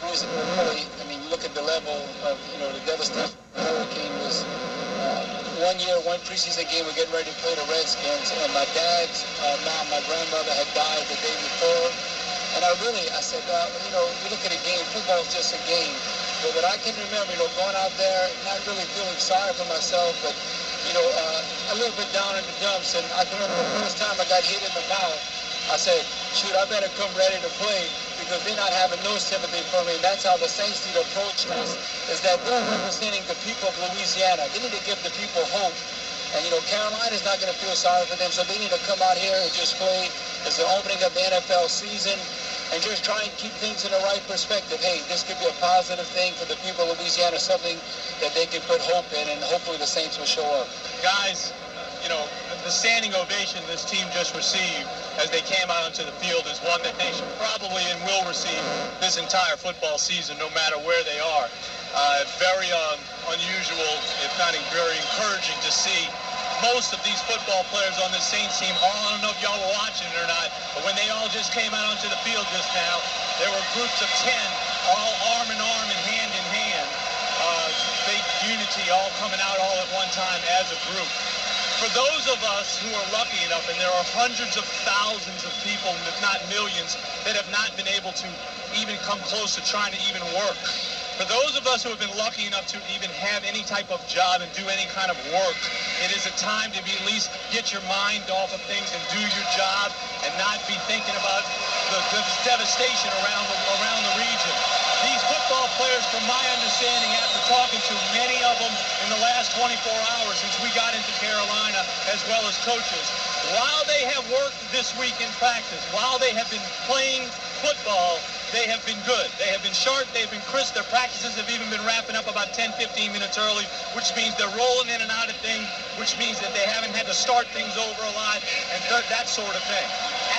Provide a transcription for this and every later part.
reason to really, I mean, look at the level of, the devastation the hurricane was. One year, one preseason game, we're getting ready to play the Redskins, and my dad's mom, my grandmother, had died the day before. And I said, you look at a game, football's just a game. But what I can remember, going out there, not really feeling sorry for myself, but, a little bit down in the dumps. And I can remember the first time I got hit in the mouth, I said, shoot, I better come ready to play because they're not having no sympathy for me. And that's how the Saints need to approach this, is that they're representing the people of Louisiana. They need to give the people hope. And, Carolina's not going to feel sorry for them, so they need to come out here and just play as the opening of the NFL season and just try and keep things in the right perspective. Hey, this could be a positive thing for the people of Louisiana, something that they can put hope in, and hopefully the Saints will show up. Guys, the standing ovation this team just received as they came out onto the field is one that they should probably and will receive this entire football season, no matter where they are. Very unusual, if not very encouraging to see most of these football players on the Saints team. I don't know if y'all were watching it or not, but when they all just came out onto the field just now, there were groups of 10, all arm in arm and hand in hand. Big unity, all coming out all at one time as a group. For those of us who are lucky enough, and there are hundreds of thousands of people, if not millions, that have not been able to even come close to trying to even work. For those of us who have been lucky enough to even have any type of job and do any kind of work, it is a time to at least get your mind off of things and do your job and not be thinking about the devastation around the region. These football players, from my understanding, after talking to many of them in the last 24 hours since we got into Carolina, as well as coaches, while they have worked this week in practice, while they have been playing football, they have been good. They have been sharp. They've been crisp. Their practices have even been wrapping up about 10, 15 minutes early, which means they're rolling in and out of things, which means that they haven't had to start things over a lot and that sort of thing.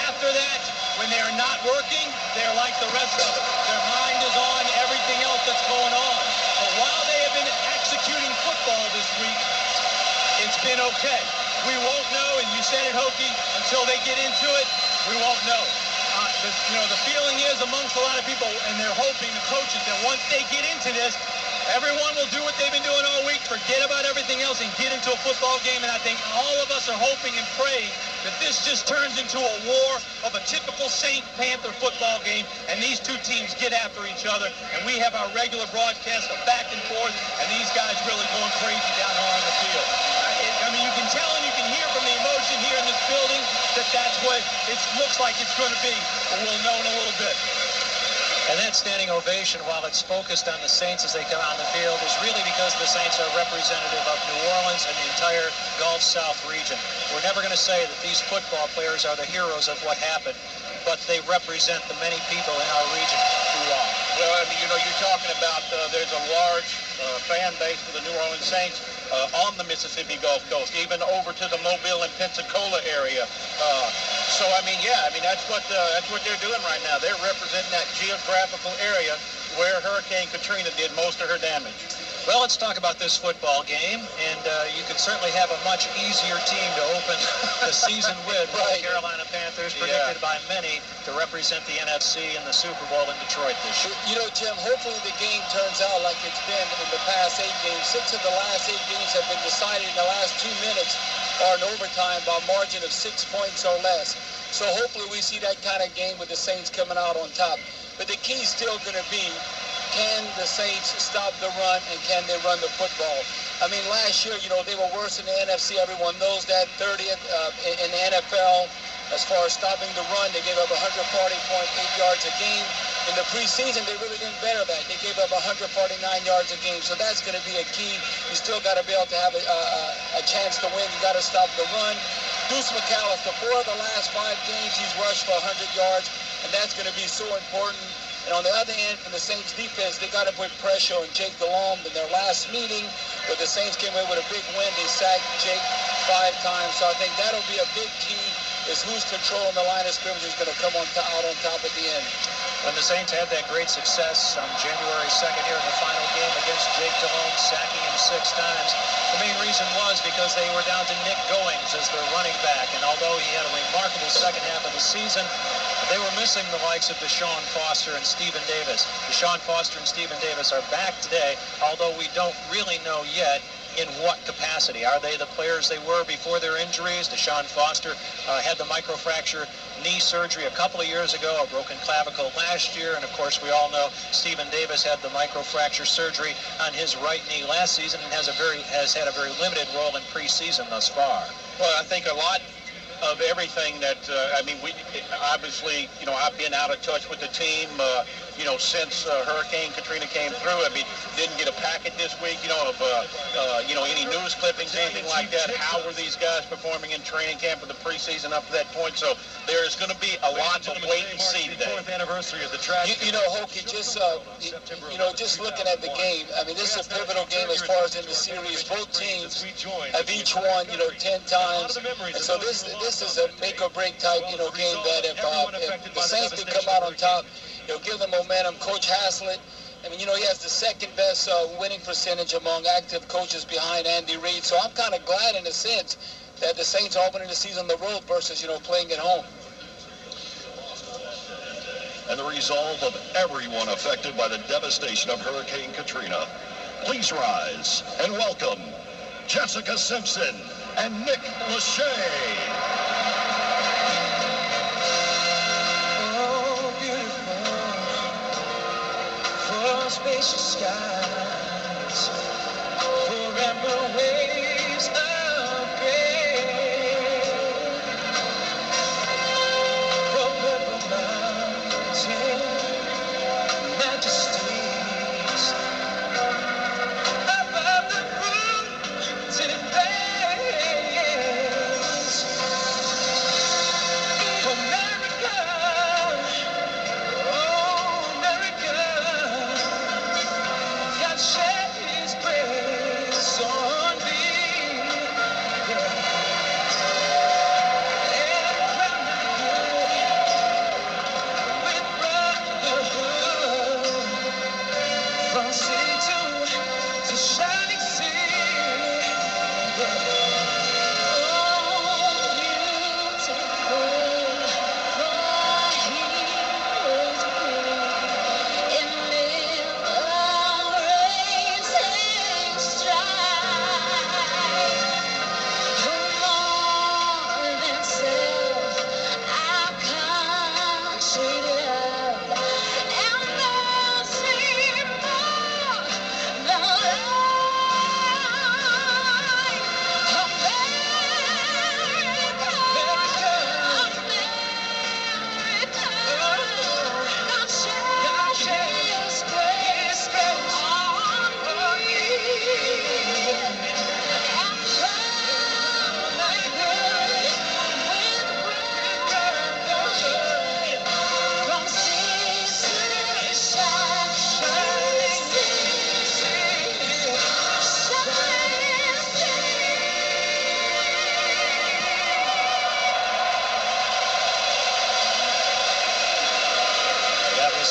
After that, when they are not working, they're like the rest of us. Their mind is on everything else that's going on. But while they have been executing football this week, it's been okay. We won't know, and you said it, Hokie, until they get into it, we won't know. The feeling is amongst a lot of people, and they're hoping, the coaches, that once they get into this, everyone will do what they've been doing all week, forget about everything else, and get into a football game. And I think all of us are hoping and praying that this just turns into a war of a typical Saint Panther football game, and these two teams get after each other, and we have our regular broadcast of back and forth, and these guys really going crazy down here on the field. You can tell and you can hear from the emotion here in this building that that's what it looks like it's going to be, but we'll know in a little bit. And that standing ovation, while it's focused on the Saints as they come on the field, is really because the Saints are representative of New Orleans and the entire Gulf South region. We're never going to say that these football players are the heroes of what happened, but they represent the many people in our region who are. Well, you're talking about there's a large fan base for the New Orleans Saints on the Mississippi Gulf Coast, even over to the Mobile and Pensacola area. That's what they're doing right now. They're representing that geographical area where Hurricane Katrina did most of her damage. Well, let's talk about this football game, and you could certainly have a much easier team to open the season with. Right. The Carolina Panthers, predicted by many to represent the NFC in the Super Bowl in Detroit this year. Jim, hopefully the game turns out like it's been in the past 8 games. 6 of the last 8 games have been decided in the last 2 minutes or in overtime by a margin of 6 points or less. So hopefully we see that kind of game with the Saints coming out on top. But the key is still going to be, can the Saints stop the run, and can they run the football? Last year, they were worse in the NFC. Everyone knows that. 30th in the NFL as far as stopping the run. They gave up 140.8 yards a game. In the preseason, they really didn't better that. They gave up 149 yards a game. So that's going to be a key. You still got to be able to have a chance to win. You got to stop the run. Deuce McAllister, 4 of the last 5 games, he's rushed for 100 yards, and that's going to be so important. And on the other end, from the Saints defense, they got to put pressure on Jake Delhomme. In their last meeting, where the Saints came in with a big win, they sacked Jake 5 times. So I think that'll be a big key, is who's controlling the line of scrimmage is going to come out on top at the end. When the Saints had that great success on January 2nd here in the final game against Jake Delhomme, sacking him 6 times, the main reason was because they were down to Nick Goings as their running back. And although he had a remarkable second half of the season, They were missing the likes of Deshaun Foster and Stephen Davis. Deshaun Foster and Stephen Davis are back today, although we don't really know yet in what capacity. Are they the players they were before their injuries? Deshaun Foster had the microfracture knee surgery a couple of years ago, a broken clavicle last year, and of course we all know Stephen Davis had the microfracture surgery on his right knee last season and has had a very limited role in preseason thus far. Well, I think a lot of everything that, we obviously, I've been out of touch with the team, since Hurricane Katrina came through. Didn't get a packet this week, of any news clippings, anything like that. How were these guys performing in training camp for the preseason up to that point? So there is going to be a lot of wait and see today. 4th anniversary of the track. Hokie, just looking at the game, this is a pivotal game as far as in the series. Both teams have each won, 10 times. And so this is a make or break type, game that if the Saints can come out on top, give them momentum. Coach Haslett, he has the second best winning percentage among active coaches behind Andy Reid. So I'm kind of glad in a sense that the Saints are opening the season on the road versus, playing at home. And the resolve of everyone affected by the devastation of Hurricane Katrina. Please rise and welcome Jessica Simpson and Nick Lachey. Spacious skies, forever waves of gray, from purple mountain majesties, above the fruited plains, America, oh America. God shed his grace on me, and crowned me with brotherhood, from sea to shining sea. Oh, beautiful, the heroes bring in liberating strife. More than self, our country loved, and mercy more than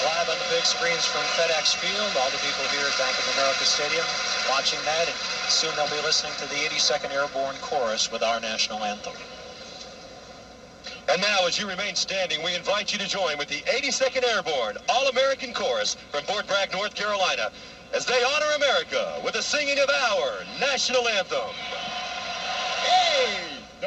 Live on the big screens from FedEx Field. All the people here at Bank of America Stadium watching that, and soon they'll be listening to the 82nd Airborne Chorus with our national anthem. And now, as you remain standing, we invite you to join with the 82nd Airborne All-American Chorus from Fort Bragg, North Carolina, as they honor America with the singing of our national anthem. Hey,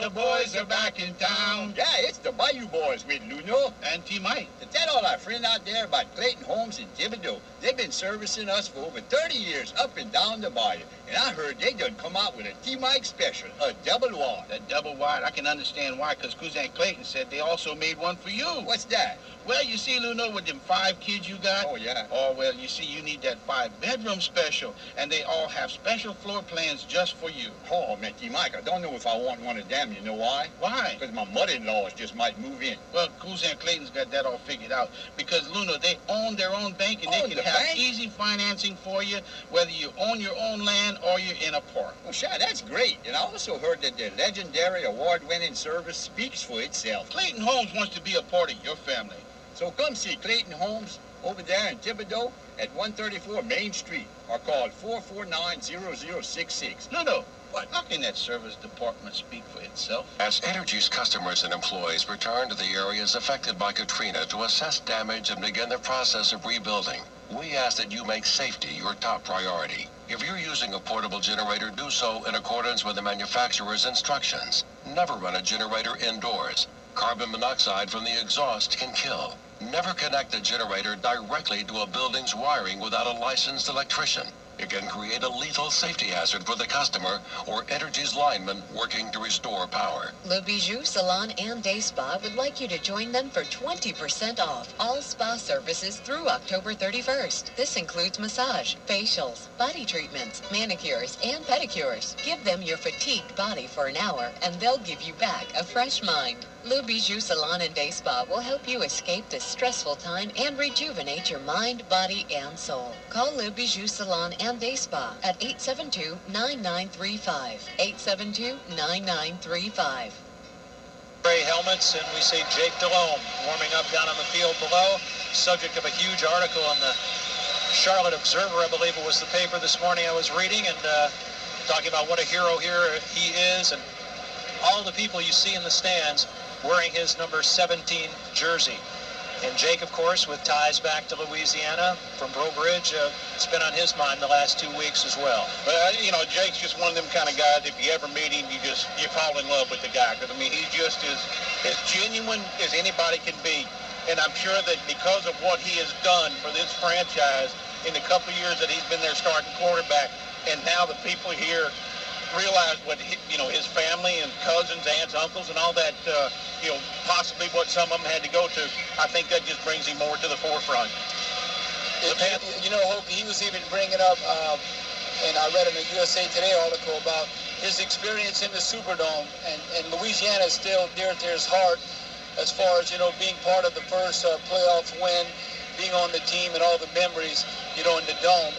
the boys are back in town. Yeah, it's the Bayou Boys with Luno. And T-Mike. To tell all our friends out there about Clayton Homes in Thibodeau, they've been servicing us for over 30 years up and down the bayou. And I heard they done come out with a T-Mike special, a double wide. That double wide, I can understand why, because Cousin Clayton said they also made one for you. What's that? Well, you see, Luno, with them 5 kids you got? Oh, yeah. Oh, well, you see, you need that 5-bedroom special, and they all have special floor plans just for you. Oh, man, T-Mike, I don't know if I want one of them. You know why? Why? Because my mother-in-laws just might move in. Well, Cousin Clayton's got that all figured out, because, Luno, they own their own bank, and they can have easy financing for you, whether you own your own land or you're in a park. Well, sure, that's great. And I also heard that their legendary award-winning service speaks for itself. Clayton Homes wants to be a part of your family. So come see Clayton Homes over there in Thibodeau at 134 Main Street, or call 449-0066. No, What? How can that service department speak for itself? As Energy's customers and employees return to the areas affected by Katrina to assess damage and begin the process of rebuilding, we ask that you make safety your top priority. If you're using a portable generator, do so in accordance with the manufacturer's instructions. Never run a generator indoors. Carbon monoxide from the exhaust can kill. Never connect the generator directly to a building's wiring without a licensed electrician. It can create a lethal safety hazard for the customer or Energy's lineman working to restore power. Le Bijou Salon and Day Spa would like you to join them for 20% off all spa services through October 31st. This includes massage, facials, body treatments, manicures, and pedicures. Give them your fatigued body for an hour, and they'll give you back a fresh mind. Le Bijou Salon and Day Spa will help you escape this stressful time and rejuvenate your mind, body, and soul. Call Le Bijou Salon and Day Spa at 872-9935. 872-9935. Gray helmets, and we see Jake Delhomme warming up down on the field below. Subject of a huge article on the Charlotte Observer, I believe it was the paper this morning I was reading, and talking about what a hero here he is, and all the people you see in the stands wearing his number 17 jersey. And Jake, of course, with ties back to Louisiana from Breaux Bridge, it's been on his mind the last 2 weeks as well. Well, you know, Jake's just one of them kind of guys, if you ever meet him, you fall in love with the guy. Because, I mean, he's just as genuine as anybody can be. And I'm sure that because of what he has done for this franchise in the couple of years that he's been their starting quarterback, and now the people here realize what his family and cousins, aunts, uncles, and all that, possibly what some of them had to go to. I think that just brings him more to the forefront. Hope, he was even bringing up, and I read in a USA Today article about his experience in the Superdome, and Louisiana is still dear to his heart as far as, being part of the first playoff win, being on the team, and all the memories, in the Dome.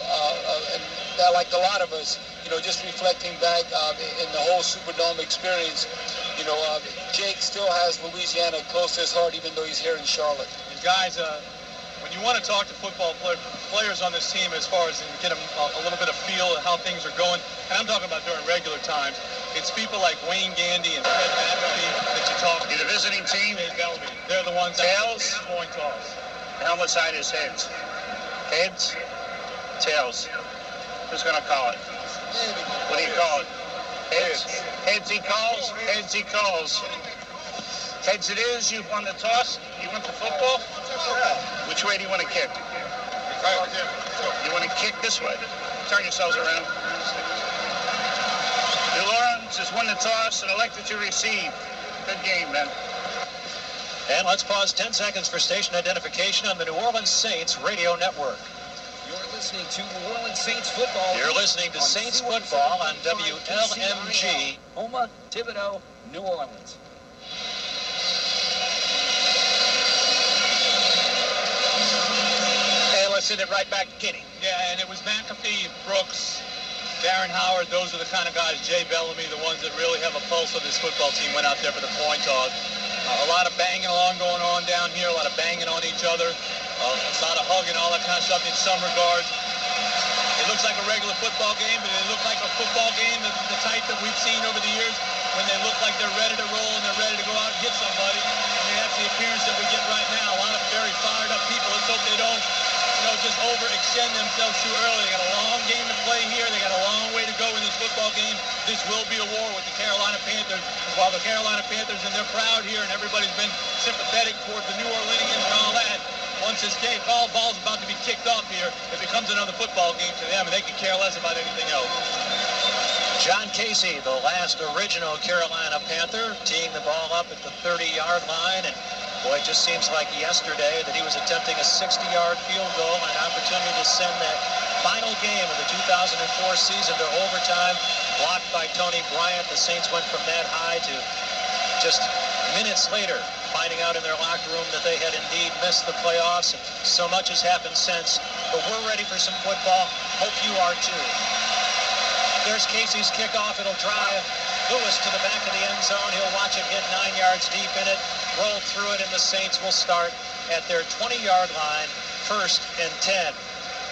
And that, like a lot of us, just reflecting back in the whole Superdome experience, Jake still has Louisiana close to his heart, even though he's here in Charlotte. And guys, when you want to talk to football players on this team as far as get them a little bit of feel of how things are going, and I'm talking about during regular times, it's people like Wayne Gandy and Fred McAfee that you talk to. The visiting team, they're the ones tails, that point toss. Helmet side is heads. Heads, tails. Who's going to call it? What do you call it? Heads. Heads he calls. Heads he calls. Heads it is. You won the toss. You want the football? Which way do you want to kick? You want to kick this way. Turn yourselves around. New Orleans has won the toss and elected to receive. Good game, man. And let's pause 10 seconds for station identification on the New Orleans Saints radio network. You're listening to New Orleans Saints football. You're listening to Saints football on WLMG. Houma, Thibodaux, New Orleans. And let's send it right back to Kenny. Yeah, and it was McAfee, Brooks, Darren Howard. Those are the kind of guys, Jay Bellamy, the ones that really have a pulse of this football team, went out there for the point toss. A lot of banging along going on down here, a lot of banging on each other, a lot of hugging, all that kind of stuff in some regards. It looks like a regular football game, but it looked like a football game, the type that we've seen over the years, when they look like they're ready to roll and they're ready to go out and hit somebody. I mean, that's the appearance that we get right now. A lot of very fired up people. Let's hope they don't, just overextend themselves too early. They got a long game to play here. They got a long way to go in this football game. This will be a war with the Carolina Panthers. While the Carolina Panthers, and they're proud here, and everybody's been sympathetic towards the New Orleanians and all that, once this game, ball's about to be kicked off here, it becomes another football game to them, and they can care less about anything else. John Casey, the last original Carolina Panther, teeing the ball up at the 30-yard line, and boy, it just seems like yesterday that he was attempting a 60-yard field goal and an opportunity to send that final game of the 2004 season to overtime, blocked by Tony Bryant. The Saints went from that high to just minutes later finding out in their locker room that they had indeed missed the playoffs, and so much has happened since. But we're ready for some football. Hope you are too. There's Casey's kickoff. It'll drive Lewis to the back of the end zone. He'll watch it hit 9 yards deep in it, roll through it, and the Saints will start at their 20-yard line, 1st and 10.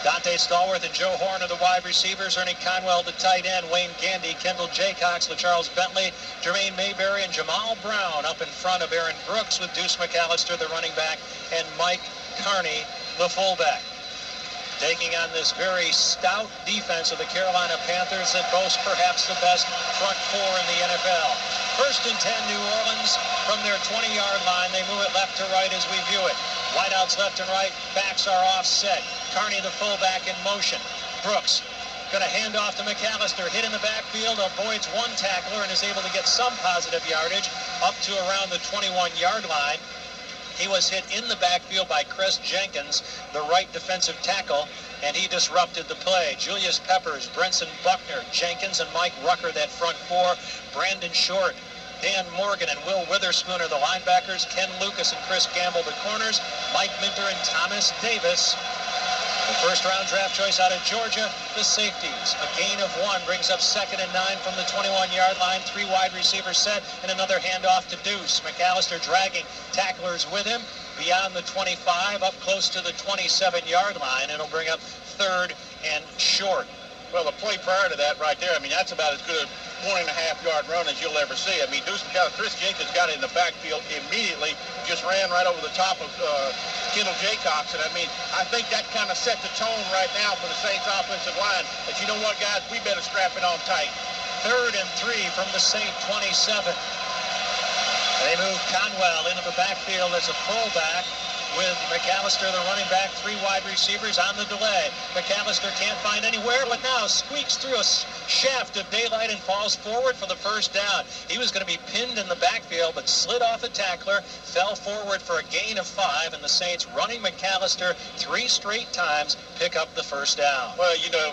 Dante Stallworth and Joe Horn are the wide receivers. Ernie Conwell, the tight end. Wayne Gandy, Kendall Jaycox, LaCharles Bentley, Jermaine Mayberry, and Jamal Brown up in front of Aaron Brooks with Deuce McAllister, the running back, and Mike Carney, the fullback. Taking on this very stout defense of the Carolina Panthers that boasts perhaps the best front four in the NFL. First and 10, New Orleans from their 20-yard line. They move it left to right as we view it. Wideouts left and right. Backs are offset. Carney, the fullback, in motion. Brooks going to hand off to McAllister. Hit in the backfield. Avoids one tackler and is able to get some positive yardage up to around the 21-yard line. He was hit in the backfield by Chris Jenkins, the right defensive tackle, and he disrupted the play. Julius Peppers, Brenson Buckner, Jenkins, and Mike Rucker, that front four. Brandon Short, Dan Morgan, and Will Witherspoon are the linebackers. Ken Lucas and Chris Gamble, the corners. Mike Minter and Thomas Davis, the first-round draft choice out of Georgia, the safeties. A gain of 1 brings up 2nd and 9 from the 21-yard line. 3 wide receivers set, and another handoff to Deuce. McAllister dragging tacklers with him beyond the 25, up close to the 27-yard line. It'll bring up 3rd and short. Well, the play prior to that right there, I mean, that's about as good a 1.5-yard run as you'll ever see. I mean, Deuce McAllister, Chris Jenkins got in the backfield immediately, just ran right over the top of Kendall Jaycox. And I mean, I think that kind of set the tone right now for the Saints offensive line. That, you know what, guys, we better strap it on tight. 3rd and 3 from the Saint 27. They move Conwell into the backfield as a fullback with McAllister, the running back, 3 wide receivers on the delay. McAllister can't find anywhere, but now squeaks through a shaft of daylight and falls forward for the first down. He was going to be pinned in the backfield, but slid off a tackler, fell forward for a gain of 5, and the Saints, running McAllister 3 straight times, pick up the first down. Well, you know,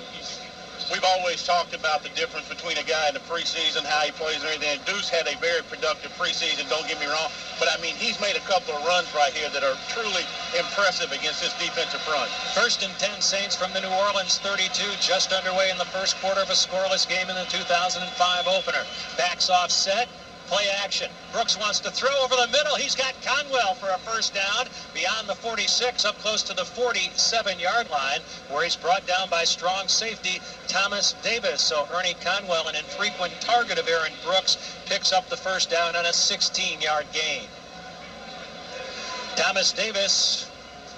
we've always talked about the difference between a guy in the preseason, how he plays and everything. Deuce had a very productive preseason, don't get me wrong. But, I mean, he's made a couple of runs right here that are truly impressive against this defensive front. 1st and 10, Saints from the New Orleans 32, just underway in the first quarter of a scoreless game in the 2005 opener. Backs off set. Play action. Brooks wants to throw over the middle. He's got Conwell for a first down beyond the 46, up close to the 47-yard line, where he's brought down by strong safety Thomas Davis. So Ernie Conwell, an infrequent target of Aaron Brooks, picks up the first down on a 16-yard gain. Thomas Davis,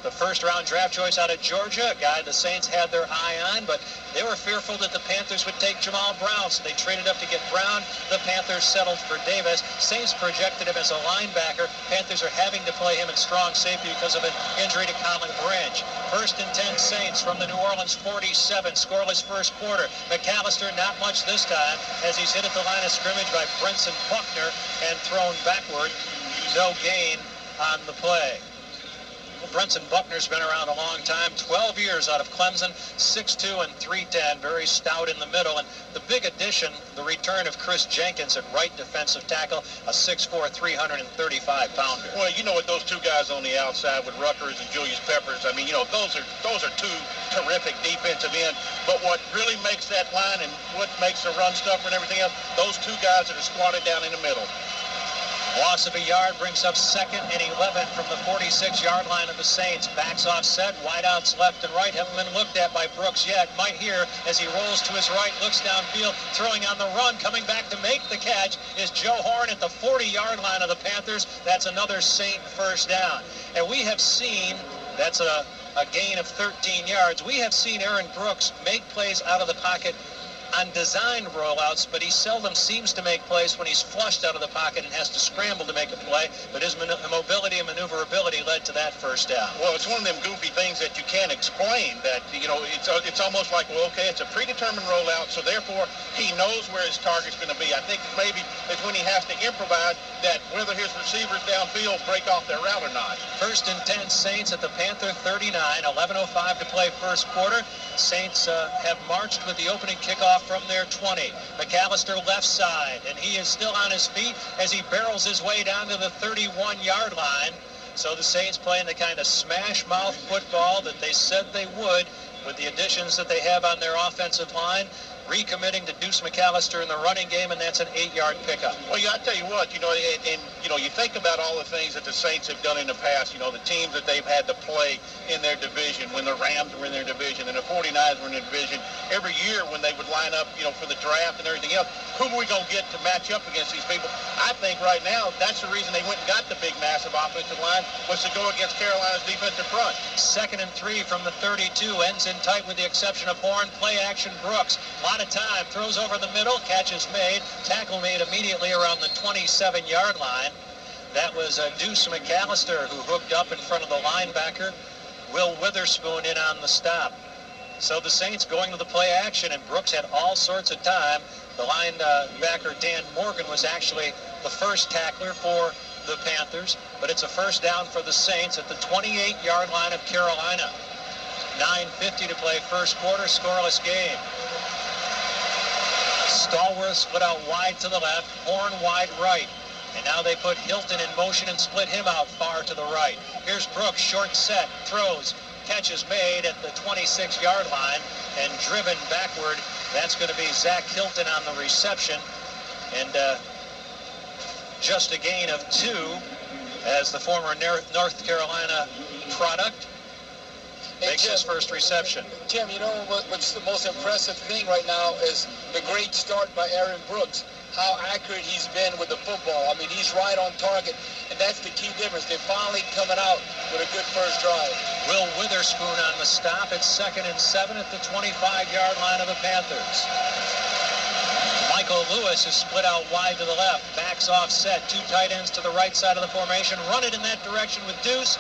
the first-round draft choice out of Georgia, a guy the Saints had their eye on, but they were fearful that the Panthers would take Jamal Brown, so they traded up to get Brown. The Panthers settled for Davis. Saints projected him as a linebacker. Panthers are having to play him in strong safety because of an injury to Colin Branch. 1st and 10, Saints from the New Orleans 47, scoreless first quarter. McAllister, not much this time, as he's hit at the line of scrimmage by Brenson Buckner and thrown backward. No gain on the play. Brenson Buckner's been around a long time, 12 years out of Clemson, 6'2" and 310, very stout in the middle. And the big addition, the return of Chris Jenkins at right defensive tackle, a 6'4", 335-pounder. Well, you know what, those 2 guys on the outside with Ruckers and Julius Peppers, I mean, you know, those are 2 terrific defensive ends. But what really makes that line and what makes the run stuffer and everything else, those 2 guys that are squatted down in the middle. Loss of a yard brings up 2nd and 11 from the 46-yard line of the Saints. Backs offset, wideouts left and right. Haven't been looked at by Brooks yet. Might here as he rolls to his right, looks downfield, throwing on the run. Coming back to make the catch is Joe Horn at the 40-yard line of the Panthers. That's another Saint first down. And we have seen, that's a gain of 13 yards. We have seen Aaron Brooks make plays out of the pocket on designed rollouts, but he seldom seems to make plays when he's flushed out of the pocket and has to scramble to make a play. But his mobility and maneuverability led to that first down. Well, it's one of them goofy things that you can't explain. That, you know, it's almost like, well, okay, it's a predetermined rollout, so therefore he knows where his target's going to be. I think maybe it's when he has to improvise that whether his receivers downfield break off their route or not. 1st and 10, Saints at the Panther 39, 11:05 to play first quarter. Saints have marched with the opening kickoff from their 20. McAllister left side, and he is still on his feet as he barrels his way down to the 31-yard line. So the Saints playing the kind of smash mouth football that they said they would with the additions that they have on their offensive line. recommitting to Deuce McAllister in the running game, and that's an 8-yard pickup. Well, yeah, I tell you what, you think about all the things that the Saints have done in the past, the teams that they've had to play in their division, when the Rams were in their division and the 49ers were in their division, every year when they would line up, for the draft and everything else, who are we going to get to match up against these people? I think right now, that's the reason they went and got the big, massive offensive line, was to go against Carolina's defensive front. 2nd and 3 from the 32, ends in tight with the exception of Horn. Play action Brooks. A lot of time, throws over the middle, catch is made, tackle made immediately around the 27-yard line. That was Deuce McAllister who hooked up in front of the linebacker. Will Witherspoon in on the stop. So the Saints going to the play action, and Brooks had all sorts of time. The linebacker Dan Morgan was actually the first tackler for the Panthers, but it's a first down for the Saints at the 28-yard line of Carolina. 9:50 to play first quarter, scoreless game. Stallworth split out wide to the left, Horn wide right. And now they put Hilton in motion and split him out far to the right. Here's Brooks, short set, throws, catches made at the 26-yard line and driven backward. That's going to be Zach Hilton on the reception. And just a gain of 2 as the former North Carolina product makes his first reception. Tim, what's the most impressive thing right now is the great start by Aaron Brooks. How accurate he's been with the football. I mean, he's right on target, and that's the key difference. They're finally coming out with a good first drive. Will Witherspoon on the stop. It's 2nd and 7 at the 25-yard line of the Panthers. Michael Lewis is split out wide to the left, backs off set, 2 tight ends to the right side of the formation, run it in that direction with Deuce,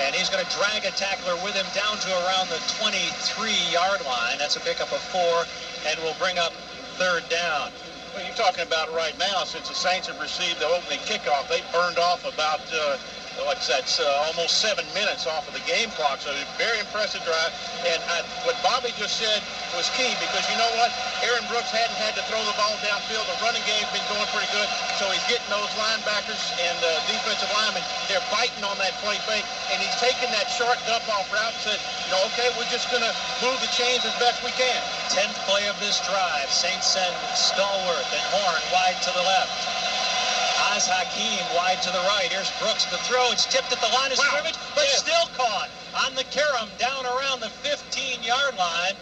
and he's going to drag a tackler with him down to around the 23-yard line. That's a pickup of 4, and will bring up 3rd down. Well, you're talking about right now, since the Saints have received the opening kickoff, they burned off about, almost 7 minutes off of the game clock. So a very impressive drive. And what Bobby just said was key, because you know what? Aaron Brooks hadn't had to throw the ball downfield. The running game's been going pretty good. So he's getting those linebackers and defensive linemen. They're biting on that play fake. And he's taking that short dump-off route and said, okay, we're just going to move the chains as best we can. 10th play of this drive. Saints send Stallworth and Horn wide to the left. Oz Hakeem wide to the right. Here's Brooks to throw. It's tipped at the line of scrimmage, but still caught on the carom down around the 15-yard line.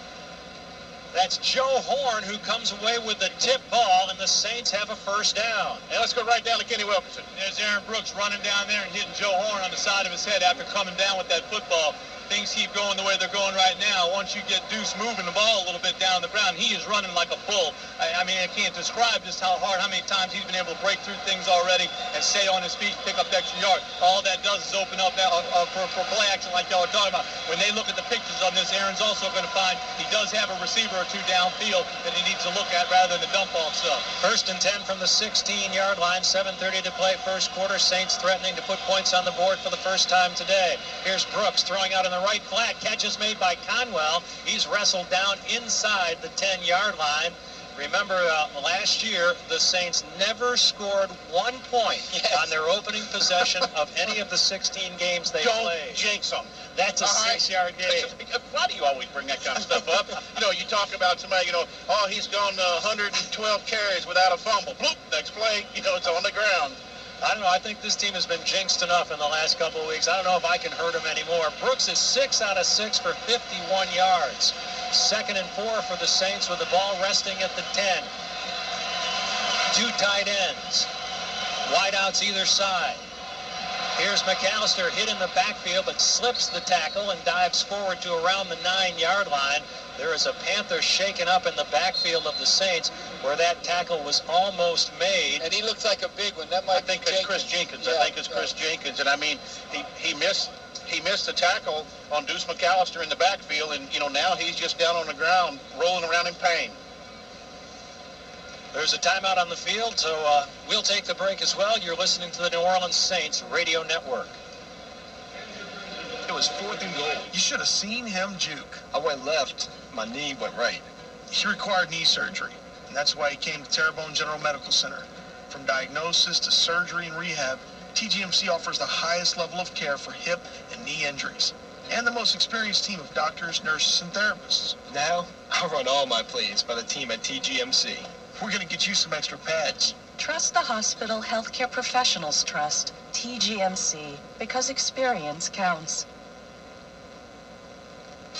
That's Joe Horn who comes away with the tip ball, and the Saints have a first down. And let's go right down to Kenny Wilkerson. There's Aaron Brooks running down there and hitting Joe Horn on the side of his head after coming down with that football. Things keep going the way they're going right now. Once you get Deuce moving the ball a little bit down the ground, he is running like a bull. I mean, I can't describe just how many times he's been able to break through things already and stay on his feet, pick up the extra yard. All that does is open up for play action like y'all are talking about. When they look at the pictures on this, Aaron's also going to find he does have a receiver or 2 downfield that he needs to look at rather than the dump-off stuff. 1st and 10 from the 16-yard line, 7:30 to play first quarter. Saints threatening to put points on the board for the first time today. Here's Brooks throwing out in the right flat. Catch is made by Conwell. He's wrestled down inside the 10-yard line. Remember, last year, the Saints never scored 1 point on their opening possession of any of the 16 games they played. Don't jinx them. That's a 6-yard game. Why do you always bring that kind of stuff up? You talk about somebody, he's gone 112 carries without a fumble. Bloop, next play, it's on the ground. I don't know. I think this team has been jinxed enough in the last couple of weeks. I don't know if I can hurt him anymore. Brooks is 6 out of 6 for 51 yards. 2nd and 4 for the Saints with the ball resting at the 10. 2 tight ends. Wideouts either side. Here's McAllister hit in the backfield, but slips the tackle and dives forward to around the 9-yard line. There is a Panther shaken up in the backfield of the Saints where that tackle was almost made. And he looks like a big one. That might I think it's Chris Jenkins. I think it's Chris Jenkins. And I mean, he missed the tackle on Deuce McAllister in the backfield, and now he's just down on the ground rolling around in pain. There's a timeout on the field, so we'll take the break as well. You're listening to the New Orleans Saints Radio Network. It was 4th and goal. You should have seen him juke. I went left. My knee went right. He required knee surgery, and that's why he came to Terrebonne General Medical Center. From diagnosis to surgery and rehab, TGMC offers the highest level of care for hip and knee injuries. and the most experienced team of doctors, nurses, and therapists. Now, I'll run all my plays by the team at TGMC. We're going to get you some extra pads. Trust the Hospital Healthcare Professionals Trust, TGMC, because experience counts.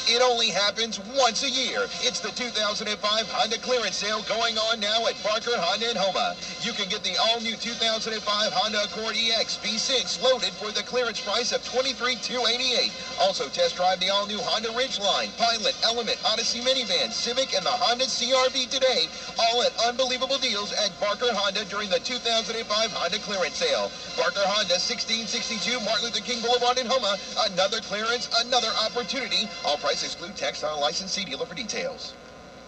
It only happens once a year. It's the 2005 Honda clearance sale going on now at Barker Honda in Homa. You can get the all-new 2005 Honda Accord EX V6 loaded for the clearance price of $23,288. Also test drive the all-new Honda Ridgeline, Pilot, Element, Odyssey minivan, Civic, and the Honda CR-V today. All at unbelievable deals at Barker Honda during the 2005 Honda clearance sale. Barker Honda, 1662 Martin Luther King Boulevard in Homa. Another clearance, another opportunity. All price exclude tax on a licensed dealer for details.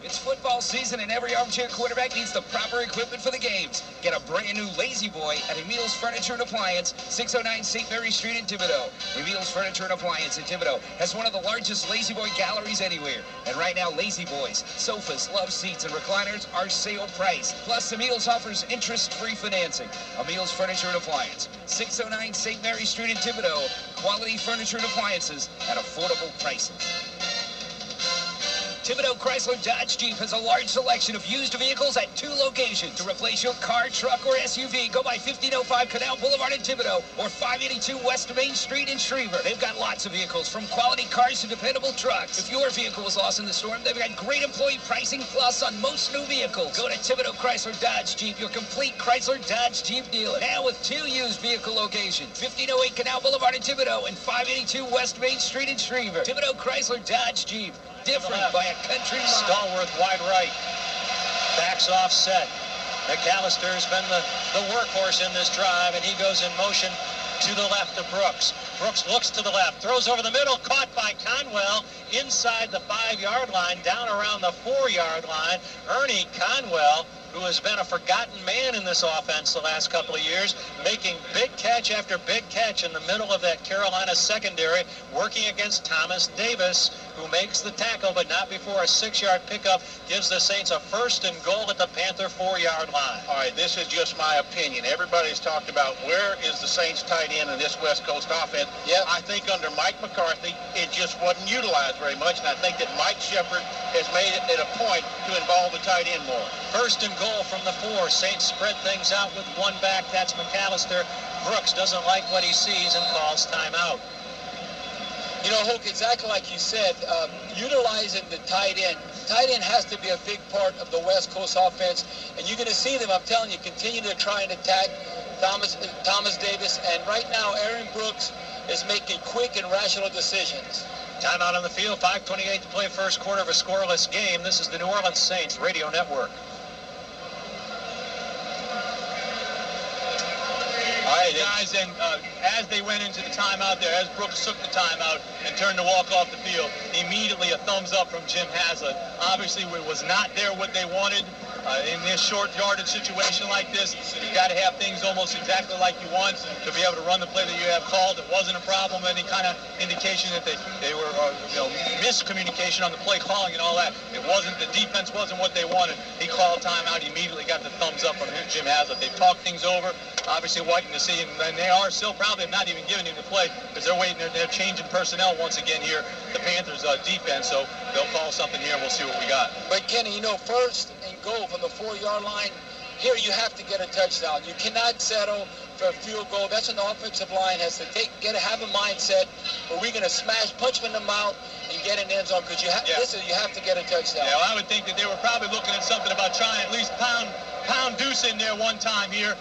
It's football season and every armchair quarterback needs the proper equipment for the games. Get a brand new Lazy Boy at Emil's Furniture and Appliance, 609 St. Mary Street in Thibodaux. Emil's Furniture and Appliance in Thibodaux has one of the largest Lazy Boy galleries anywhere. And right now, Lazy Boys, sofas, love seats, and recliners are sale price. Plus, Emil's offers interest-free financing. Emil's Furniture and Appliance, 609 St. Mary Street in Thibodaux. Quality furniture and appliances at affordable prices. Thibodaux Chrysler Dodge Jeep has a large selection of used vehicles at 2 locations. To replace your car, truck, or SUV, go by 1505 Canal Boulevard in Thibodaux or 582 West Main Street in Schriever. They've got lots of vehicles, from quality cars to dependable trucks. If your vehicle was lost in the storm, they've got great employee pricing plus on most new vehicles. Go to Thibodaux Chrysler Dodge Jeep, your complete Chrysler Dodge Jeep dealer. Now with 2 used vehicle locations, 1508 Canal Boulevard in Thibodaux and 582 West Main Street in Schriever. Thibodaux Chrysler Dodge Jeep. Different by a country mile. Stallworth wide right. Backs off set. McAllister's been the workhorse in this drive, and he goes in motion to the left of Brooks. Brooks looks to the left, throws over the middle, caught by Conwell inside the 5-yard line, down around the 4-yard line. Ernie Conwell, who has been a forgotten man in this offense the last couple of years, making big catch after big catch in the middle of that Carolina secondary, working against Thomas Davis, who makes the tackle, but not before a 6-yard pickup gives the Saints a 1st and goal at the Panther 4-yard line. All right, this is just my opinion. Everybody's talked about where is the Saints tight end in this West Coast offense. Yeah. I think under Mike McCarthy, it just wasn't utilized very much, and I think that Mike Shepard has made it a point to involve the tight end more. 1st and goal from the 4. Saints spread things out with one back. That's McAllister. Brooks doesn't like what he sees and calls timeout. You know, Hoke, exactly like you said, utilizing the tight end. Tight end has to be a big part of the West Coast offense, and you're going to see them, I'm telling you, continue to try and attack Thomas Davis, and right now Aaron Brooks is making quick and rational decisions. Timeout on the field, 5:28 to play, first quarter of a scoreless game. This is the New Orleans Saints Radio Network. All right, guys, and as they went into the timeout there, as Brooks took the timeout and turned to walk off the field, immediately a thumbs up from Jim Haslett. Obviously, it was not there what they wanted. In this short yardage situation like this, you've got to have things almost exactly like you want to be able to run the play that you have called. It wasn't a problem, any kind of indication that they were, miscommunication on the play calling and all that. It wasn't, the defense wasn't what they wanted. He called timeout, he immediately got the thumbs up from Jim Haslett. They've talked things over, obviously waiting to see, and they are still probably not even giving him the play because they're waiting, they're changing personnel once again here, the Panthers defense, so they'll call something here and we'll see what we got. But Kenny, 1st and goal from the 4-yard line, here you have to get a touchdown. You cannot settle for a field goal. That's when the offensive line has to have a mindset where we're going to punch them in the mouth and get an end zone because you have to get a touchdown. Yeah, well, I would think that they were probably looking at something about trying at least pound Deuce in there one time here,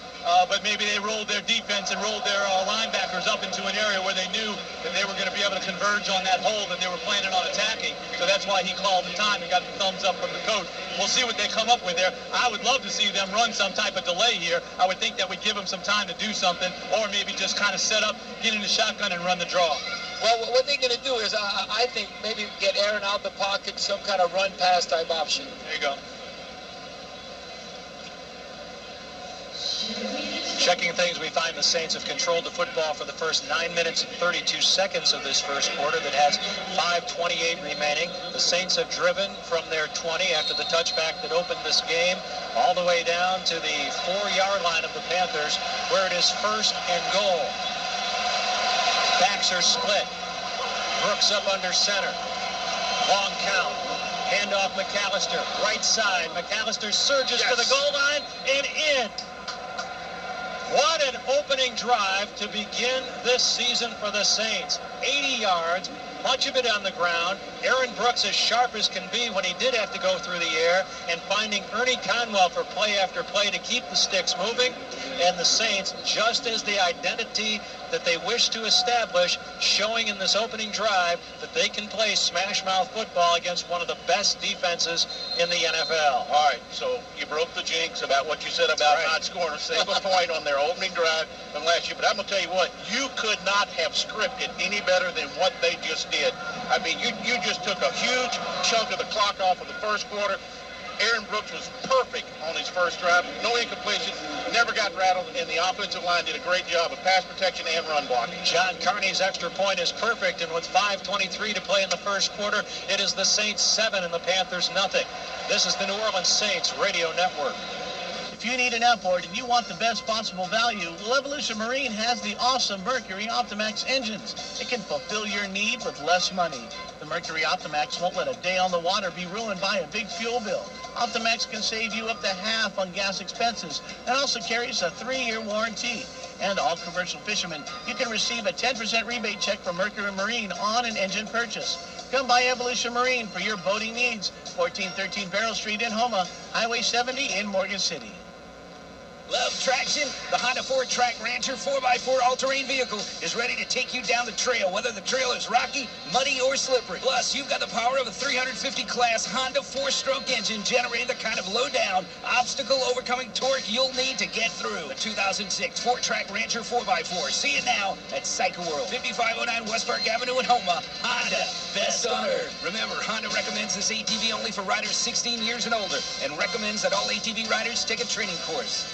but maybe they rolled their defense and rolled their linebackers up into an area where they knew that they were going to be able to converge on that hole that they were planning on attacking. So that's why he called the time and got the thumbs up from the coach. We'll see what they come up with there. I would love to see them run some type of delay here. I would think that would give them some time to do something, or maybe just kind of set up, get in the shotgun and run the draw. Well, what they're going to do is, I think, maybe get Aaron out the pocket, some kind of run-pass type option. There you go. Checking things, we find the Saints have controlled the football for the first 9 minutes and 32 seconds of this first quarter that has 5:28 remaining. The Saints have driven from their 20 after the touchback that opened this game all the way down to the 4-yard line of the Panthers, where it is 1st and goal. Backs are split. Brooks up under center. Long count. Handoff McAllister. Right side. McAllister surges to the goal line and in. What an opening drive to begin this season for the Saints. 80 yards, much of it on the ground. Aaron Brooks as sharp as can be when he did have to go through the air, and finding Ernie Conwell for play after play to keep the sticks moving. And the Saints, just as the identity that they wish to establish, showing in this opening drive that they can play smash mouth football against one of the best defenses in the NFL. All right, so you broke the jinx about what you said about not scoring a single point on their opening drive from last year. But I'm going to tell you what, you could not have scripted any better than what they just did. I mean, you just took a huge chunk of the clock off of the first quarter. Aaron Brooks was perfect on his first drive. No incompletion, never got rattled, and the offensive line did a great job of pass protection and run blocking. John Carney's extra point is perfect, and with 5:23 to play in the first quarter, it is the Saints 7 and the Panthers nothing. This is the New Orleans Saints Radio Network. If you need an outboard and you want the best possible value, well, Evolution Marine has the awesome Mercury Optimax engines. It can fulfill your need with less money. The Mercury Optimax won't let a day on the water be ruined by a big fuel bill. Optimax can save you up to half on gas expenses and also carries a 3-year warranty. And all commercial fishermen, you can receive a 10% rebate check from Mercury Marine on an engine purchase. Come by Evolution Marine for your boating needs. 1413 Barrel Street in Houma, Highway 70 in Morgan City. Love traction? The Honda 4-Track Rancher 4x4 all-terrain vehicle is ready to take you down the trail, whether the trail is rocky, muddy, or slippery. Plus, you've got the power of a 350 class Honda 4-stroke engine generating the kind of low-down, obstacle-overcoming torque you'll need to get through. The 2006 4-Track Rancher 4x4. See it now at Cycle World, 5509 West Park Avenue in Houma. Honda, best on earth. Remember, Honda recommends this ATV only for riders 16 years and older and recommends that all ATV riders take a training course.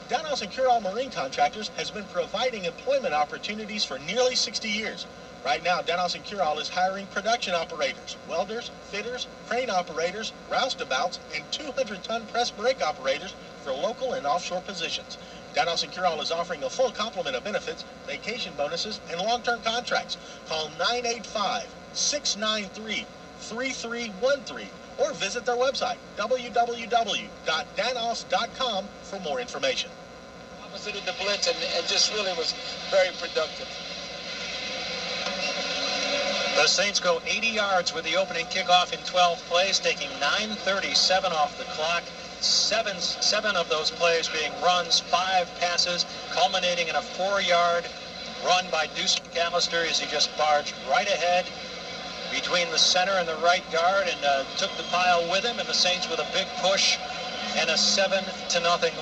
Downhouse and Cure-All Marine Contractors has been providing employment opportunities for nearly 60 years. Right now, Downhouse and Cure-All is hiring production operators, welders, fitters, crane operators, roustabouts, and 200-ton press brake operators for local and offshore positions. Downhouse and Cure-All is offering a full complement of benefits, vacation bonuses, and long-term contracts. Call 985-693-3313 or visit their website, www.danhouse.com, for more information. Opposite of the blitz and just really was very productive. The Saints go 80 yards with the opening kickoff in 12 plays, taking 9:37 off the clock. Seven of those plays being runs, 5 passes, culminating in a 4-yard run by Deuce McAllister as he just barged right ahead between the center and the right guard and took the pile with him, and the Saints with a big push and a 7-0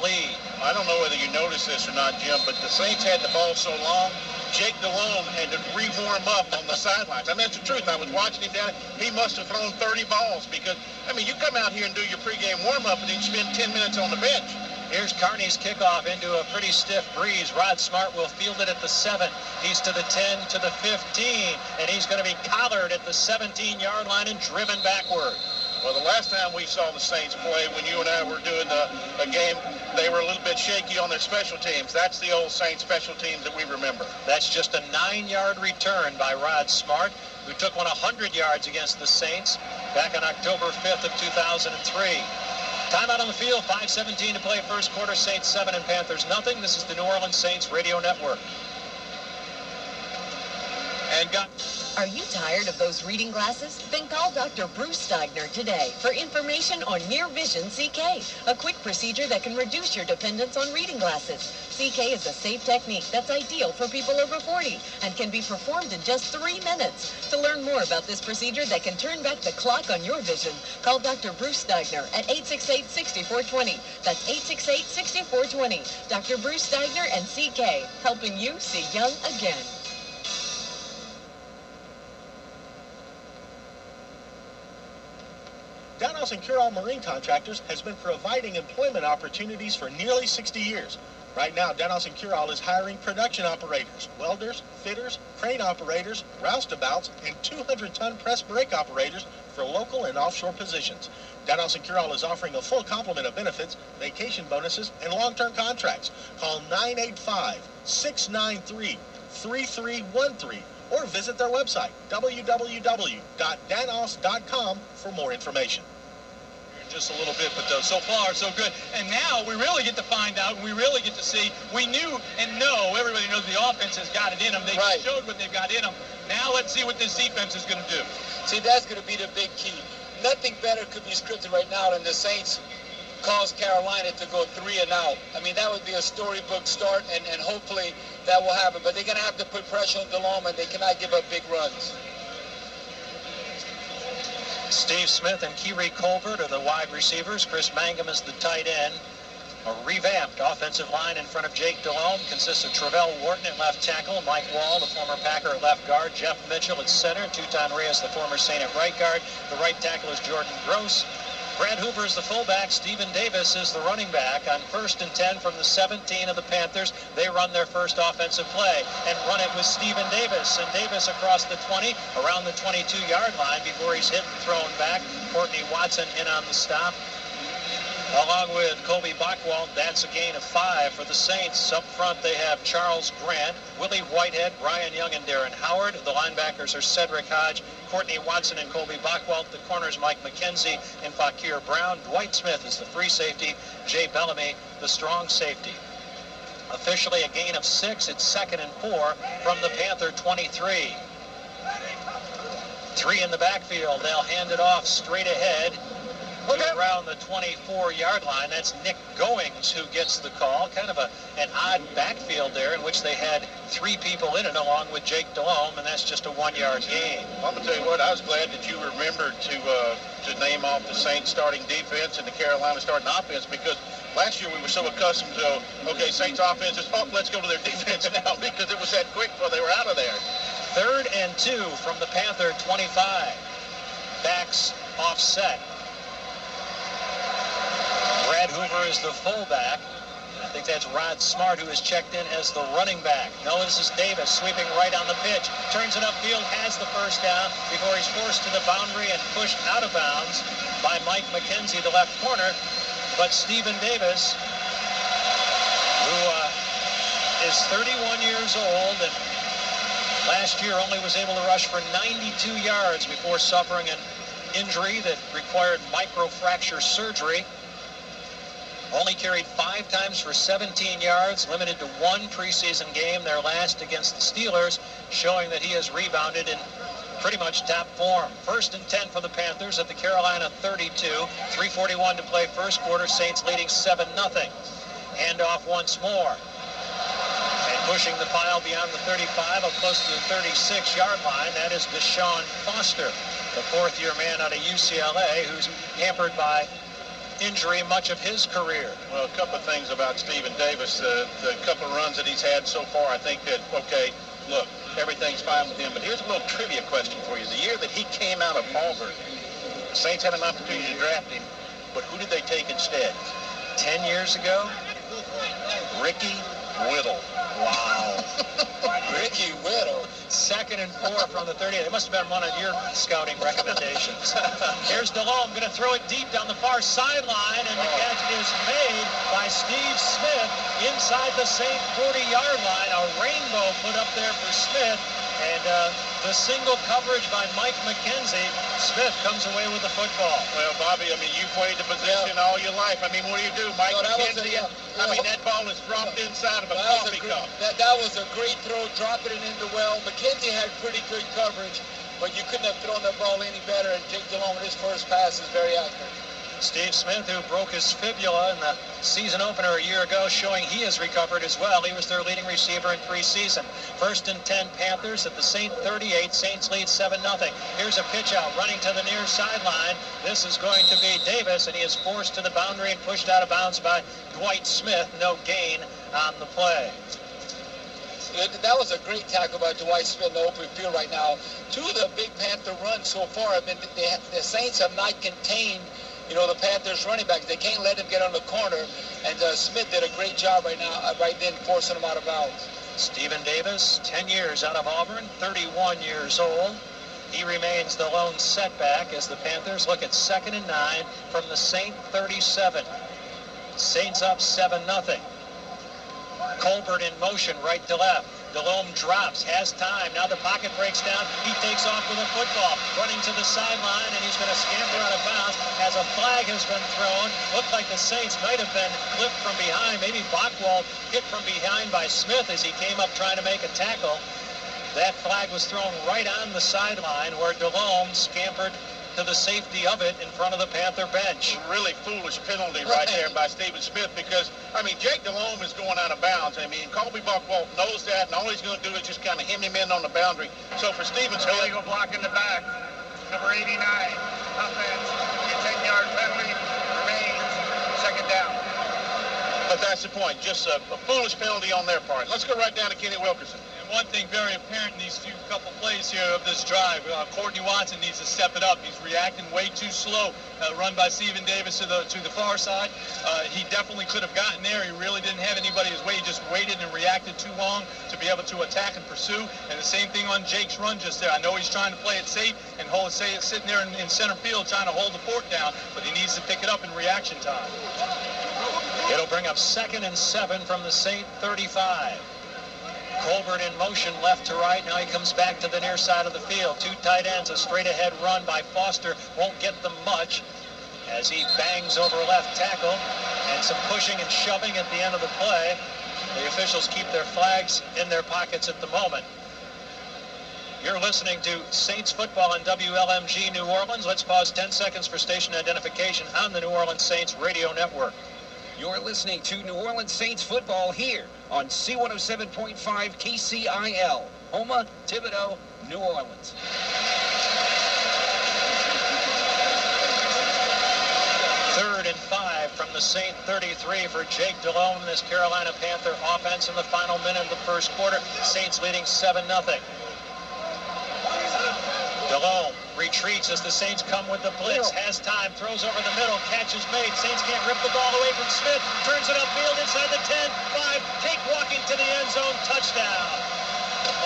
lead. I don't know whether you noticed this or not, Jim, but the Saints had the ball so long, Jake Delhomme had to re-warm up on the sidelines. I mean, that's the truth. I was watching him down. He must have thrown 30 balls because, I mean, you come out here and do your pregame warm-up and then you spend 10 minutes on the bench. Here's Carney's kickoff into a pretty stiff breeze. Rod Smart will field it at the 7. He's to the 10, to the 15, and he's going to be collared at the 17-yard line and driven backward. Well, the last time we saw the Saints play, when you and I were doing a game, they were a little bit shaky on their special teams. That's the old Saints special teams that we remember. That's just a 9-yard return by Rod Smart, who took one 100 yards against the Saints back on October 5th of 2003. Timeout on the field, 5:17 to play first quarter, Saints 7 and Panthers nothing. This is the New Orleans Saints Radio Network. Are you tired of those reading glasses? Then call Dr. Bruce Steigner today for information on Near Vision CK, a quick procedure that can reduce your dependence on reading glasses. CK is a safe technique that's ideal for people over 40 and can be performed in just 3 minutes. To learn more about this procedure that can turn back the clock on your vision, call Dr. Bruce Steigner at 868-6420. That's 868-6420. Dr. Bruce Steigner and CK, helping you see young again. Downhouse and Cure-All Marine Contractors has been providing employment opportunities for nearly 60 years. Right now, Downhouse and Cure-All is hiring production operators, welders, fitters, crane operators, roustabouts, and 200-ton press brake operators for local and offshore positions. Downhouse and Cure-All is offering a full complement of benefits, vacation bonuses, and long-term contracts. Call 985-693-3313 or visit their website, www.danos.com, for more information. Just a little bit, but so far so good. And now we really get to find out, and we really get to see. We knew and know, everybody knows the offense has got it in them. They showed what they've got in them. Now let's see what this defense is going to do. See, that's going to be the big key. Nothing better could be scripted right now than the Saints cause Carolina to go 3 and out. I mean, that would be a storybook start, and hopefully that will happen. But they're going to have to put pressure on DeLome, and they cannot give up big runs. Steve Smith and Keary Colbert are the wide receivers. Chris Mangum is the tight end. A revamped offensive line in front of Jake Delhomme consists of Travell Wharton at left tackle, Mike Wall, the former Packer, at left guard, Jeff Mitchell at center, Tutan Reyes, the former Saint, at right guard. The right tackle is Jordan Gross. Brad Hoover is the fullback. Stephen Davis is the running back. On 1st and 10 from the 17 of the Panthers, they run their first offensive play and run it with Stephen Davis. And Davis across the 20, around the 22-yard line before he's hit and thrown back. Courtney Watson in on the stop, along with Colby Bachwald. That's a gain of 5 for the Saints. Up front, they have Charles Grant, Willie Whitehead, Brian Young, and Darren Howard. The linebackers are Cedric Hodge, Courtney Watson, and Colby Bachwald. The corners, Mike McKenzie and Fakir Brown. Dwight Smith is the free safety. Jay Bellamy, the strong safety. Officially a gain of 6. It's 2nd and 4 from the Panther 23. 3 in the backfield. They'll hand it off straight ahead around the 24-yard line. That's Nick Goings who gets the call. Kind of an odd backfield there in which they had 3 people in it along with Jake Delhomme, and that's just a 1-yard gain. I'm going to tell you what, I was glad that you remembered to name off the Saints starting defense and the Carolina starting offense, because last year we were so accustomed to, okay, Saints offense is, let's go to their defense now, because it was that quick before they were out of there. 3rd and 2 from the Panther 25. Backs offset. Brad Hoover is the fullback. I think that's Rod Smart who is checked in as the running back. No, this is Davis sweeping right on the pitch. Turns it upfield, has the first down before he's forced to the boundary and pushed out of bounds by Mike McKenzie, the left corner. But Stephen Davis, who is 31 years old and last year only was able to rush for 92 yards before suffering an injury that required microfracture surgery. Only carried 5 times for 17 yards, limited to 1 preseason game, their last against the Steelers, showing that he has rebounded in pretty much top form. 1st and 10 for the Panthers at the Carolina 32. 3:41 to play first quarter. Saints leading 7-0. Handoff once more. And pushing the pile beyond the 35, up close to the 36-yard line. That is Deshaun Foster, the 4th-year man out of UCLA, who's hampered by injury much of his career. Well, a couple of things about Stephen Davis. The couple of runs that he's had so far, I think that, okay, look, everything's fine with him. But here's a little trivia question for you. The year that he came out of Auburn, the Saints had an opportunity to draft him, but who did they take instead? 10 years ago? Ricky Whittle. Wow. Ricky Whittle. 2nd and 4 from the 30. They must have been one of your scouting recommendations. Here's Delhomme going to throw it deep down the far sideline, and the catch is made by Steve Smith inside the Saint 40-yard line. A rainbow put up there for Smith, and the single coverage by Mike McKenzie. Smith comes away with the football. Well, Bobby, I mean, you played the position all your life. I mean, what do you do, Mike McKenzie? I mean, that ball is dropped inside of a coffee cup. That was a great throw, dropping it in the well. McKenzie had pretty good coverage, but you couldn't have thrown that ball any better, and Jake Delhomme with his first pass is very accurate. Steve Smith, who broke his fibula in the season opener a year ago, showing he has recovered as well. He was their leading receiver in preseason. 1st and 10 Panthers at the Saint 38. Saints lead 7-0. Here's a pitch out, running to the near sideline. This is going to be Davis, and he is forced to the boundary and pushed out of bounds by Dwight Smith. No gain on the play. That was a great tackle by Dwight Smith in the open field right now. 2 of the big Panther runs so far have been, the Saints have not contained, the Panthers running backs. They can't let them get on the corner, and Smith did a great job right then, forcing them out of bounds. Stephen Davis, 10 years out of Auburn, 31 years old. He remains the lone setback as the Panthers look at 2nd and 9 from the Saint 37. Saints up 7-0. Colbert in motion, right to left. Delhomme drops, has time. Now the pocket breaks down. He takes off with a football, running to the sideline, and he's going to scamper out of bounds as a flag has been thrown. Looked like the Saints might have been clipped from behind. Maybe Bockwald hit from behind by Smith as he came up trying to make a tackle. That flag was thrown right on the sideline where Delhomme scampered to the safety of it in front of the Panther bench. Really foolish penalty right there by Stephen Smith because, I mean, Jake Delhomme is going out of bounds. I mean, Colby Buckwalt knows that, and all he's going to do is just kind of hem him in on the boundary. So for Stephen Smith... Illegal block in the back. Number 89, offense. 10-yard penalty remains. Second down. But that's the point. Just a foolish penalty on their part. Let's go right down to Kenny Wilkerson. One thing very apparent in these couple plays here of this drive, Courtney Watson needs to step it up. He's reacting way too slow. Run by Stephen Davis to the far side. He definitely could have gotten there. He really didn't have anybody his way. He just waited and reacted too long to be able to attack and pursue. And the same thing on Jake's run just there. I know he's trying to play it safe and sitting there in center field trying to hold the fort down, but he needs to pick it up in reaction time. It'll bring up 2nd and 7 from the Saint 35. Colbert in motion left to right. Now he comes back to the near side of the field. 2 tight ends. A straight ahead run by Foster won't get them much as he bangs over left tackle, and some pushing and shoving at the end of the play. The officials keep their flags in their pockets at the moment. You're listening to Saints football on WLMG New Orleans. Let's pause 10 seconds for station identification on the New Orleans Saints radio network. You're listening to New Orleans Saints football here on C107.5 KCIL, Houma, Thibodaux, New Orleans. Third and 5 from the Saint 33 for Jake Delhomme, this Carolina Panther offense in the final minute of the first quarter. Saints leading 7-0. Delhomme retreats as the Saints come with the blitz, has time, throws over the middle, catch is made. Saints can't rip the ball away from Smith, turns it upfield inside the 10, 5, cakewalking to the end zone, touchdown.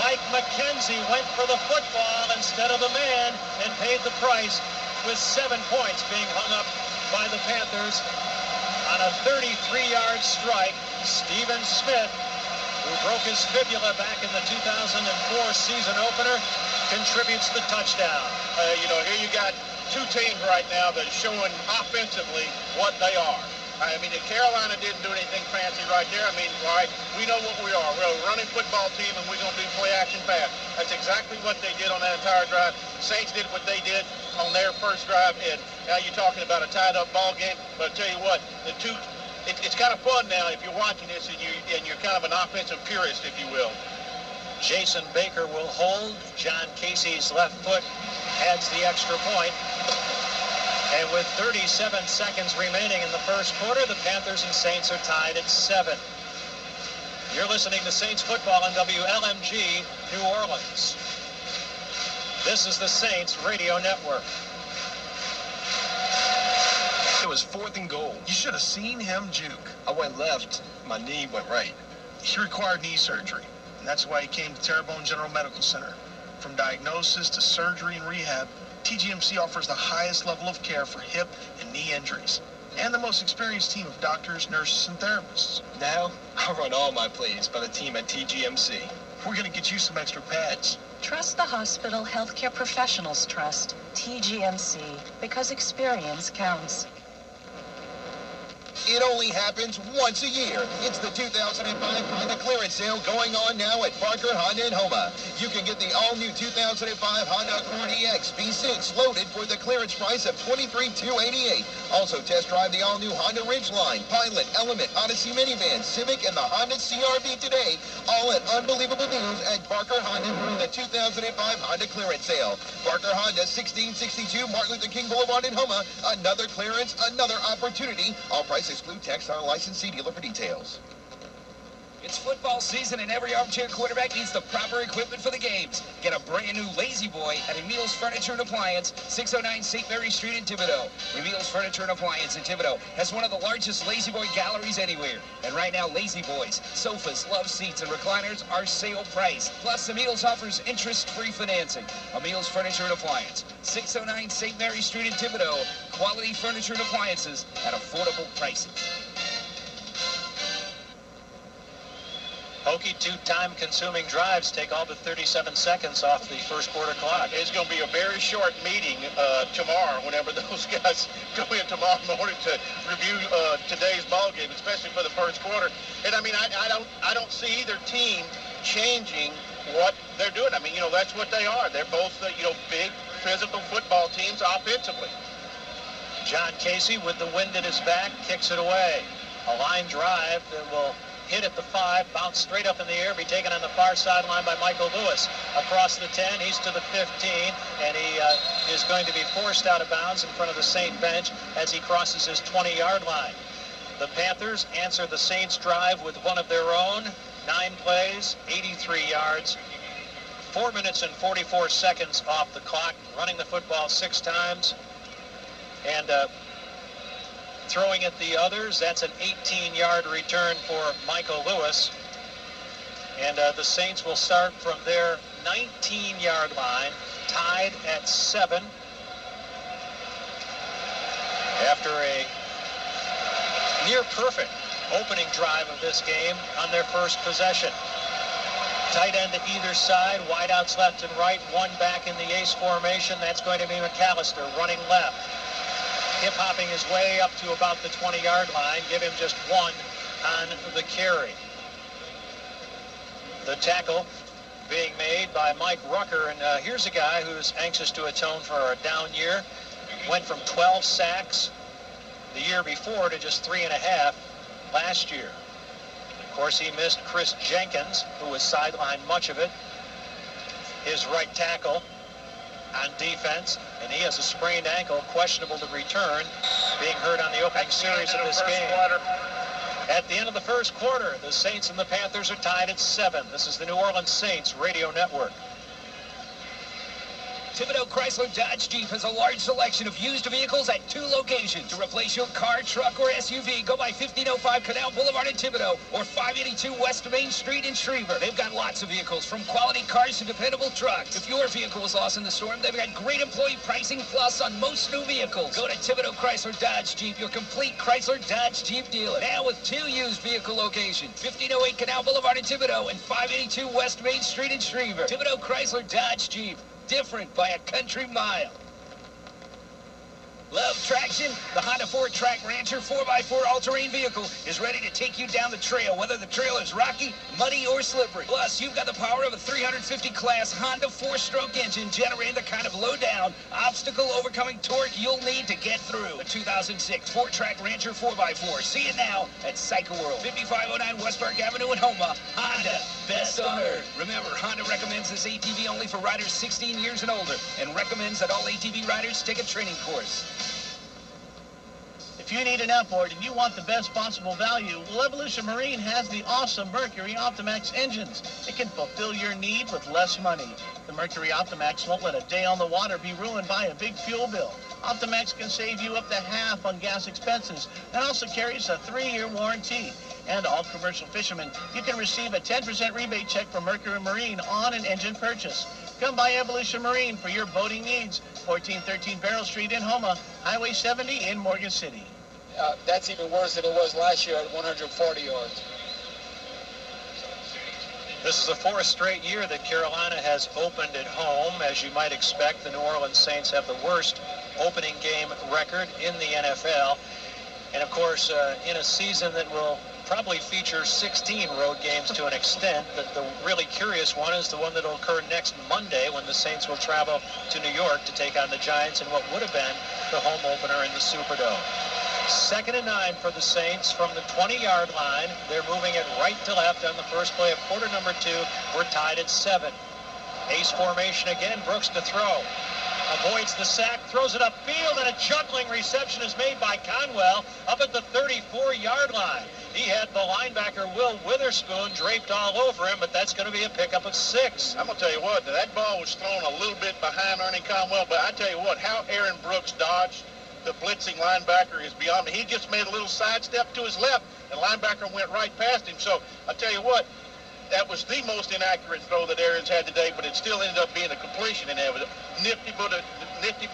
Mike McKenzie went for the football instead of the man and paid the price with 7 points being hung up by the Panthers on a 33-yard strike. Stephen Smith, who broke his fibula back in the 2004 season opener, contributes the touchdown. Here you got 2 teams right now that are showing offensively what they are. I mean, Carolina didn't do anything fancy right there. I mean, all right, we know what we are. We're a running football team, and we're going to do play action pass. That's exactly what they did on that entire drive. Saints did what they did on their first drive, and now you're talking about a tied-up ball game. But I'll tell you what, it's kind of fun now if you're watching this and you're kind of an offensive purist, if you will. Jason Baker will hold. John Casey's left foot adds the extra point. And with 37 seconds remaining in the first quarter, the Panthers and Saints are tied at 7. You're listening to Saints football on WLMG New Orleans. This is the Saints radio network. It was 4th and goal. You should have seen him juke. I went left, my knee went right. He required knee surgery, and that's why he came to Terrebonne General Medical Center. From diagnosis to surgery and rehab, TGMC offers the highest level of care for hip and knee injuries, and the most experienced team of doctors, nurses, and therapists. Now, I run all my plays by the team at TGMC. We're going to get you some extra pads. Trust the Hospital Healthcare Professionals Trust, TGMC, because experience counts. It only happens once a year. It's the 2005 Honda clearance sale going on now at Parker Honda in Houma. You can get the all-new 2005 Honda Accord EX V6 loaded for the clearance price of $23,288. Also test drive the all-new Honda Ridgeline, Pilot, Element, Odyssey minivan, Civic, and the Honda CR-V today. All at unbelievable deals at Parker Honda during the 2005 Honda clearance sale. Parker Honda, 1662 Martin Luther King Boulevard in Houma. Another clearance, another opportunity. All prices exclude tax on a licensee dealer for details. It's football season and every armchair quarterback needs the proper equipment for the games. Get a brand new Lazy Boy at Emil's Furniture and Appliance, 609 St. Mary Street in Thibodaux. Emil's Furniture and Appliance in Thibodaux has one of the largest Lazy Boy galleries anywhere. And right now, Lazy Boys, sofas, love seats, and recliners are sale price. Plus, Emil's offers interest-free financing. Emil's Furniture and Appliance, 609 St. Mary Street in Thibodaux. Quality furniture and appliances at affordable prices. Hokey, 2 time-consuming drives take all but 37 seconds off the first quarter clock. It's going to be a very short meeting tomorrow whenever those guys go in tomorrow morning to review today's ball game, especially for the first quarter. And I mean, I don't see either team changing what they're doing. I mean, that's what they are. They're both, big physical football teams offensively. John Casey, with the wind at his back, kicks it away. A line drive that will hit at the 5, bounce straight up in the air, be taken on the far sideline by Michael Lewis. Across the 10, he's to the 15, and he is going to be forced out of bounds in front of the Saint bench as he crosses his 20-yard line. The Panthers answer the Saints drive with one of their own. 9 plays, 83 yards, 4 minutes and 44 seconds off the clock, running the football 6 times, and throwing at the others. That's an 18-yard return for Michael Lewis. And the Saints will start from their 19-yard line, tied at 7. After a near-perfect opening drive of this game on their first possession. Tight end to either side, wideouts left and right, one back in the ace formation. That's going to be McAllister running left. Hip-hopping his way up to about the 20-yard line. Give him just 1 on the carry. The tackle being made by Mike Rucker. And here's a guy who's anxious to atone for a down year. Went from 12 sacks the year before to just 3.5 last year. Of course, he missed Chris Jenkins, who was sidelined much of it. His right tackle on defense, and he has a sprained ankle, questionable to return, being hurt on the opening series of this game. At the end of the first quarter, the Saints and the Panthers are tied at 7. This is the New Orleans Saints Radio Network. Thibodeau Chrysler Dodge Jeep has a large selection of used vehicles at 2 locations. To replace your car, truck, or SUV, go by 1505 Canal Boulevard in Thibodeau or 582 West Main Street in Schriever. They've got lots of vehicles, from quality cars to dependable trucks. If your vehicle was lost in the storm, they've got great employee pricing plus on most new vehicles. Go to Thibodeau Chrysler Dodge Jeep, your complete Chrysler Dodge Jeep dealer. Now with 2 used vehicle locations, 1508 Canal Boulevard in Thibodeau and 582 West Main Street in Schriever. Thibodeau Chrysler Dodge Jeep. Different by a country mile. Love traction? The Honda 4-Track Rancher 4x4 all-terrain vehicle is ready to take you down the trail, whether the trail is rocky, muddy, or slippery. Plus, you've got the power of a 350-class Honda 4-stroke engine generating the kind of low-down, obstacle-overcoming torque you'll need to get through. The 2006 4-Track Rancher 4x4. See it now at Cycle World, 5509 West Park Avenue in Houma. Honda, best on earth. Remember, Honda recommends this ATV only for riders 16 years and older, and recommends that all ATV riders take a training course. If you need an outboard and you want the best possible value, well, Evolution Marine has the awesome Mercury Optimax engines. It can fulfill your need with less money. The Mercury Optimax won't let a day on the water be ruined by a big fuel bill. Optimax can save you up to half on gas expenses and also carries a 3-year warranty. And all commercial fishermen, you can receive a 10% rebate check from Mercury Marine on an engine purchase. Come by Evolution Marine for your boating needs. 1413 Barrel Street in Houma, Highway 70 in Morgan City. That's even worse than it was last year at 140 yards. This is the 4th straight year that Carolina has opened at home. As you might expect, the New Orleans Saints have the worst opening game record in the NFL. And of course, in a season that will probably feature 16 road games to an extent, but the really curious one is the one that will occur next Monday when the Saints will travel to New York to take on the Giants in what would have been the home opener in the Superdome. 2nd and 9 for the Saints from the 20-yard line. They're moving it right to left on the first play of quarter number 2. We're tied at 7. Ace formation again. Brooks to throw. Avoids the sack, throws it upfield, and a juggling reception is made by Conwell up at the 34-yard line. He had the linebacker Will Witherspoon draped all over him, but that's going to be a pickup of 6. I'm going to tell you what, that ball was thrown a little bit behind Ernie Conwell, but I tell you what, how Aaron Brooks dodged the blitzing linebacker is beyond me. He just made a little sidestep to his left, and linebacker went right past him. So I tell you what, that was the most inaccurate throw that Aaron's had today, but it still ended up being a completion and a nifty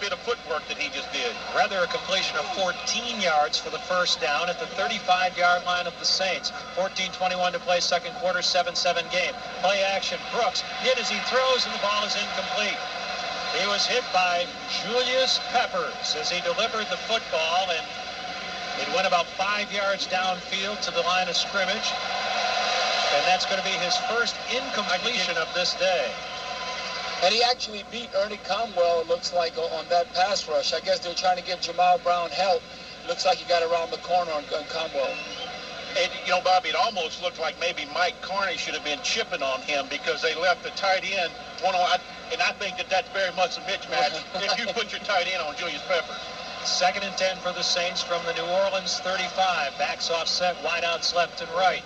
bit of footwork work that he just did. Rather a completion of 14 yards for the first down at the 35-yard line of the Saints. 14:21 to play, second quarter, 7-7 game. Play action. Brooks hit as he throws, and the ball is incomplete. He was hit by Julius Peppers as he delivered the football, and it went about 5 yards downfield to the line of scrimmage. And that's going to be his first incompletion of this day. And he actually beat Ernie Comwell, it looks like, on that pass rush. I guess they're trying to give Jamal Brown help. Looks like he got around the corner on Comwell. You know, Bobby, it almost looked like maybe Mike Carney should have been chipping on him because they left the tight end one on, and I think that that's very much a mismatch if you put your tight end on Julius Peppers. 2nd and 10 for the Saints from the New Orleans 35. Backs offset, wideouts left and right.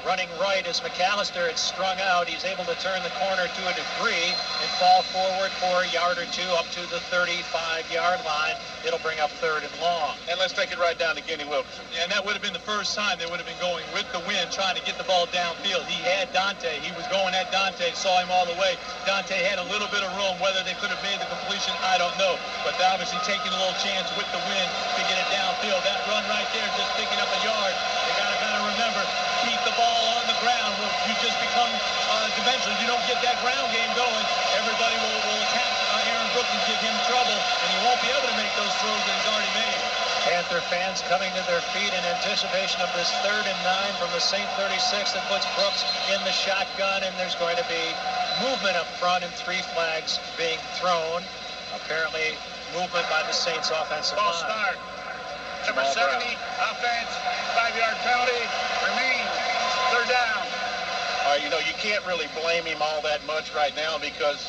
Running right as McAllister had strung out. He's able to turn the corner to a degree and fall forward for a yard or two up to the 35-yard line. It'll bring up 3rd and long. And let's take it right down to Kenny Wilkerson. And that would have been the first time they would have been going with the wind, trying to get the ball downfield. He had Dante. He was going at Dante, saw him all the way. Dante had a little bit of room. Whether they could have made the completion, I don't know. But they're obviously taking a little chance with the wind to get it downfield. That run right there, just picking up a yard. They got to kind of remember, keep the ball on the ground. You just become dimensional. You don't get that ground game going, everybody will attack Aaron Brooks and give him trouble, and he won't be able to make those throws that he's already made. Panther fans coming to their feet in anticipation of this 3rd and 9 from the St. 36 that puts Brooks in the shotgun, and there's going to be movement up front and 3 flags being thrown. Apparently movement by the Saints offensive Ball line. start. Number 70, offense, 5-yard penalty, remains 3rd down. You know, you can't really blame him all that much right now because,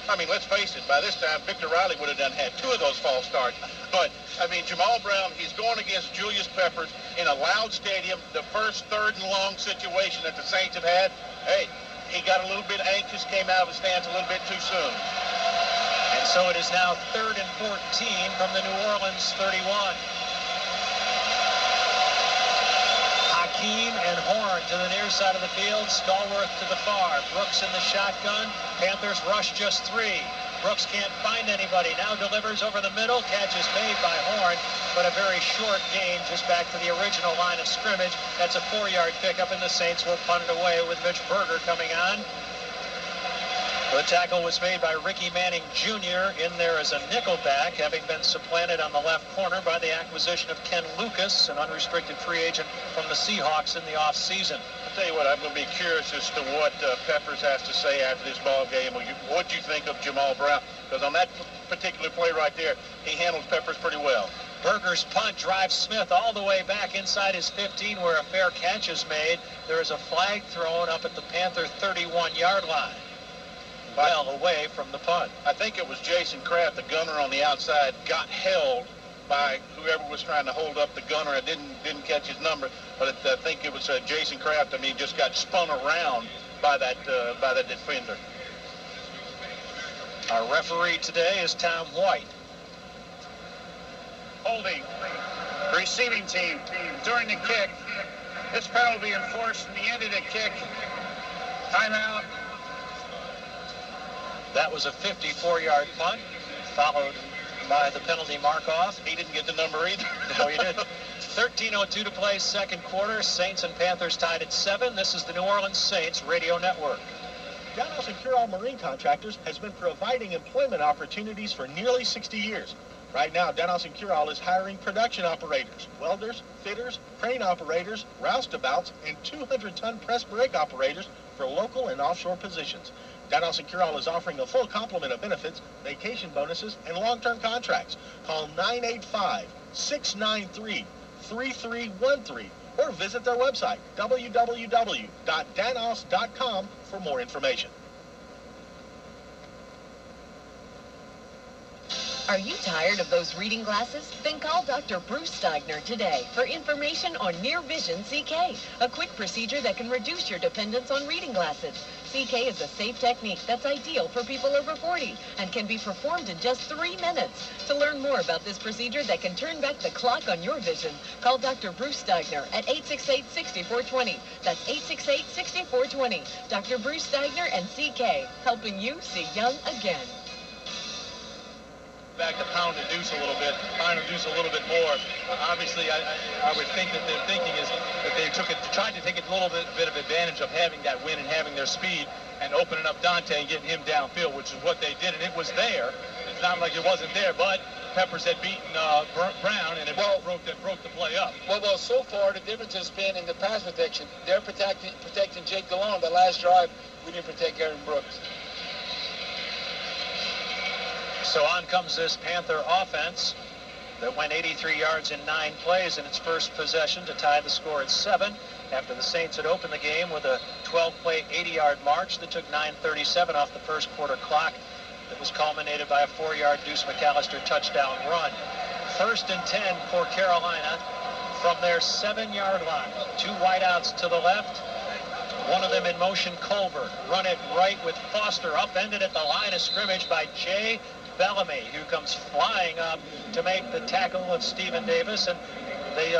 I mean, let's face it, by this time, Victor Riley would have had 2 of those false starts. But, I mean, Jamal Brown, he's going against Julius Peppers in a loud stadium, the first 3rd and long situation that the Saints have had. Hey, he got a little bit anxious, came out of his stance a little bit too soon. And so it is now 3rd and 14 from the New Orleans 31. Hakeem and Horn to the near side of the field. Stallworth to the far. Brooks in the shotgun. Panthers rush just 3. Brooks can't find anybody. Now delivers over the middle. Catch is made by Horn, but a very short gain just back to the original line of scrimmage. That's a 4-yard pickup, and the Saints will punt it away with Mitch Berger coming on. The tackle was made by Ricky Manning Jr. in there as a nickelback, having been supplanted on the left corner by the acquisition of Ken Lucas, an unrestricted free agent from the Seahawks in the offseason. I'll tell you what, I'm going to be curious as to what Peppers has to say after this ball game. What'd you think of Jamal Brown? Because on that particular play right there, he handles Peppers pretty well. Berger's punt drives Smith all the way back inside his 15 where a fair catch is made. There is a flag thrown up at the Panther 31-yard line. Well away from the punt. I think it was Jason Kraft, the gunner on the outside, got held by whoever was trying to hold up the gunner. I didn't catch his number, but I think it was Jason Kraft. I mean, just got spun around by that defender. Our referee today is Tom White. Holding. Receiving team during the kick. This penalty will be enforced in the end of the kick. Timeout. That was a 54-yard punt, followed by the penalty mark-off. He didn't get the number either. No, he didn't. 13:02 to play, second quarter. Saints and Panthers tied at 7. This is the New Orleans Saints Radio Network. Downhouse and Cure-All Marine Contractors has been providing employment opportunities for nearly 60 years. Right now, Downhouse and Cure-All is hiring production operators, welders, fitters, crane operators, roustabouts, and 200-ton press brake operators for local and offshore positions. Downhouse and Cure-All is offering a full complement of benefits, vacation bonuses, and long-term contracts. Call 985-693-3313 or visit their website, www.danhouse.com, for more information. Are you tired of those reading glasses? Then call Dr. Bruce Steigner today for information on Near Vision CK, a quick procedure that can reduce your dependence on reading glasses. CK is a safe technique that's ideal for people over 40 and can be performed in just 3 minutes. To learn more about this procedure that can turn back the clock on your vision, call Dr. Bruce Steigner at 868-6420. That's 868-6420. Dr. Bruce Steigner and CK, helping you see young again. back to pound the deuce a little bit, pound the deuce a little bit more. Obviously, I would think that their thinking is that they tried to take a little bit of advantage of having that win and having their speed and opening up Dante and getting him downfield, which is what they did, and it was there. It's not like it wasn't there, but Peppers had beaten Brown, and it broke the play up. Well, so far the difference has been in the pass protection. They're protecting Jake DeLone. The last drive, we didn't protect Aaron Brooks. So on comes this Panther offense that went 83 yards in 9 plays in its first possession to tie the score at 7 after the Saints had opened the game with a 12-play, 80-yard march that took 9:37 off the first quarter clock. That was culminated by a 4-yard Deuce McAllister touchdown run. 1st and 10 for Carolina from their 7-yard line. 2 wideouts to the left. One of them in motion, Colbert. Run it right with Foster upended at the line of scrimmage by Jay Bellamy, who comes flying up to make the tackle of Stephen Davis. And they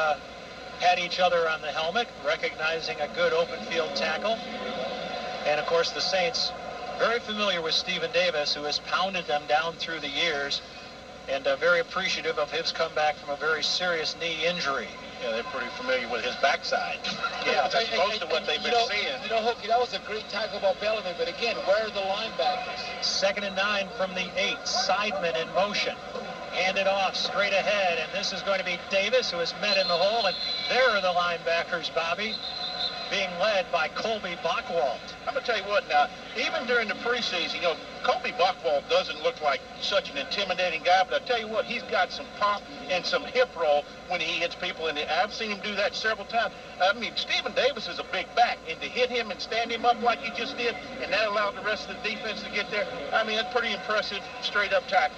had each other on the helmet, recognizing a good open field tackle. And, of course, the Saints very familiar with Stephen Davis, who has pounded them down through the years, and very appreciative of his comeback from a very serious knee injury. Yeah, they're pretty familiar with his backside. Yeah, that's most of what they've been seeing. You know, Hookie, that was a great tackle by Bellamy, but again, where are the linebackers? 2nd and 9 from the 8. Sideman in motion. Handed off straight ahead, and this is going to be Davis, who is met in the hole, and there are the linebackers, Bobby, being led by Colby Bockwald. I'm going to tell you what now, even during the preseason, you know, Colby Bockwald doesn't look like such an intimidating guy, but I tell you what, he's got some pop and some hip roll when he hits people, and I've seen him do that several times. I mean, Stephen Davis is a big back, and to hit him and stand him up like he just did, and that allowed the rest of the defense to get there, I mean, that's pretty impressive straight-up tackle.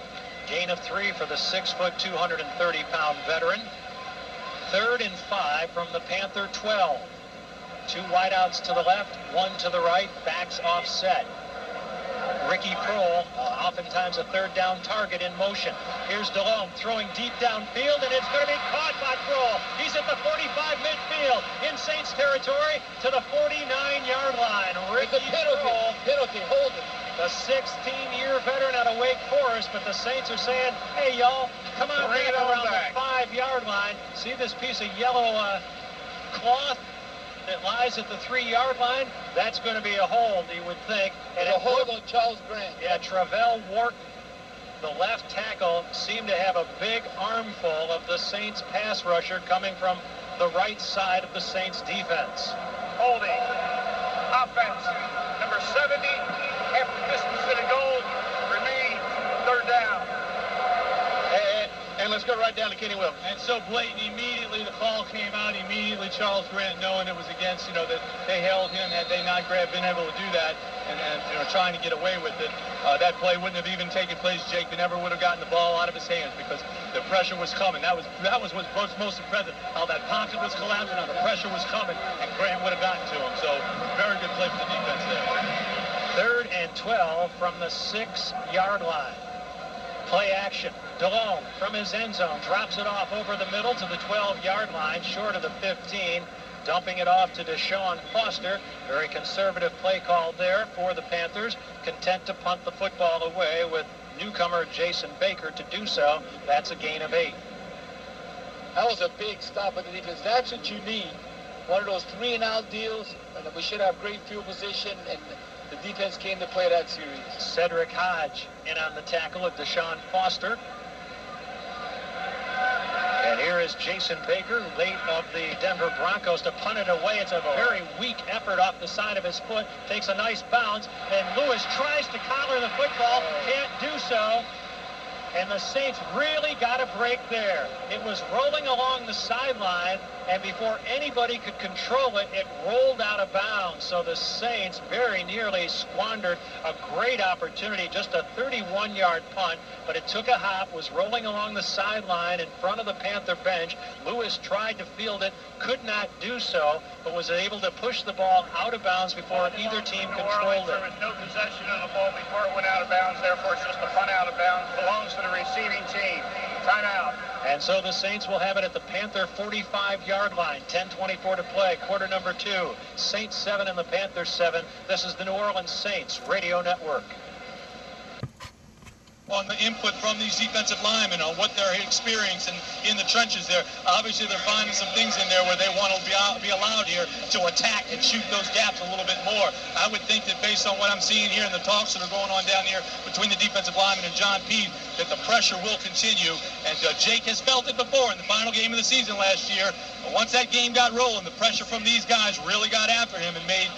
Gain of 3 for the 6-foot, 230-pound veteran. 3rd and 5 from the Panther 12. 2 wideouts to the left, 1 to the right, backs offset. Ricky Kroll, oftentimes a 3rd down target in motion. Here's DeLone throwing deep downfield, and it's going to be caught by Kroll. He's at the 45 midfield in Saints territory to the 49-yard line. Ricky Kroll, penalty, hold it. The 16-year veteran out of Wake Forest, but the Saints are saying, hey, y'all, come on back around the 5-yard line. See this piece of yellow cloth that lies at the 3-yard line? That's going to be a hold, you would think. And a hold on Charles Grant. Yeah, Travell Wharton, the left tackle, seemed to have a big armful of the Saints pass rusher coming from the right side of the Saints defense. Holding. Offense. Number 70. After distance to the goal. Remain 3rd down. And let's go right down to Kenny Wilson. And so blatant, immediately the call came out, immediately Charles Grant, knowing it was against, you know, that they held him, had they not been able to do that, and you know, trying to get away with it, that play wouldn't have even taken place. Jake never would have gotten the ball out of his hands because the pressure was coming. That was what's most impressive, how that pocket was collapsing, how the pressure was coming, and Grant would have gotten to him. So very good play for the defense there. 3rd and 12 from the 6-yard line. Play action. DeLone from his end zone drops it off over the middle to the 12-yard line, short of the 15, dumping it off to Deshaun Foster. Very conservative play call there for the Panthers, content to punt the football away with newcomer Jason Baker to do so. That's a gain of 8. That was a big stop of the defense. That's what you need. One of those 3-and-out deals, and we should have great field position, and the defense came to play that series. Cedric Hodge in on the tackle of Deshaun Foster. And here is Jason Baker, late of the Denver Broncos, to punt it away. It's a very weak effort off the side of his foot. Takes a nice bounce, and Lewis tries to collar the football. Can't do so. And the Saints really got a break there. It was rolling along the sideline, and before anybody could control it, it rolled out of bounds. So the Saints very nearly squandered a great opportunity, just a 31-yard punt, but it took a hop, was rolling along the sideline in front of the Panther bench. Lewis tried to field it, could not do so, but was able to push the ball out of bounds before either team controlled it. There was no possession of the ball before it went out of bounds, therefore it's just a punt out of bounds. Belongs to the receiving team. Timeout. And so the Saints will have it at the Panther 45-yard line. 10:24 to play, quarter number 2. Saints 7 and the Panthers 7. This is the New Orleans Saints Radio Network. on the input from these defensive linemen on what they're experiencing in the trenches there. Obviously, they're finding some things in there where they want to be allowed here to attack and shoot those gaps a little bit more. I would think that based on what I'm seeing here in the talks that are going on down here between the defensive linemen and John Peed, that the pressure will continue. And Jake has felt it before in the final game of the season last year. But once that game got rolling, the pressure from these guys really got after him and made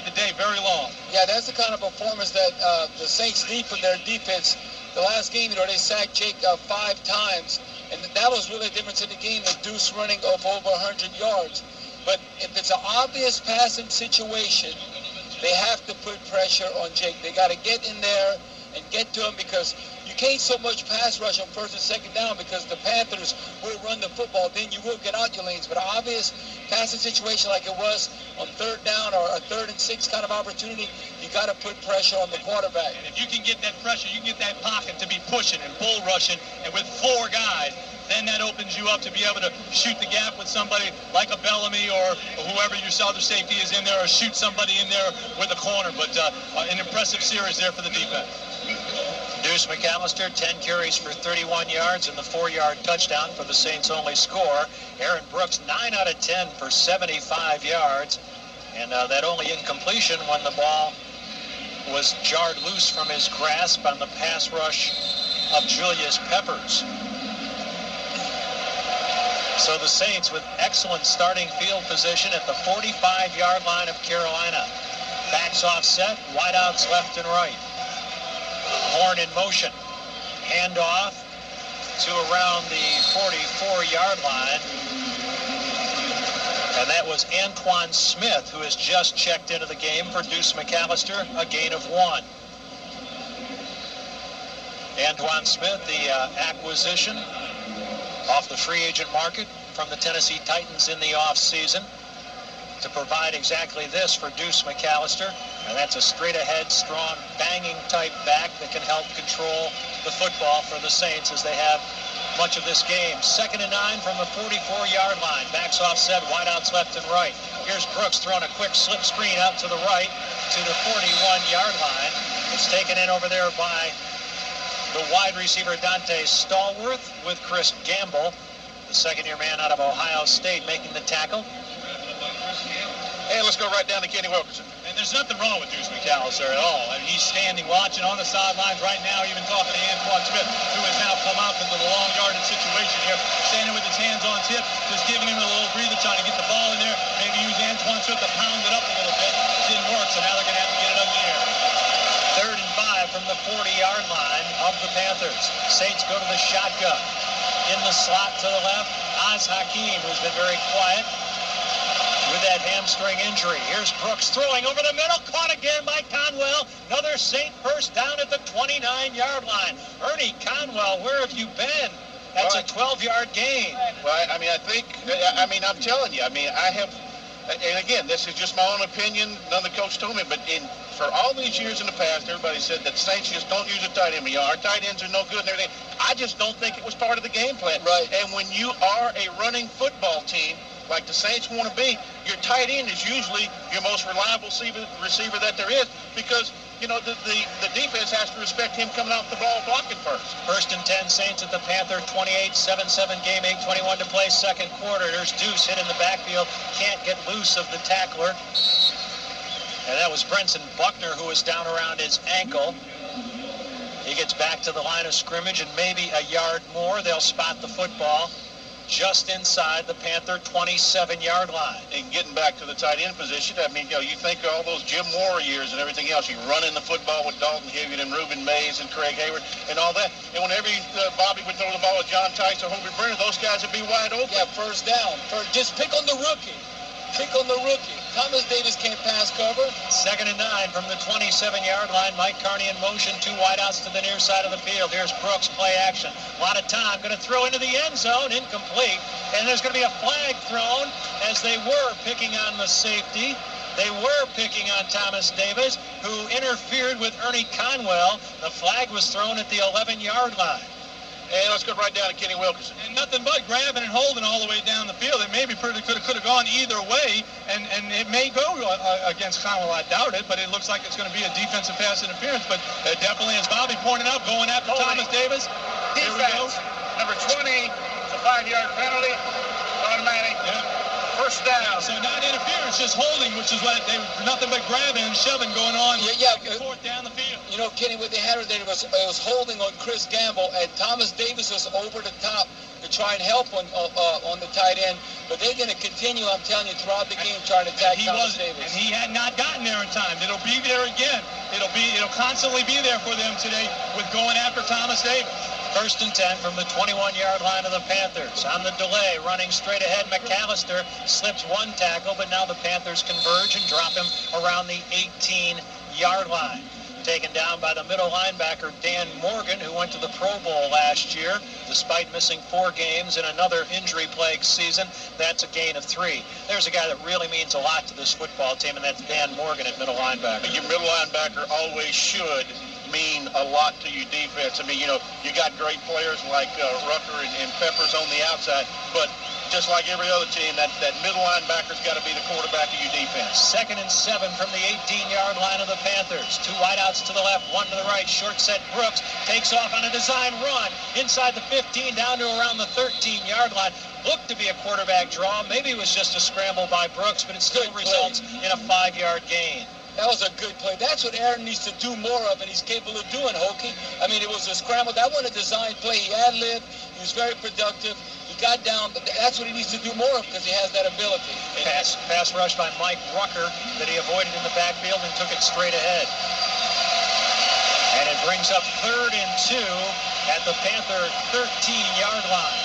the day very long. Yeah, that's the kind of performance that the Saints need from their defense. The last game, they sacked Jake 5 times, and that was really the difference in the game, the Deuce running of over 100 yards. But if it's an obvious passing situation, they have to put pressure on Jake. They got to get in there and get to him, because you can't so much pass rush on first and second down, because the Panthers will run the football. Then you will get out your lanes. But an obvious passing situation like it was on third down or a 3rd and 6 kind of opportunity, you got to put pressure on the quarterback. And if you can get that pressure, you can get that pocket to be pushing and bull rushing, and with 4 guys, then that opens you up to be able to shoot the gap with somebody like a Bellamy or whoever your other safety is in there, or shoot somebody in there with a corner. But an impressive series there for the defense. Deuce McAllister, 10 carries for 31 yards and the 4-yard touchdown for the Saints' only score. Aaron Brooks, 9 out of 10 for 75 yards. And that only incompletion when the ball was jarred loose from his grasp on the pass rush of Julius Peppers. So the Saints with excellent starting field position at the 45-yard line of Carolina. Backs offset, wideouts left and right. Horn in motion. Handoff to around the 44-yard line. And that was Antoine Smith, who has just checked into the game for Deuce McAllister, a gain of 1. Antoine Smith, the acquisition off the free agent market from the Tennessee Titans in the offseason, to provide exactly this for Deuce McAllister. And that's a straight-ahead, strong, banging type back that can help control the football for the Saints as they have much of this game. 2nd and 9 from the 44-yard line. Backs offset, wideouts left and right. Here's Brooks throwing a quick slip screen out to the right to the 41-yard line. It's taken in over there by the wide receiver Dante Stallworth with Chris Gamble, the second-year man out of Ohio State, making the tackle. Hey, let's go right down to Kenny Wilkerson. And there's nothing wrong with Deuce McAllister at all. I mean, he's standing, watching on the sidelines right now, even talking to Antoine Smith, who has now come out into the long yardage situation here, standing with his hands on tip, just giving him a little breather, trying to get the ball in there, maybe use Antoine Smith to pound it up a little bit. It didn't work, so now they're going to have to get it up in the air. 3rd and 5 from the 40-yard line of the Panthers. Saints go to the shotgun. In the slot to the left, Oz Hakeem, who's been very quiet with that hamstring injury. Here's Brooks throwing over the middle, caught again by Conwell. Another Saint first down at the 29-yard line. Ernie Conwell, where have you been? That's a 12-yard gain. Well, I mean, I'm telling you, I have, and again, this is just my own opinion. None of the coach told me, but for all these years in the past, everybody said that Saints just don't use a tight end. Our tight ends are no good and everything. I just don't think it was part of the game plan. Right. And when you are a running football team, like the Saints want to be, your tight end is usually your most reliable receiver that there is, because the defense has to respect him coming off the ball blocking first. 1st and 10, Saints at the Panther 28, 7-7 game, 8:21 to play, second quarter. There's Deuce hit in the backfield, can't get loose of the tackler. And that was Brenson Buckner, who was down around his ankle. He gets back to the line of scrimmage, and maybe a yard more. They'll spot the football just inside the Panther 27-yard line. And getting back to the tight end position, you think of all those Jim Moore years and everything else. You run in the football with Dalton Hilliard and Reuben Mays and Craig Hayward and all that. And whenever Bobby would throw the ball at John Tice or Hobart Brenner, those guys would be wide open. Yeah, first down. Just pick on the rookie. Pick on the rookie. Thomas Davis can't pass cover. 2nd and 9 from the 27-yard line. Mike Carney in motion. 2 wideouts to the near side of the field. Here's Brooks, play action. A lot of time. Going to throw into the end zone. Incomplete. And there's going to be a flag thrown, as they were picking on the safety. They were picking on Thomas Davis, who interfered with Ernie Conwell. The flag was thrown at the 11-yard line. And let's go right down to Kenny Wilkerson. And nothing but grabbing and holding all the way down the field. It maybe could have gone either way, and it may go against Conwell. I doubt it, but it looks like it's going to be a defensive pass interference. But definitely, as Bobby pointed out, going after Thomas Davis. Here we go. Number 20, it's a 5-yard penalty, automatic. Yeah. First down. So not interference, just holding, which is what they nothing but grabbing and shoving going on. Yeah. Forth down the field. You know, Kenny, what they had there, it was holding on Chris Gamble, and Thomas Davis was over the top to try and help on the tight end. But they're going to continue, I'm telling you, throughout the game trying to attack Thomas Davis. And he had not gotten there in time. It'll be there again. It'll constantly be there for them today with going after Thomas Davis. 1st and 10 from the 21-yard line of the Panthers. On the delay, running straight ahead, McAllister slips one tackle, but now the Panthers converge and drop him around the 18-yard line. Taken down by the middle linebacker, Dan Morgan, who went to the Pro Bowl last year. Despite missing 4 games in another injury-plagued season, that's a gain of 3. There's a guy that really means a lot to this football team, and that's Dan Morgan at middle linebacker. Your middle linebacker always should mean a lot to your defense. I mean, you know, you got great players like Rucker and Peppers on the outside, but just like every other team, that middle linebacker's got to be the quarterback of your defense. 2nd and 7 from the 18-yard line of the Panthers. 2 wideouts to the left, 1 to the right. Short set Brooks takes off on a design run inside the 15 down to around the 13-yard line. Looked to be a quarterback draw. Maybe it was just a scramble by Brooks, but it still results in a 5-yard gain. That was a good play. That's what Aaron needs to do more of, and he's capable of doing, Hokie. I mean, it was a scramble. That wasn't a design play. He ad-libbed. He was very productive. He got down. But that's what he needs to do more of because he has that ability. Pass rush by Mike Rucker that he avoided in the backfield and took it straight ahead. And it brings up 3rd and 2 at the Panther 13-yard line.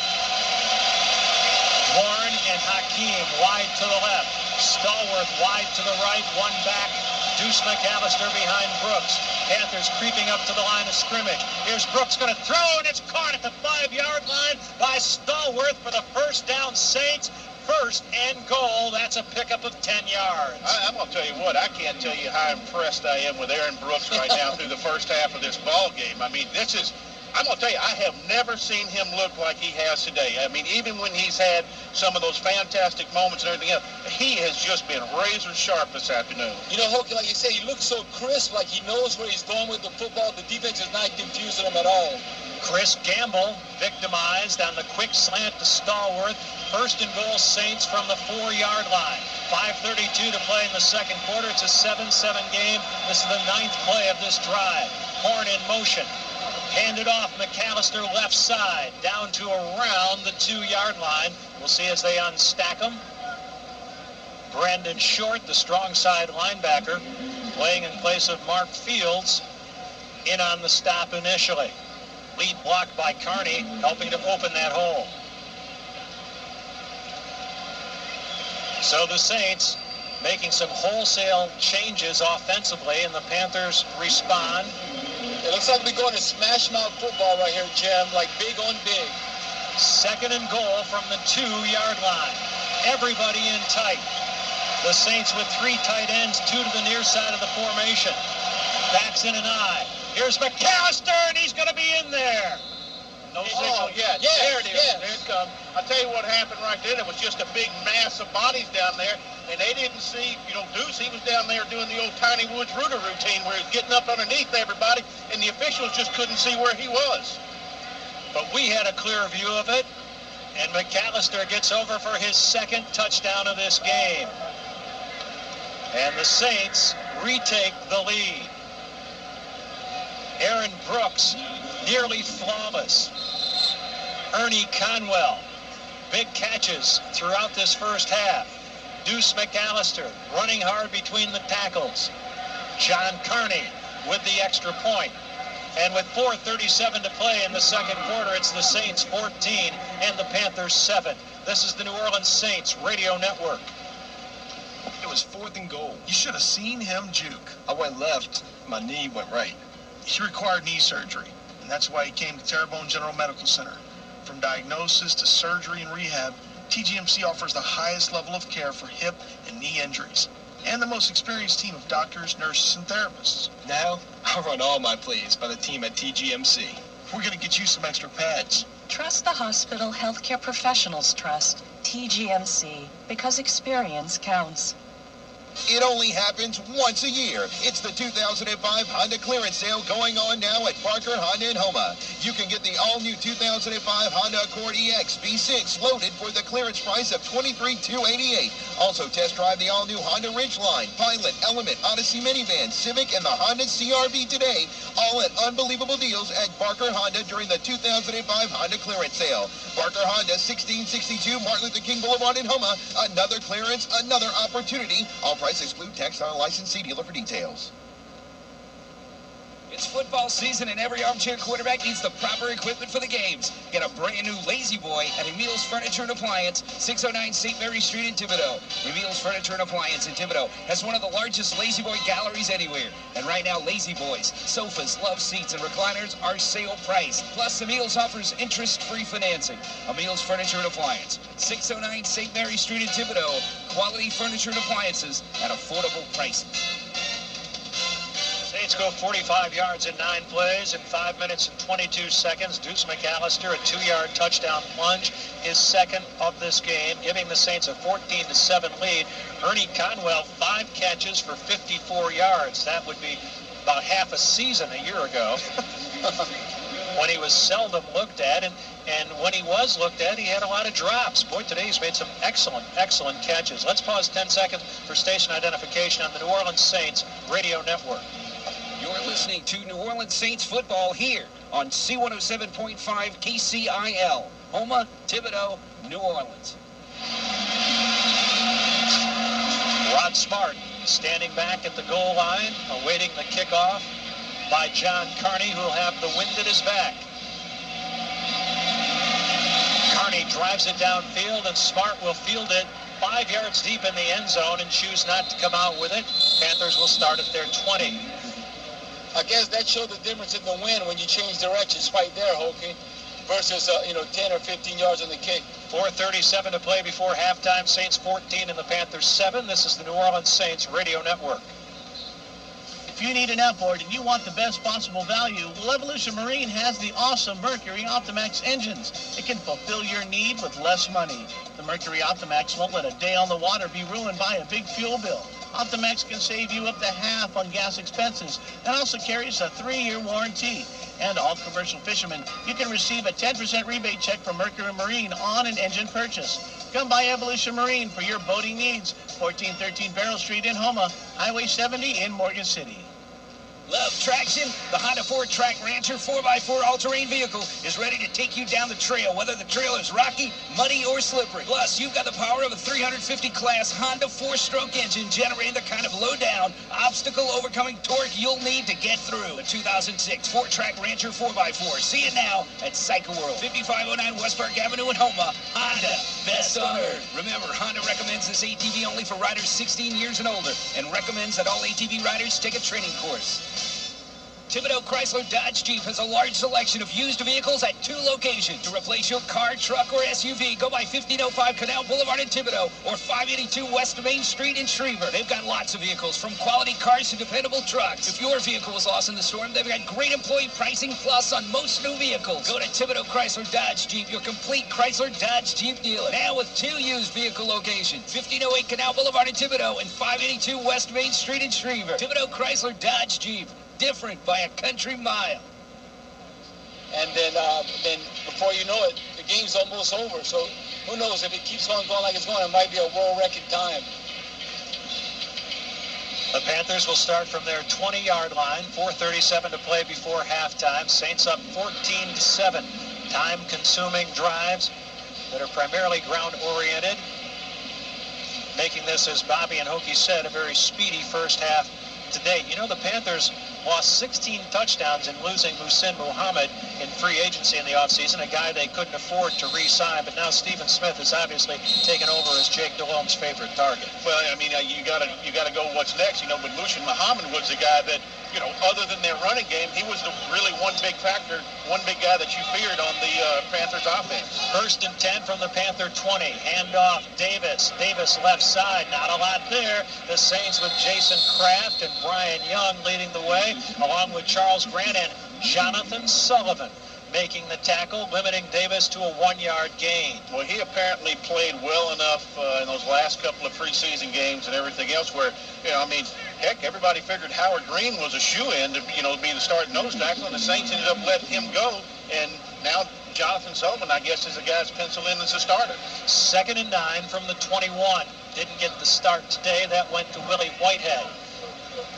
Warren and Hakeem wide to the left. Stallworth wide to the right, 1 back. Deuce McAllister behind Brooks. Panthers creeping up to the line of scrimmage. Here's Brooks going to throw, and it's caught at the 5-yard line by Stallworth for the first down Saints. 1st and goal. That's a pickup of 10 yards. I'm going to tell you what, I can't tell you how impressed I am with Aaron Brooks right now through the first half of this ball game. I mean, I'm going to tell you, I have never seen him look like he has today. I mean, even when he's had some of those fantastic moments and everything else, he has just been razor sharp this afternoon. You know, Hokie, like you say, he looks so crisp, like he knows where he's going with the football. The defense is not confusing him at all. Chris Gamble victimized on the quick slant to Stallworth. 1st and goal Saints from the 4-yard line. 5:32 to play in the second quarter. It's a 7-7 game. This is the 9th play of this drive. Horn in motion. Handed off McAllister left side down to around the 2-yard line. We'll see as they unstack them. Brandon Short, the strong side linebacker, playing in place of Mark Fields, in on the stop initially. Lead block by Carney, helping to open that hole. So the Saints making some wholesale changes offensively, and the Panthers respond. It looks like we're going to smash mouth football right here, Jim, like big on big. 2nd and goal from the 2-yard line. Everybody in tight. The Saints with 3 tight ends, 2 to the near side of the formation. Backs in an eye. Here's McAllister, and he's going to be in there. No signal yet. There it is. There it comes. I'll tell you what happened right then. It was just a big mass of bodies down there, and they didn't see, Deuce, he was down there doing the old Tiny Woods Rooter routine where he's getting up underneath everybody, and the officials just couldn't see where he was. But we had a clear view of it, and McAllister gets over for his 2nd touchdown of this game. And the Saints retake the lead. Aaron Brooks, nearly flawless. Ernie Conwell, big catches throughout this first half. Deuce McAllister running hard between the tackles. John Carney with the extra point. And with 4:37 to play in the second quarter, it's the Saints 14 and the Panthers 7. This is the New Orleans Saints Radio Network. It was 4th and goal. You should have seen him juke. I went left, my knee went right. He required knee surgery, and that's why he came to Terrebonne General Medical Center. From diagnosis to surgery and rehab, TGMC offers the highest level of care for hip and knee injuries, and the most experienced team of doctors, nurses, and therapists. Now, I run all my plays by the team at TGMC. We're going to get you some extra pads. Trust the Hospital Healthcare Professionals Trust, TGMC, because experience counts. It only happens once a year. It's the 2005 Honda clearance sale going on now at Parker Honda in Houma. You can get the all-new 2005 Honda Accord EX V6 loaded for the clearance price of $23,288. Also test drive the all-new Honda Ridgeline, Pilot, Element, Odyssey minivan, Civic, and the Honda CR-V today, all at unbelievable deals at Parker Honda during the 2005 Honda clearance sale. Parker Honda, 1662 Martin Luther King Boulevard in Houma. Another clearance, another opportunity. All price exclude tax on a licensee dealer for details. It's football season and every armchair quarterback needs the proper equipment for the games. Get a brand new Lazy Boy at Emil's Furniture and Appliance, 609 St. Mary Street in Thibodaux. Emil's Furniture and Appliance in Thibodaux has one of the largest Lazy Boy galleries anywhere. And right now, Lazy Boys, sofas, love seats, and recliners are sale priced. Plus, Emil's offers interest-free financing. Emil's Furniture and Appliance, 609 St. Mary Street in Thibodaux. Quality furniture and appliances at affordable prices. Saints go 45 yards in 9 plays in 5 minutes and 22 seconds. Deuce McAllister, a 2-yard touchdown plunge, his second of this game, giving the Saints a 14-7 lead. Ernie Conwell, 5 catches for 54 yards. That would be about half a season a year ago when he was seldom looked at. And when he was looked at, he had a lot of drops. Boy, today he's made some excellent catches. Let's pause 10 seconds for station identification on the New Orleans Saints Radio Network. You're listening to New Orleans Saints football here on C107.5 KCIL, Houma, Thibodaux, New Orleans. Rod Smart standing back at the goal line, awaiting the kickoff by John Carney, who will have the wind at his back. Carney drives it downfield, and Smart will field it 5 yards deep in the end zone and choose not to come out with it. Panthers will start at their 20. I guess that showed the difference in the wind when you change directions right there, Hokie, versus 10 or 15 yards on the kick. 4:37 to play before halftime. Saints 14 and the Panthers 7. This is the New Orleans Saints Radio Network. If you need an outboard and you want the best possible value, well, Evolution Marine has the awesome Mercury Optimax engines. It can fulfill your need with less money. The Mercury Optimax won't let a day on the water be ruined by a big fuel bill. Optimax can save you up to half on gas expenses and also carries a 3-year warranty. And all commercial fishermen, you can receive a 10% rebate check from Mercury Marine on an engine purchase. Come by Evolution Marine for your boating needs. 1413 Barrel Street in Houma, Highway 70 in Morgan City. Love traction? The Honda 4-Track Rancher 4x4 all-terrain vehicle is ready to take you down the trail, whether the trail is rocky, muddy, or slippery. Plus, you've got the power of a 350-class Honda 4-stroke engine generating the kind of low-down, obstacle-overcoming torque you'll need to get through. The 2006 4-Track Rancher 4x4. See it now at Cycle World, 5509 West Park Avenue in Houma. Honda, best on earth. Remember, Honda recommends this ATV only for riders 16 years and older and recommends that all ATV riders take a training course. Thibodaux Chrysler Dodge Jeep has a large selection of used vehicles at 2 locations. To replace your car, truck, or SUV, go by 1505 Canal Boulevard in Thibodaux or 582 West Main Street in Schriever. They've got lots of vehicles, from quality cars to dependable trucks. If your vehicle was lost in the storm, they've got great employee pricing plus on most new vehicles. Go to Thibodaux Chrysler Dodge Jeep, your complete Chrysler Dodge Jeep dealer. Now with 2 used vehicle locations, 1508 Canal Boulevard in Thibodaux and 582 West Main Street in Schriever. Thibodaux Chrysler Dodge Jeep. Different by a country mile. And then before you know it, the game's almost over. So who knows, if it keeps on going like it's going, it might be a world record time. The Panthers will start from their 20-yard line. 4:37 to play before halftime. Saints up 14-7. Time-consuming drives that are primarily ground-oriented, making this, as Bobby and Hokie said, a very speedy first half to date. You know, the Panthers lost 16 touchdowns in losing Muhsin Muhammad in free agency in the offseason, a guy they couldn't afford to re-sign, but now Stephen Smith has obviously taken over as Jake Delhomme's favorite target. Well, I mean, you gotta go what's next. You know, but Muhsin Muhammad was the guy that, you know, other than their running game, he was really one big factor, one big guy that you feared on the Panthers offense. 1st and 10 from the Panther 20. Handoff Davis. Davis left side. Not a lot there. The Saints with Jason Kraft and Brian Young leading the way, along with Charles Grant and Jonathan Sullivan. making the tackle, limiting Davis to a 1-yard gain. Well, he apparently played well enough in those last couple of preseason games and everything else where, heck, everybody figured Howard Green was a shoo-in to, be the starting nose tackle, and the Saints ended up letting him go, and now Jonathan Sullivan, I guess, is the guy's penciled in as a starter. 2nd and 9 from the 21. Didn't get the start today. That went to Willie Whitehead.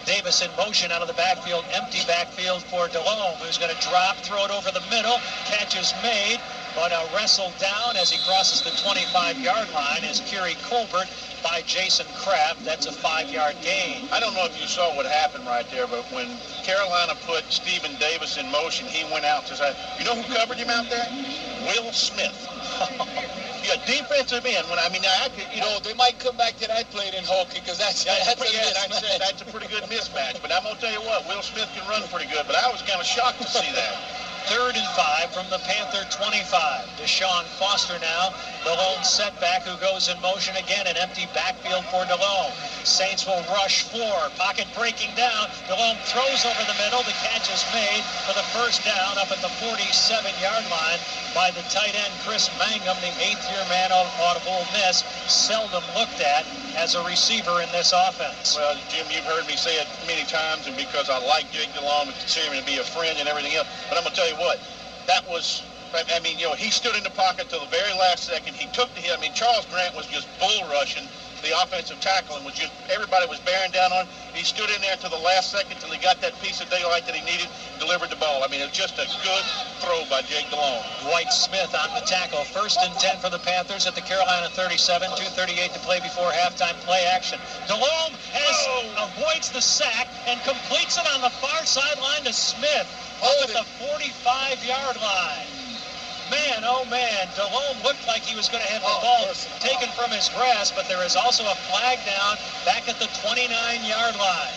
Davis in motion out of the backfield, empty backfield for Delhomme, who's going to drop, throw it over the middle. Catch is made, but wrestled down as he crosses the 25-yard line is Kerry Colbert by Jason Kraft. That's a 5-yard gain. I don't know if you saw what happened right there, but when Carolina put Stephen Davis in motion, he went out to say, you know who covered him out there? Will Smith. Yeah, defensive end. They might come back to that play in Hulk because that's a pretty good mismatch. But I'm gonna tell you what, Will Smith can run pretty good. But I was kind of shocked to see that. 3rd and 5 from the Panther 25. Deshaun Foster now, the lone setback who goes in motion again, an empty backfield for Delhomme. Saints will rush 4, pocket breaking down. Delhomme throws over the middle. The catch is made for the first down up at the 47-yard line by the tight end Chris Mangum, the 8th-year man out of Ole Miss, seldom looked at as a receiver in this offense. Well, Jim, you've heard me say it many times, and because I like Jake Delhomme and consider him to be a friend and everything else, but I'm going to tell you what, that was, he stood in the pocket till the very last second. He took the hit. Charles Grant was just bull rushing the offensive tackle and was just, everybody was bearing down on him. He stood in there till the last second till he got that piece of daylight that he needed, delivered the ball. It was just a good throw by Jake Delhomme. Dwight Smith on the tackle. 1st and 10 for the Panthers at the Carolina 37. 2:38 to play before halftime. Play action. Delhomme avoids the sack and completes it on the far sideline to Smith up at the 45-yard line. Man, oh man, Delhomme looked like he was going to have the ball taken from his grasp, but there is also a flag down back at the 29-yard line.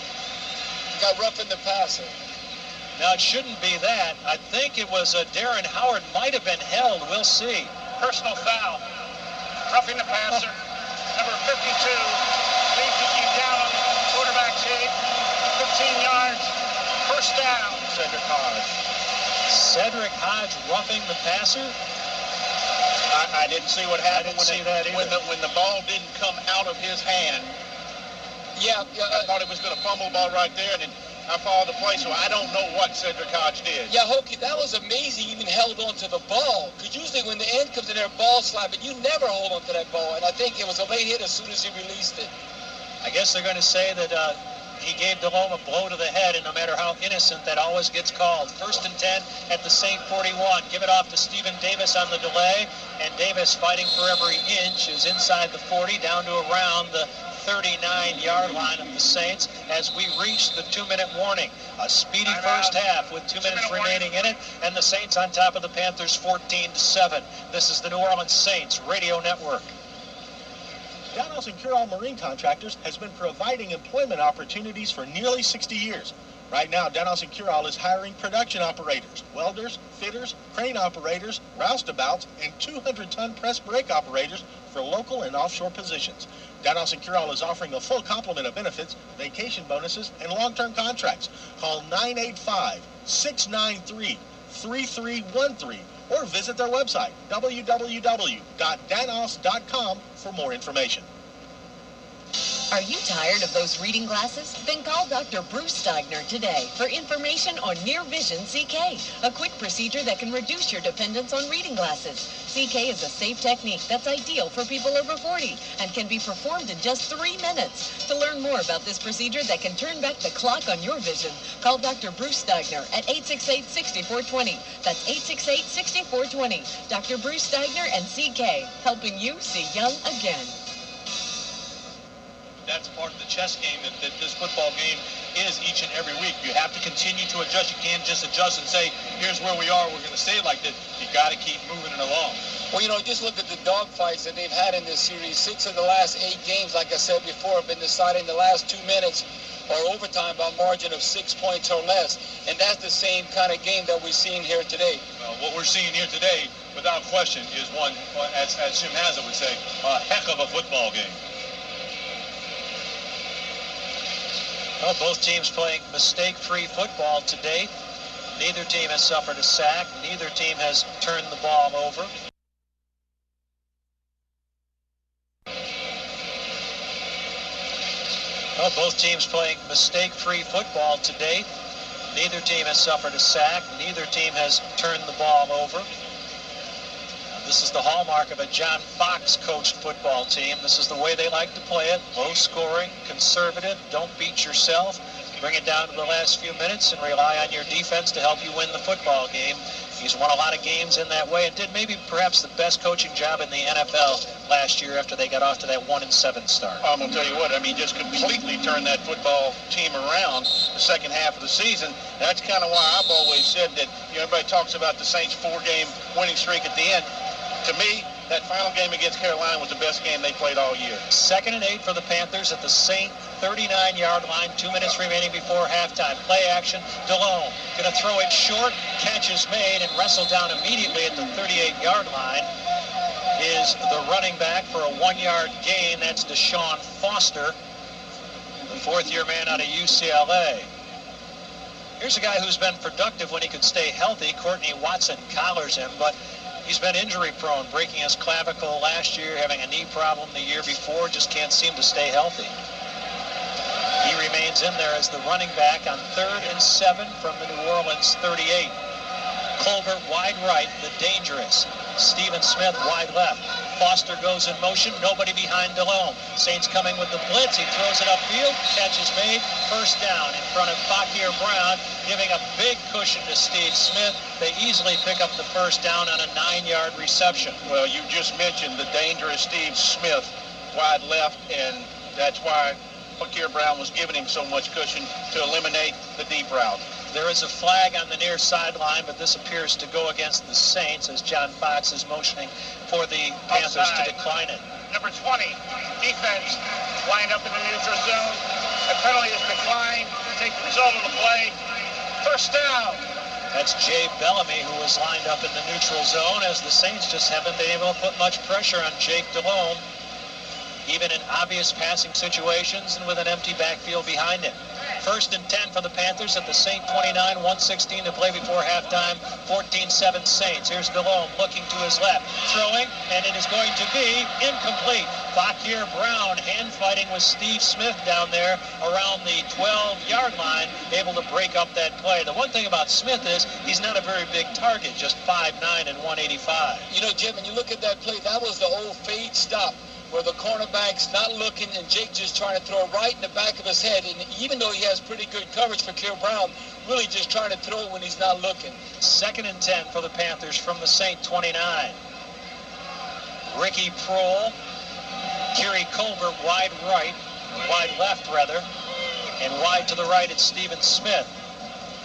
Got roughing the passer. Now, it shouldn't be that. I think it was Darren Howard might have been held. We'll see. Personal foul. Roughing the passer. Number 52. Leaves the team down on quarterback's head. 15 yards. First down, Cedric Hodge. Cedric Hodge roughing the passer? I didn't see what happened when the ball didn't come out of his hand. I thought it was going to fumble the ball right there, and then I followed the play, so I don't know what Cedric Hodge did. Yeah, Hokie, that was amazing. He even held on to the ball. Because usually when the end comes in there, ball slapping, you never hold on to that ball. And I think it was a late hit as soon as he released it. I guess they're going to say that he gave Delhomme a blow to the head, and no matter how innocent, that always gets called. 1st and 10 at the Saint 41. Give it off to Stephen Davis on the delay, and Davis, fighting for every inch, is inside the 40, down to around the 39-yard line of the Saints as we reach the 2-minute warning. A speedy first half with 2 minutes remaining in it, and the Saints on top of the Panthers 14-7. This is the New Orleans Saints Radio Network. Downhouse and Cure-All Marine Contractors has been providing employment opportunities for nearly 60 years. Right now, Downhouse and Cure-All is hiring production operators, welders, fitters, crane operators, roustabouts, and 200-ton press brake operators for local and offshore positions. Downhouse and Cure-All is offering a full complement of benefits, vacation bonuses, and long-term contracts. Call 985-693-3313 or visit their website, www.danhouse.com, for more information. Are you tired of those reading glasses? Then call Dr. Bruce Steigner today for information on Near Vision CK, a quick procedure that can reduce your dependence on reading glasses. CK is a safe technique that's ideal for people over 40 and can be performed in just 3 minutes. To learn more about this procedure that can turn back the clock on your vision, call Dr. Bruce Steigner at 868-6420. That's 868-6420. Dr. Bruce Steigner and CK, helping you see young again. That's part of the chess game that this football game is each and every week. You have to continue to adjust. You can't just adjust and say, here's where we are, we're going to stay like this. You got to keep moving it along. Well, just look at the dogfights that they've had in this series. 6 of the last 8 games, like I said before, have been decided in the last 2 minutes or overtime by a margin of 6 points or less. And that's the same kind of game that we're seeing here today. Well, what we're seeing here today, without question, is one, as Jim Hazard would say, a heck of a football game. Well, both teams playing mistake-free football to date. Neither team has suffered a sack. Neither team has turned the ball over. Well, both teams playing mistake-free football to date. Neither team has suffered a sack. Neither team has turned the ball over. This is the hallmark of a John Fox coached football team. This is the way they like to play it. Low scoring, conservative, don't beat yourself. Bring it down to the last few minutes and rely on your defense to help you win the football game. He's won a lot of games in that way and did maybe perhaps the best coaching job in the NFL last year after they got off to that 1-7 start. I'm going to tell you what, I mean, just completely turned that football team around the second half of the season. That's kind of why I've always said that, you know, everybody talks about the Saints' 4-game winning streak at the end. To me, that final game against Carolina was the best game they played all year. 2nd and 8 for the Panthers at the Saint 39-yard line. 2 minutes remaining before halftime. Play action. DeLone going to throw it short. Catch is made and wrestled down immediately at the 38-yard line is the running back for a 1-yard gain. That's Deshaun Foster, the 4th-year man out of UCLA. Here's a guy who's been productive when he could stay healthy. Courtney Watson collars him, but he's been injury-prone, breaking his clavicle last year, having a knee problem the year before, just can't seem to stay healthy. He remains in there as the running back on 3rd and 7 from the New Orleans 38. Colbert wide right, the dangerous. Stephen Smith wide left. Foster goes in motion, nobody behind DeLone. Saints coming with the blitz, he throws it upfield, catch is made, first down in front of Fakir Brown, giving a big cushion to Steve Smith. They easily pick up the first down on a 9-yard reception. Well, you just mentioned the dangerous Steve Smith wide left, and that's why Fakir Brown was giving him so much cushion to eliminate the deep route. There is a flag on the near sideline, but this appears to go against the Saints as John Fox is motioning for the Panthers to decline it. Number 20, defense lined up in the neutral zone. A penalty is declined. Take the result of the play. First down. That's Jay Bellamy, who was lined up in the neutral zone, as the Saints just haven't been able to put much pressure on Jake DeLone, even in obvious passing situations and with an empty backfield behind him. 1st and 10 for the Panthers at the Saint 29, 1:16 to play before halftime, 14-7 Saints. Here's DeLone looking to his left, throwing, and it is going to be incomplete. Fakir Brown hand fighting with Steve Smith down there around the 12-yard line, able to break up that play. The one thing about Smith is he's not a very big target, just 5'9" and 185. You know, Jim, when you look at that play, that was the old fade stop, where the cornerback's not looking and Jake just trying to throw right in the back of his head. And even though he has pretty good coverage for Fakir Brown, really just trying to throw when he's not looking. 2nd and 10 for the Panthers from the Saint 29. Ricky Prohl, Kerry Colbert wide right, wide left rather, and wide to the right it's Stephen Smith.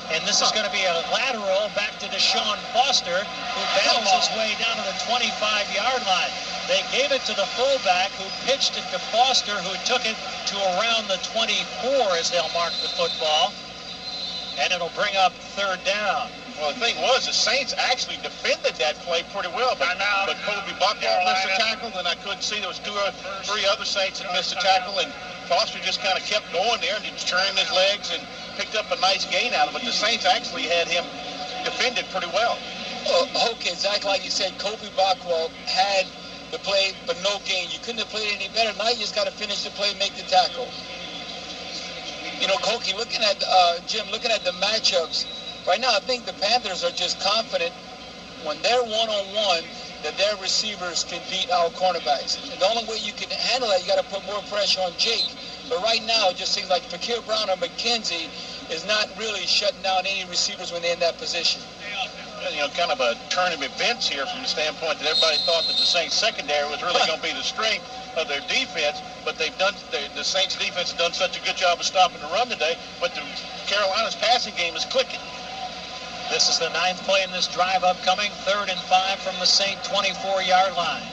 And this is going to be a lateral back to Deshaun Foster, who battles his way down to the 25-yard line. They gave it to the fullback, who pitched it to Foster, who took it to around the 24 as they'll mark the football. And it'll bring up 3rd down. Well, the thing was, the Saints actually defended that play pretty well, but Kobe Buckner missed a tackle, and I couldn't see there was 2 or 3 other Saints that missed a tackle, and Foster just kind of kept going there and he turned his legs and picked up a nice gain out of it. But the Saints actually had him defended pretty well. Okay, exactly like you said, Kobe Bockwell had the play, but no gain. You couldn't have played any better. Now you just got to finish the play, make the tackle. You know, Koki, looking at Jim, looking at the matchups, right now I think the Panthers are just confident when they're one-on-one that their receivers can beat our cornerbacks. And the only way you can handle that, you got to put more pressure on Jake. But right now, it just seems like Fakir Brown or McKenzie is not really shutting down any receivers when they're in that position. You know, kind of a turn of events here from the standpoint that everybody thought that the Saints secondary was really going to be the strength of their defense, but the Saints defense has done such a good job of stopping the run today, but the Carolina's passing game is clicking. This is the 9th play in this drive upcoming, 3rd and 5 from the Saint 24-yard line.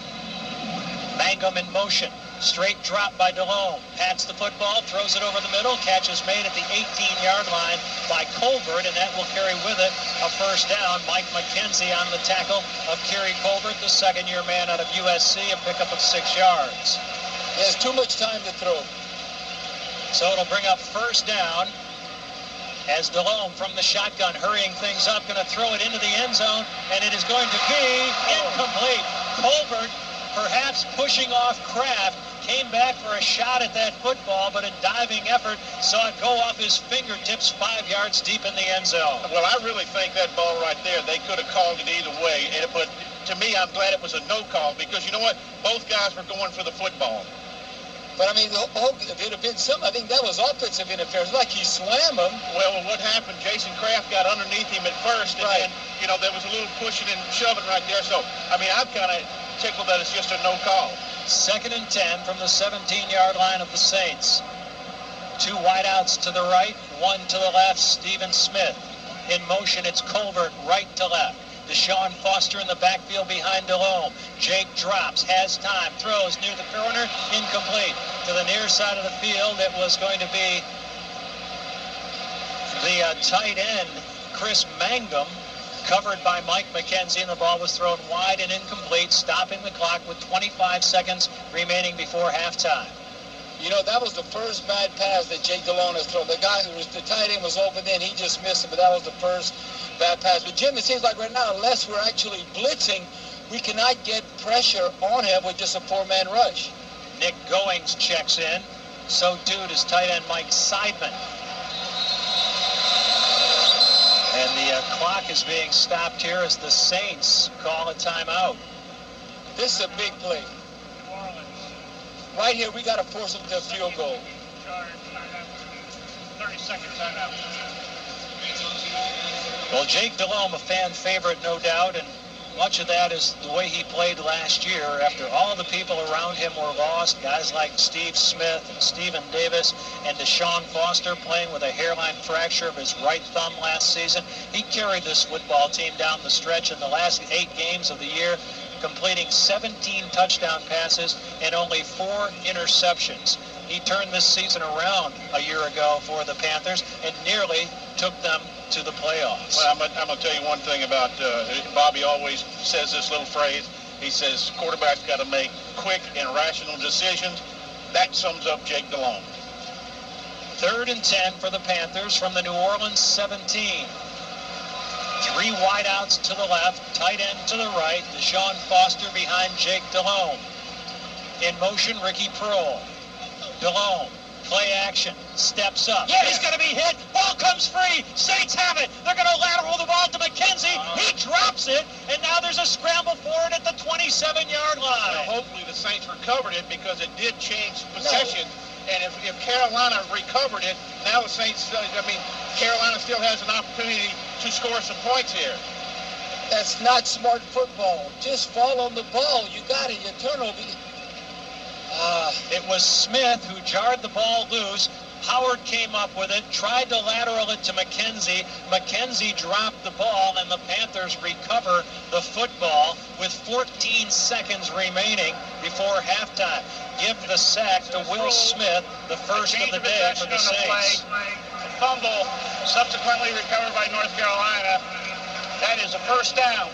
Mangum in motion. Straight drop by DeLone. Pats the football, throws it over the middle. Catch is made at the 18-yard line by Colbert, and that will carry with it a first down. Mike McKenzie on the tackle of Kerry Colbert, the 2nd-year man out of USC, a pickup of 6 yards. He has too much time to throw. So it'll bring up first down As Delhomme from the shotgun, hurrying things up, going to throw it into the end zone, and it is going to be incomplete. Colbert, perhaps pushing off Kraft, came back for a shot at that football, but a diving effort saw it go off his fingertips 5 yards deep in the end zone. Well, I really think that ball right there, they could have called it either way. But to me, I'm glad it was a no call because you know what? Both guys were going for the football. But, I mean, if it had been something, I think that was offensive interference. Like he swam him. Well, what happened, Jason Kraft got underneath him at first, and then, you know, there was a little pushing and shoving right there. So, I mean, I'm kind of tickled that it's just a no call. 2nd and 10 from the 17-yard line of the Saints. 2 wideouts to the right, 1 to the left, Stephen Smith. In motion, it's Colbert right to left. Deshaun Foster in the backfield behind Delhomme. Jake drops, has time, throws near the corner, incomplete. To the near side of the field, it was going to be the tight end, Chris Mangum, covered by Mike McKenzie, and the ball was thrown wide and incomplete, stopping the clock with 25 seconds remaining before halftime. You know, that was the first bad pass that Jake Delhomme has thrown. The tight end was open then, he just missed it, but that was the first bad pass. But Jim, it seems like right now, unless we're actually blitzing, we cannot get pressure on him with just a 4-man rush. Nick Goings checks in. So too does tight end Mike Seidman. And the clock is being stopped here as the Saints call a timeout. This is a big play. Right here, we got to force them to a field goal. 30-second timeout. Well, Jake Delhomme, a fan favorite, no doubt, and much of that is the way he played last year after all the people around him were lost. Guys like Steve Smith and Stephen Davis and Deshaun Foster playing with a hairline fracture of his right thumb last season. He carried this football team down the stretch in the last 8 games of the year, completing 17 touchdown passes and only 4 interceptions. He turned this season around a year ago for the Panthers and nearly took them to the playoffs. Well, I'm going to tell you one thing about Bobby always says this little phrase. He says quarterbacks got to make quick and rational decisions. That sums up Jake Delhomme. 3rd and 10 for the Panthers from the New Orleans 17. 3 wideouts to the left, tight end to the right, Deshaun Foster behind Jake Delhomme. In motion, Ricky Prohl. Delhomme, play action, steps up. Yeah, he's going to be hit. Ball comes free. Saints have it. They're going to lateral the ball to McKenzie. He drops it, and now there's a scramble for it at the 27-yard line. Well, hopefully the Saints recovered it because it did change possession. And if Carolina recovered it, now the Saints, Carolina still has an opportunity to score some points here. That's not smart football. Just fall on the ball. You got it. You turn over. It was Smith who jarred the ball loose. Howard came up with it, tried to lateral it to McKenzie. McKenzie dropped the ball, and the Panthers recover the football with 14 seconds remaining before halftime. Give the sack to Will Smith, the first of the day for the Saints. A fumble subsequently recovered by North Carolina. That is a first down.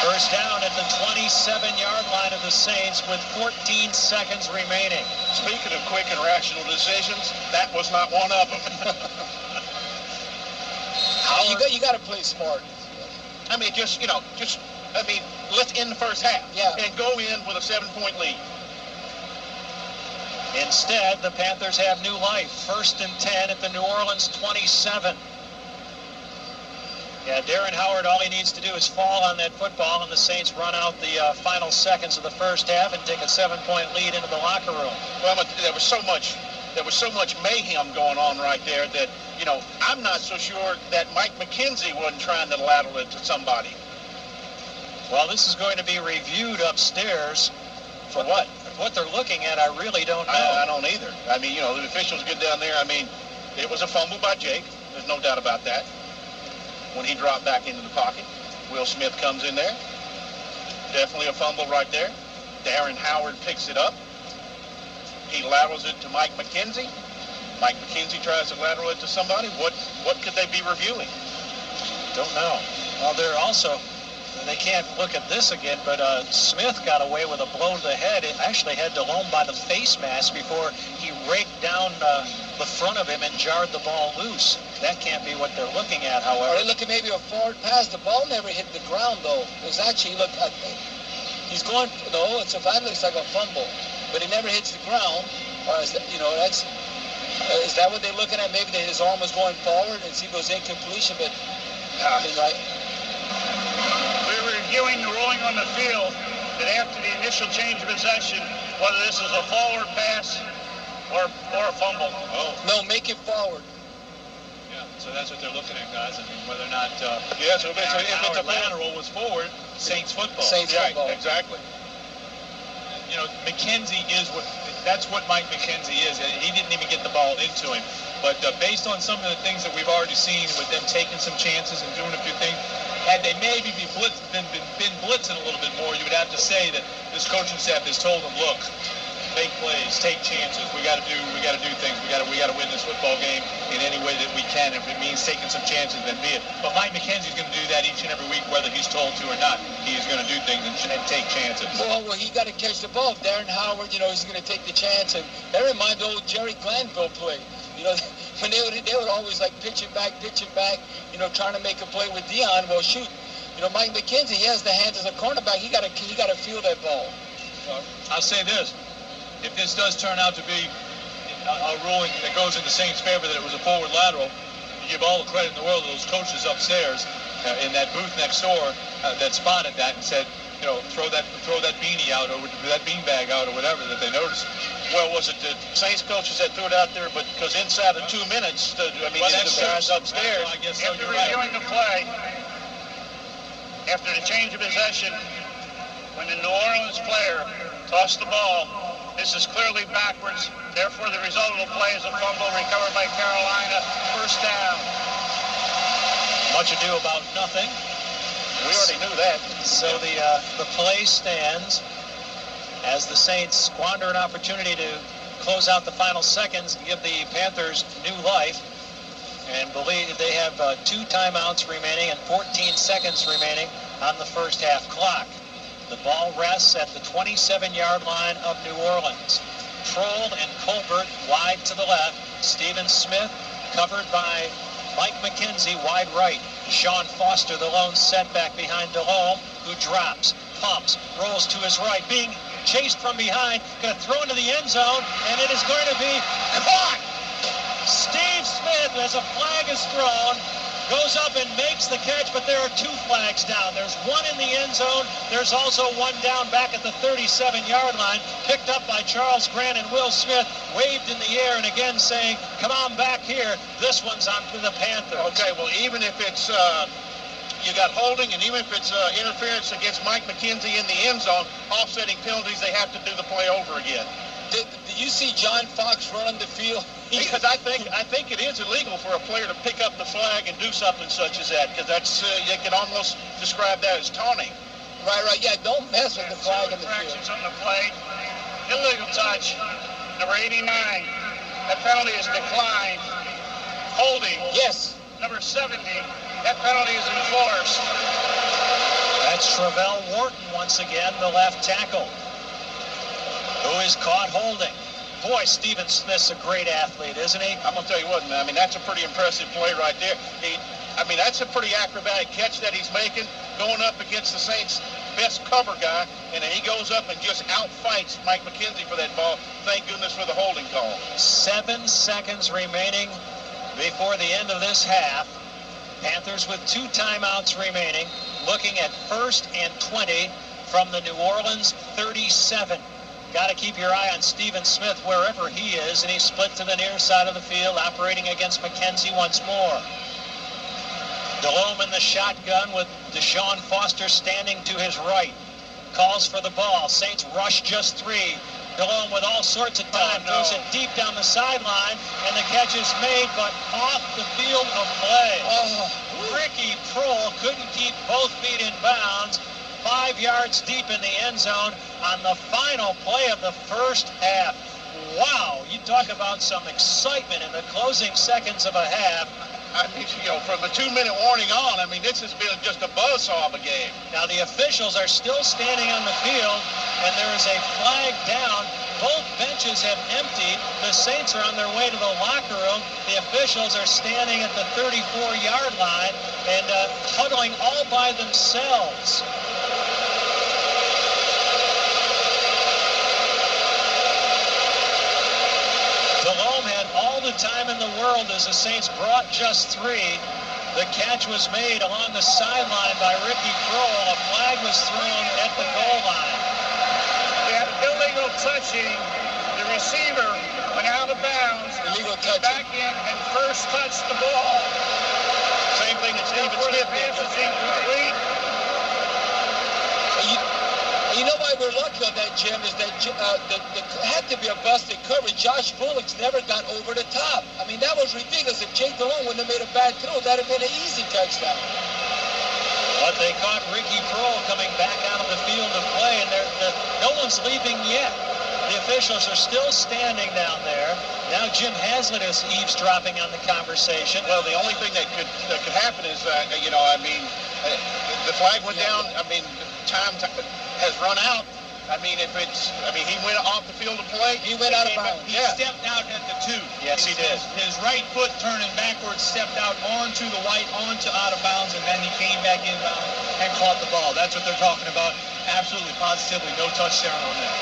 First down at the 27-yard line of the Saints with 14 seconds remaining. Speaking of quick and rational decisions, that was not one of them. You got to play smart. Let's end the first half and go in with a 7-point lead. Instead, the Panthers have new life. 1st and 10 at the New Orleans 27. Yeah, Darren Howard, all he needs to do is fall on that football, and the Saints run out the final seconds of the first half and take a 7-point lead into the locker room. Well, there was so much mayhem going on right there that, I'm not so sure that Mike McKenzie wasn't trying to lateral it to somebody. Well, this is going to be reviewed upstairs. For what? What they're looking at, I really don't know. I don't either. The officials get down there. It was a fumble by Jake. There's no doubt about that. When he dropped back into the pocket, Will Smith comes in there. Definitely a fumble right there. Darren Howard picks it up. He laterals it to Mike McKenzie. Mike McKenzie tries to lateral it to somebody. What could they be reviewing? Don't know. Well, they're also, they can't look at this again, but Smith got away with a blow to the head. It actually had Delhomme by the face mask before he raked down the front of him and jarred the ball loose. That can't be what they're looking at, however. Are they looking maybe a forward pass? The ball never hit the ground, though. It was actually, look, he's going, no, that looks like a fumble, but he never hits the ground. Or is that, is that what they're looking at? Maybe his arm was going forward and see those incompletion, but we're reviewing the ruling on the field that after the initial change of possession, whether this is a forward pass or a fumble. Oh. No, make it forward. Yeah, so that's what they're looking at, guys. I mean, whether or not so if it's a lateral was forward, Saints football. Saints football. Exactly. McKenzie that's what Mike McKenzie is. He didn't even get the ball into him. But based on some of the things that we've already seen with them taking some chances and doing a few things, had they maybe been blitzing a little bit more, you would have to say that this coaching staff has told them, look, make plays, take chances. We got to do things. We got to win this football game in any way that we can. If it means taking some chances, then be it. But Mike McKenzie's going to do that each and every week, whether he's told to or not. He is going to do things and take chances. Well, he got to catch the ball. Darren Howard, he's going to take the chance, and that reminds the old Jerry Glanville play. When they would always like pitch it back, trying to make a play with Dion. Well, shoot, Mike McKenzie, he has the hands as a cornerback. He got to feel that ball. I'll say this. If this does turn out to be a ruling that goes in the Saints' favor that it was a forward lateral, you give all the credit in the world to those coaches upstairs in that booth next door that spotted that and said, throw that beanie out or that beanbag out or whatever that they noticed. Well, was it the Saints coaches that threw it out there? But because inside of 2 minutes, the guys upstairs. I guess so. After reviewing the play, after the change of possession, when the New Orleans player tossed the ball, this is clearly backwards. Therefore, the result of the play is a fumble recovered by Carolina. First down. Much ado about nothing. We already knew that. So the play stands as the Saints squander an opportunity to close out the final seconds and give the Panthers new life. And believe they have 2 timeouts remaining and 14 seconds remaining on the first half clock. The ball rests at the 27-yard line of New Orleans. Troll and Colbert wide to the left. Stephen Smith covered by Mike McKenzie wide right. Sean Foster, the lone setback behind Delhomme, who drops, pumps, rolls to his right, being chased from behind, going to throw into the end zone, and it is going to be caught! Steve Smith, as a flag is thrown, goes up and makes the catch, but there are 2 flags down. There's one in the end zone. There's also one down back at the 37-yard line, picked up by Charles Grant and Will Smith, waved in the air and again saying, come on back here. This one's on for the Panthers. Okay, well, even if it's you got holding, and even if it's interference against Mike McKenzie in the end zone, offsetting penalties, they have to do the play over again. Did you see John Fox running the field? Because I think it is illegal for a player to pick up the flag and do something such as that, because that's you can almost describe that as taunting. Right. Yeah, don't mess with the flag in the field. Infractions on the play. Illegal touch. Number 89. That penalty is declined. Holding. Yes. Number 70. That penalty is enforced. That's Travell Wharton once again, the left tackle, who is caught holding. Boy, Stephen Smith's a great athlete, isn't he? I'm going to tell you what, man. I mean, that's a pretty impressive play right there. That's a pretty acrobatic catch that he's making, going up against the Saints' best cover guy, and then he goes up and just outfights Mike McKenzie for that ball. Thank goodness for the holding call. 7 seconds remaining before the end of this half. Panthers with 2 timeouts remaining, looking at 1st and 20 from the New Orleans 37. Got to keep your eye on Stephen Smith wherever he is, and he's split to the near side of the field, operating against McKenzie once more. Delhomme in the shotgun with Deshaun Foster standing to his right. Calls for the ball. Saints rush just 3. Delhomme with all sorts of time, throws it deep down the sideline, and the catch is made, but off the field of play. Ricky Prohl couldn't keep both feet in bounds. 5 yards deep in the end zone on the final play of the first half. Wow, you talk about some excitement in the closing seconds of a half. I mean, from a 2-minute warning on, I mean, this has been just a buzzsaw of a game. Now the officials are still standing on the field, and there is a flag down. Both benches have emptied. The Saints are on their way to the locker room. The officials are standing at the 34-yard line and huddling all by themselves. Delhomme had all the time in the world as the Saints brought just 3. The catch was made along the sideline by Ricky Kroll. A flag was thrown at the goal line. We had illegal touching. The receiver went out of bounds. Illegal touching. Back in and first touched the ball. Same thing that Stephen Therefore, Smith the pass did. is incomplete. You know why we're lucky on that, Jim, is that had to be a busted coverage. Josh Bullock's never got over the top. I mean, that was ridiculous. If Jake Delhomme wouldn't have made a bad throw, that would have been an easy touchdown. But they caught Ricky Kroll coming back out of the field to play, and no one's leaving yet. The officials are still standing down there. Now Jim Haslett is eavesdropping on the conversation. Well, the only thing that could happen is, the flag went down. I mean, time has run out. I mean, he went off the field to play. He went out of bounds. He stepped out at the 2. Yes, he did. His right foot turning backwards stepped out onto the white, onto out of bounds, and then he came back inbound and caught the ball. That's what they're talking about. Absolutely, positively, no touchdown on that.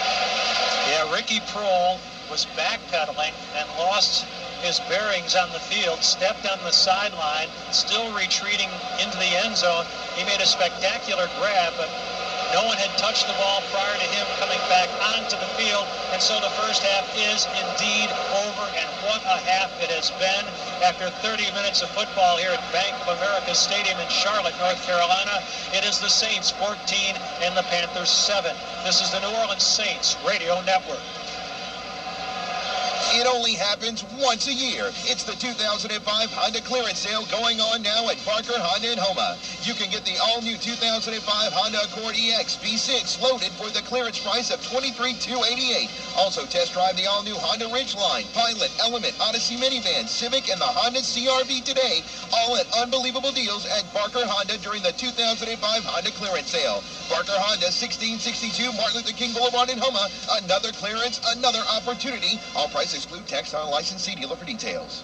Yeah, Ricky Kroll was backpedaling and lost his bearings on the field, stepped on the sideline, still retreating into the end zone. He made a spectacular grab, but no one had touched the ball prior to him coming back onto the field, and so the first half is indeed over, and what a half it has been. After 30 minutes of football here at Bank of America Stadium in Charlotte, North Carolina, it is the Saints 14 and the Panthers 7. This is the New Orleans Saints Radio Network. It only happens once a year. It's the 2005 Honda clearance sale going on now at Barker Honda in Houma. You can get the all-new 2005 Honda Accord EX V6 loaded for the clearance price of $23,288. Also test drive the all-new Honda Ridgeline, Pilot, Element, Odyssey minivan, Civic, and the Honda CR-V today, all at unbelievable deals at Barker Honda during the 2005 Honda clearance sale. Barker Honda, 1662 Martin Luther King Boulevard in Houma. Another clearance, another opportunity. All prices exclude tax on license. See dealer for details.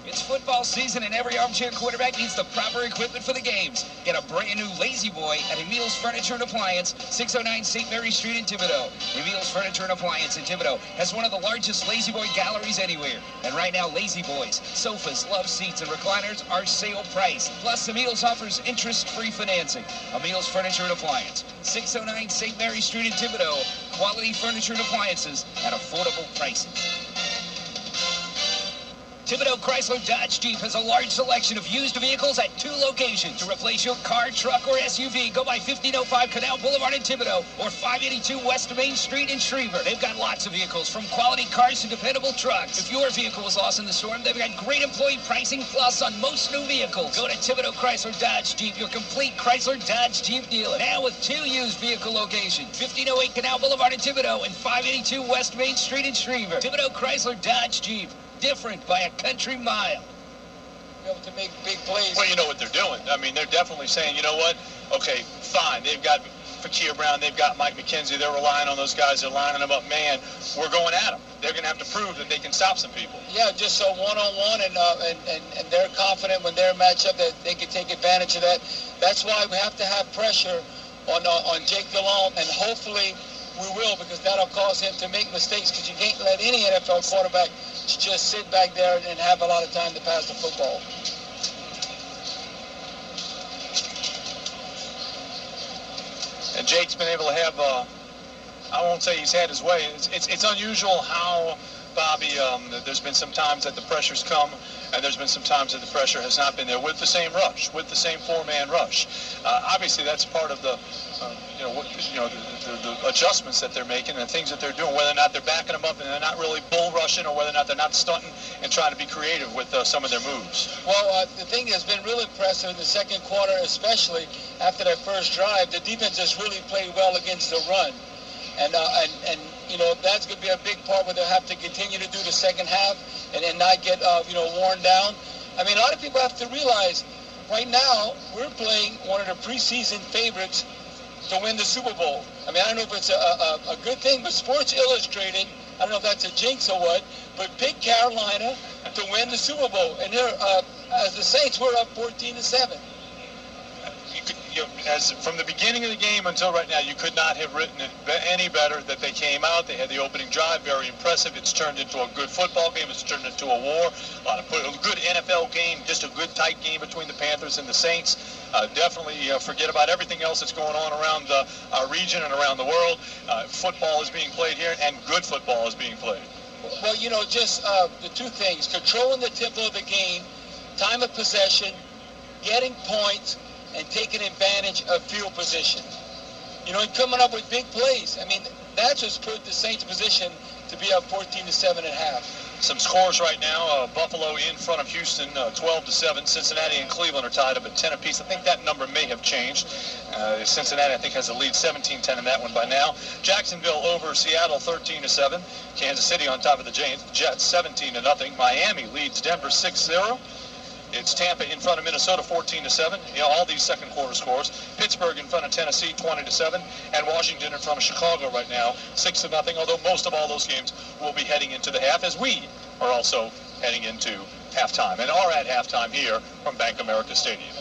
It's football season, and every armchair quarterback needs the proper equipment for the games. Get a brand new Lazy Boy at Emil's Furniture and Appliance, 609 St. Mary Street in Thibodaux. Emil's Furniture and Appliance in Thibodaux has one of the largest Lazy Boy galleries anywhere. And right now, Lazy Boys, sofas, love seats, and recliners are sale price. Plus, Emil's offers interest-free financing. Emil's Furniture and Appliance, 609 St. Mary Street in Thibodaux. Quality furniture and appliances at affordable prices. Thibodaux Chrysler Dodge Jeep has a large selection of used vehicles at 2 locations. To replace your car, truck, or SUV, go by 1505 Canal Boulevard in Thibodaux or 582 West Main Street in Schriever. They've got lots of vehicles, from quality cars to dependable trucks. If your vehicle was lost in the storm, they've got great employee pricing plus on most new vehicles. Go to Thibodaux Chrysler Dodge Jeep, your complete Chrysler Dodge Jeep dealer. Now with 2 used vehicle locations, 1508 Canal Boulevard in Thibodaux and 582 West Main Street in Schriever. Thibodaux Chrysler Dodge Jeep. Different by a country mile. Be able to make big plays. Well, you know what they're doing. I mean, they're definitely saying, you know what? Okay, fine. They've got Fakir Brown. They've got Mike McKenzie. They're relying on those guys. They're lining them up. Man, we're going at them. They're going to have to prove that they can stop some people. Yeah, just so one-on-one, and they're confident when they're matched up that they can take advantage of that. That's why we have to have pressure on Jake Delhomme, and hopefully we will, because that'll cause him to make mistakes, because you can't let any NFL quarterback just sit back there and have a lot of time to pass the football. And Jake's been able to have, I won't say he's had his way. It's unusual how, Bobby, there's been some times that the pressure's come, and there's been some times that the pressure has not been there with the same rush, with the same 4-man rush. Obviously, that's part of the adjustments that they're making and the things that they're doing, whether or not they're backing them up and they're not really bull rushing, or whether or not they're not stunting and trying to be creative with some of their moves. Well, the thing that's been really impressive in the second quarter, especially after that first drive, the defense has really played well against the run. And that's going to be a big part where they'll have to continue to do the second half and then not get, worn down. I mean, a lot of people have to realize right now we're playing one of the preseason favorites to win the Super Bowl. I mean, I don't know if it's a good thing, but Sports Illustrated, I don't know if that's a jinx or what, but picked Carolina to win the Super Bowl. And they're, as the Saints, we're up 14-7. As from the beginning of the game until right now, you could not have written it any better. That they came out, they had the opening drive, very impressive. It's turned into a good football game. It's turned into a war. A good NFL game, just a good tight game between the Panthers and the Saints. Definitely forget about everything else that's going on around our region and around the world. Football is being played here, and good football is being played. Well, just the two things: controlling the tempo of the game, time of possession, getting points, and taking advantage of field position. And coming up with big plays. I mean, that's what's put the Saints in position to be up 14-7 at half. Some scores right now. Buffalo in front of Houston, 12-7. Cincinnati and Cleveland are tied up at 10 apiece. I think that number may have changed. Cincinnati, I think, has the lead 17-10 in that one by now. Jacksonville over Seattle, 13-7. Kansas City on top of the Jets, 17-0. Miami leads Denver 6-0. It's Tampa in front of Minnesota, 14-7. All these second quarter scores. Pittsburgh in front of Tennessee, 20-7, and Washington in front of Chicago right now, 6-0. Although most of all those games will be heading into the half, as we are also heading into halftime and are at halftime here from Bank America Stadium.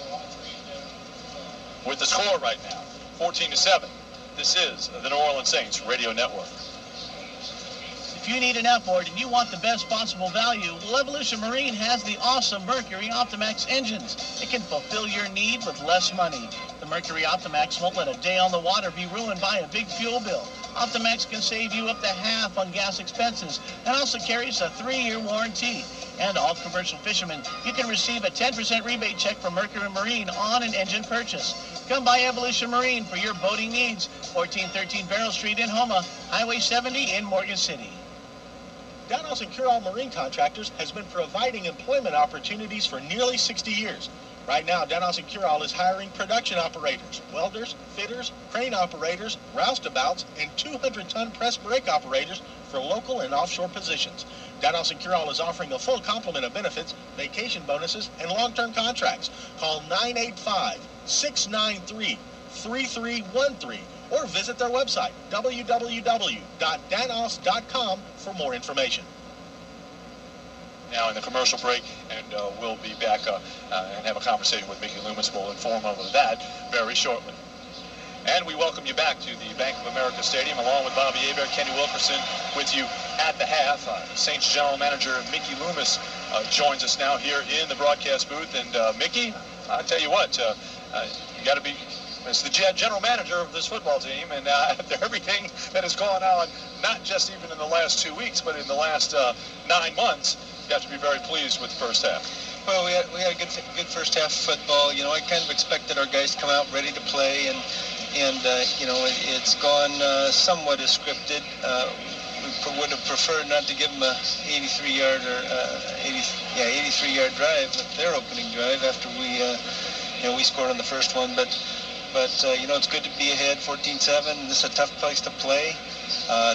With the score right now, 14-7. This is the New Orleans Saints Radio Network. If you need an outboard and you want the best possible value, well, Evolution Marine has the awesome Mercury Optimax engines. It can fulfill your need with less money. The Mercury Optimax won't let a day on the water be ruined by a big fuel bill. Optimax can save you up to half on gas expenses and also carries a 3-year warranty. And all commercial fishermen, you can receive a 10% rebate check from Mercury Marine on an engine purchase. Come by Evolution Marine for your boating needs. 1413 Barrel Street in Houma, Highway 70 in Morgan City. Downhouse and Cure-All Marine Contractors has been providing employment opportunities for nearly 60 years. Right now, Downhouse and Cure-All is hiring production operators, welders, fitters, crane operators, roustabouts, and 200-ton press brake operators for local and offshore positions. Downhouse and Cure-All is offering a full complement of benefits, vacation bonuses, and long-term contracts. Call 985-693-3313 or visit their website, www.danos.com, for more information. Now in the commercial break, and we'll be back and have a conversation with Mickey Loomis. We'll inform him of that very shortly. And we welcome you back to the Bank of America Stadium, along with Bobby Hebert, Kenny Wilkerson, with you at the half. Saints General Manager Mickey Loomis joins us now here in the broadcast booth. And Mickey, I tell you what, you got to be... As the general manager of this football team, and after everything that has gone on, not just even in the last 2 weeks, but in the last 9 months, you have to be very pleased with the first half. Well, we had a good first half of football. I kind of expected our guys to come out ready to play, and it's gone somewhat as scripted. We would have preferred not to give them a 83-yard drive, their opening drive after we scored on the first one, but it's good to be ahead 14-7. This is a tough place to play.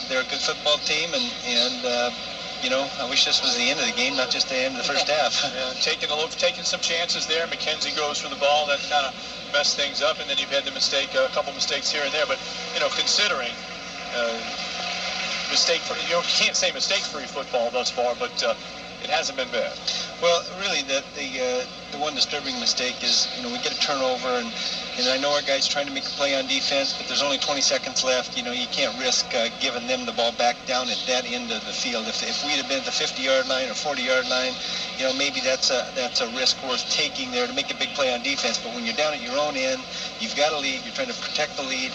They're a good football team, and I wish this was the end of the game, not just the end of the first half. Taking some chances there. McKenzie goes for the ball. That kind of messed things up, and then you've had a couple mistakes here and there. But, considering you can't say mistake-free football thus far, but it hasn't been bad. Well, really, the one disturbing mistake is, we get a turnover, and I know our guys trying to make a play on defense, but there's only 20 seconds left. You can't risk giving them the ball back down at that end of the field. If we'd have been at the 50-yard line or 40-yard line, maybe that's a risk worth taking there to make a big play on defense. But when you're down at your own end, you've got a lead, you're trying to protect the lead,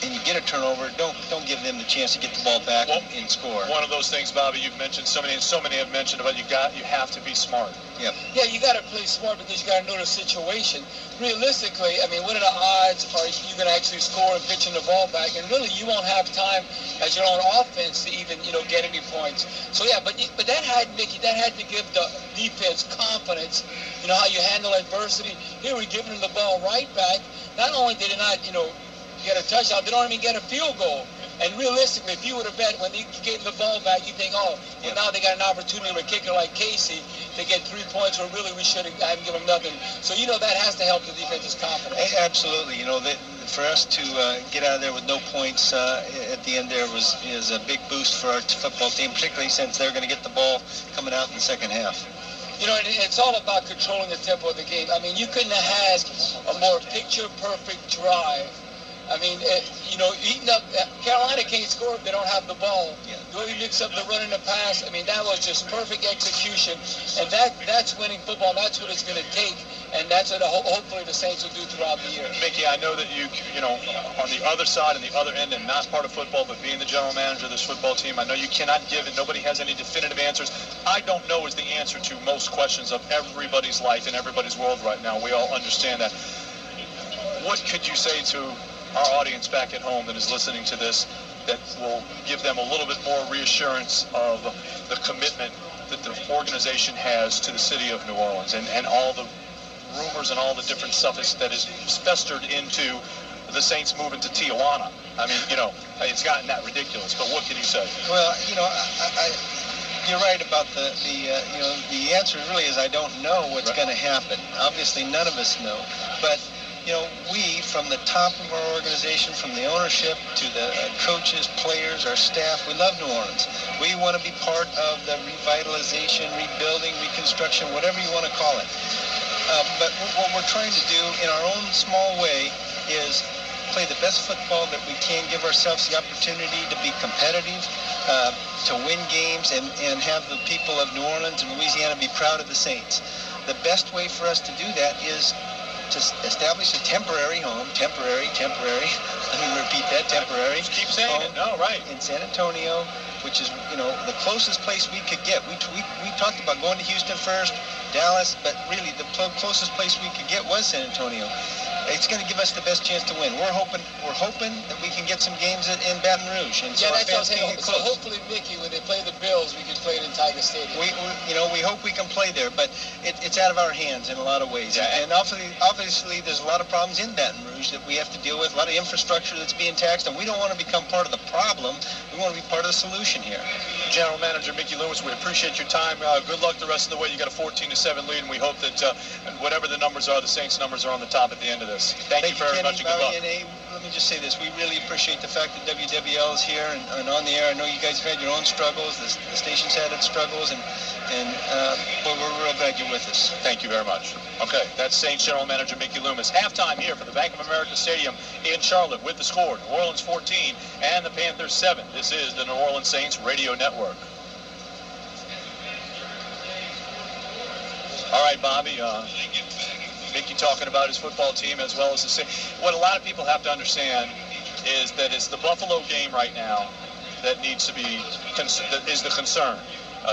and you get a turnover, don't give them the chance to get the ball back and score. One of those things, Bobby, you've mentioned, so many have mentioned about you have to be smart. Yep. Yeah, you got to play smart because you got to know the situation. Realistically, what are the odds are you going to actually score and pitching the ball back? And really, you won't have time as your own offense to even, get any points. So, yeah, but that had to give the defense confidence, how you handle adversity. Here we're giving them the ball right back. Not only did it not, get a touchdown, they don't even get a field goal. And realistically, if you would have bet when you gave them the ball back, you think, oh, well, now they got an opportunity with a kicker like Casey to get 3 points, or really we should have given them nothing. So, that has to help the defense's confidence. Absolutely. For us to get out of there with no points at the end there is a big boost for our football team, particularly since they're going to get the ball coming out in the second half. It's all about controlling the tempo of the game. I mean, you couldn't have had a more picture-perfect drive. I mean, eating up. Carolina can't score if they don't have the ball. Yeah. The way we mix up the run and the pass, I mean, that was just perfect execution. And that's winning football, and that's what it's going to take. And that's what hopefully the Saints will do throughout the year. Mickey, I know that you on the other side and the other end, and not part of football, but being the general manager of this football team, I know you cannot give it. Nobody has any definitive answers. I don't know is the answer to most questions of everybody's life and everybody's world right now. We all understand that. What could you say to our audience back at home that is listening to this that will give them a little bit more reassurance of the commitment that the organization has to the city of New Orleans and all the rumors and all the different stuff that is festered into the Saints moving to Tijuana? I mean, it's gotten that ridiculous, but what can you say? Well, you're right about the answer really is I don't know what's going to happen. Obviously, none of us know, but we, from the top of our organization, from the ownership to the coaches, players, our staff, we love New Orleans. We want to be part of the revitalization, rebuilding, reconstruction, whatever you want to call it. But what we're trying to do in our own small way is play the best football that we can, give ourselves the opportunity to be competitive, to win games, and have the people of New Orleans and Louisiana be proud of the Saints. The best way for us to do that is to establish a temporary home, temporary, let me repeat that, temporary. Just keep saying it. No, right. In San Antonio, which is, the closest place we could get. We talked about going to Houston first, Dallas, but really the closest place we could get was San Antonio. It's going to give us the best chance to win. We're hoping that we can get some games in Baton Rouge. And that's what I'm saying. So hopefully, Mickey, when they play the Bills, we can play it in Tiger Stadium. We hope we can play there, but it's out of our hands in a lot of ways. Yeah. And obviously, there's a lot of problems in Baton Rouge that we have to deal with, a lot of infrastructure that's being taxed, and we don't want to become part of the problem. We want to be part of the solution here. General Manager Mickey Loomis, we appreciate your time. Good luck the rest of the way. You got a 14-7 lead, and we hope that whatever the numbers are, the Saints' numbers are on the top at the end of this. Thank you very much, and good luck. Let me just say this. We really appreciate the fact that WWL is here and on the air. I know you guys have had your own struggles. The station's had its struggles, but we're real glad you're with us. Thank you very much. Okay, that's Saints General Manager Mickey Loomis. Halftime here for the Bank of America Stadium in Charlotte with the score, New Orleans 14 and the Panthers 7. This is the New Orleans Saints Radio Network. All right, Bobby. Mickey talking about his football team as well as the Saints. What a lot of people have to understand is that it's the Buffalo game right now that needs to be that is the concern.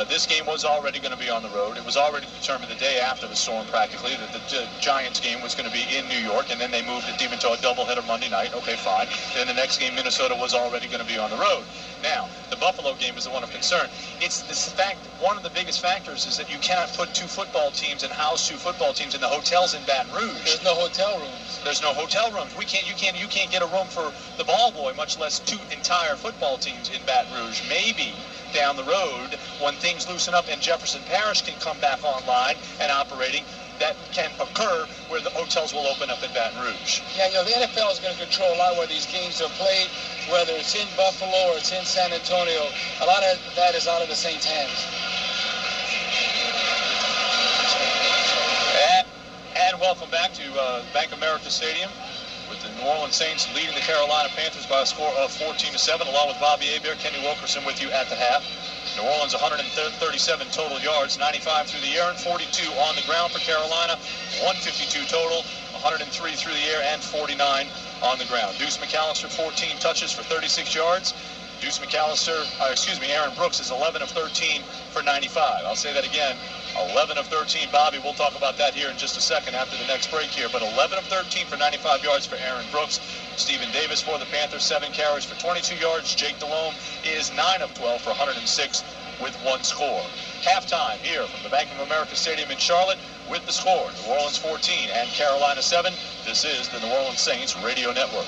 This game was already going to be on the road. It was already determined the day after the storm, practically, that the Giants game was going to be in New York, and then they moved it even to a doubleheader Monday night. Okay, fine. Then the next game, Minnesota, was already going to be on the road. Now, the Buffalo game is the one of concern. It's this fact. One of the biggest factors is that you cannot put two football teams and house two football teams in the hotels in Baton Rouge. There's no hotel rooms. There's no hotel rooms. You can't get a room for the ball boy, much less two entire football teams in Baton Rouge. Maybe down the road, when things loosen up and Jefferson Parish can come back online and operating, that can occur where the hotels will open up in Baton Rouge. Yeah, the NFL is going to control a lot where these games are played, whether it's in Buffalo or it's in San Antonio. A lot of that is out of the Saints' hands. And welcome back to Bank of America Stadium, with the New Orleans Saints leading the Carolina Panthers by a score of 14-7, along with Bobby Hebert, Kenny Wilkerson with you at the half. New Orleans 137 total yards, 95 through the air and 42 on the ground for Carolina, 152 total, 103 through the air and 49 on the ground. Deuce McAllister 14 touches for 36 yards. Aaron Brooks is 11 of 13 for 95. I'll say that again. 11 of 13, Bobby. We'll talk about that here in just a second after the next break here. But 11 of 13 for 95 yards for Aaron Brooks. Stephen Davis for the Panthers, 7 carries for 22 yards. Jake Delhomme is 9 of 12 for 106 with 1 score. Halftime here from the Bank of America Stadium in Charlotte with the score, New Orleans 14 and Carolina 7. This is the New Orleans Saints Radio Network.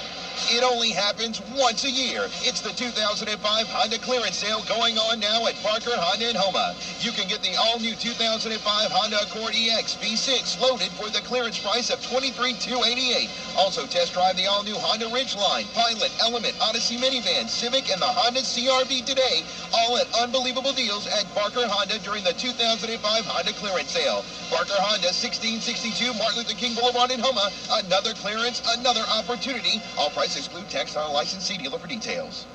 It only happens once a year. It's the 2005 Honda clearance sale going on now at Parker Honda in Homa. You can get the all-new 2005 Honda Accord EX V6 loaded for the clearance price of $23,288. Also test drive the all-new Honda Ridgeline, Pilot, Element, Odyssey minivan, Civic, and the Honda CR-V today, all at unbelievable deals at Parker Honda during the 2005 Honda clearance sale. Parker Honda, 1662 Martin Luther King Boulevard in Homa. Another clearance, another opportunity. All prices exclude tax, on a licensee dealer for details.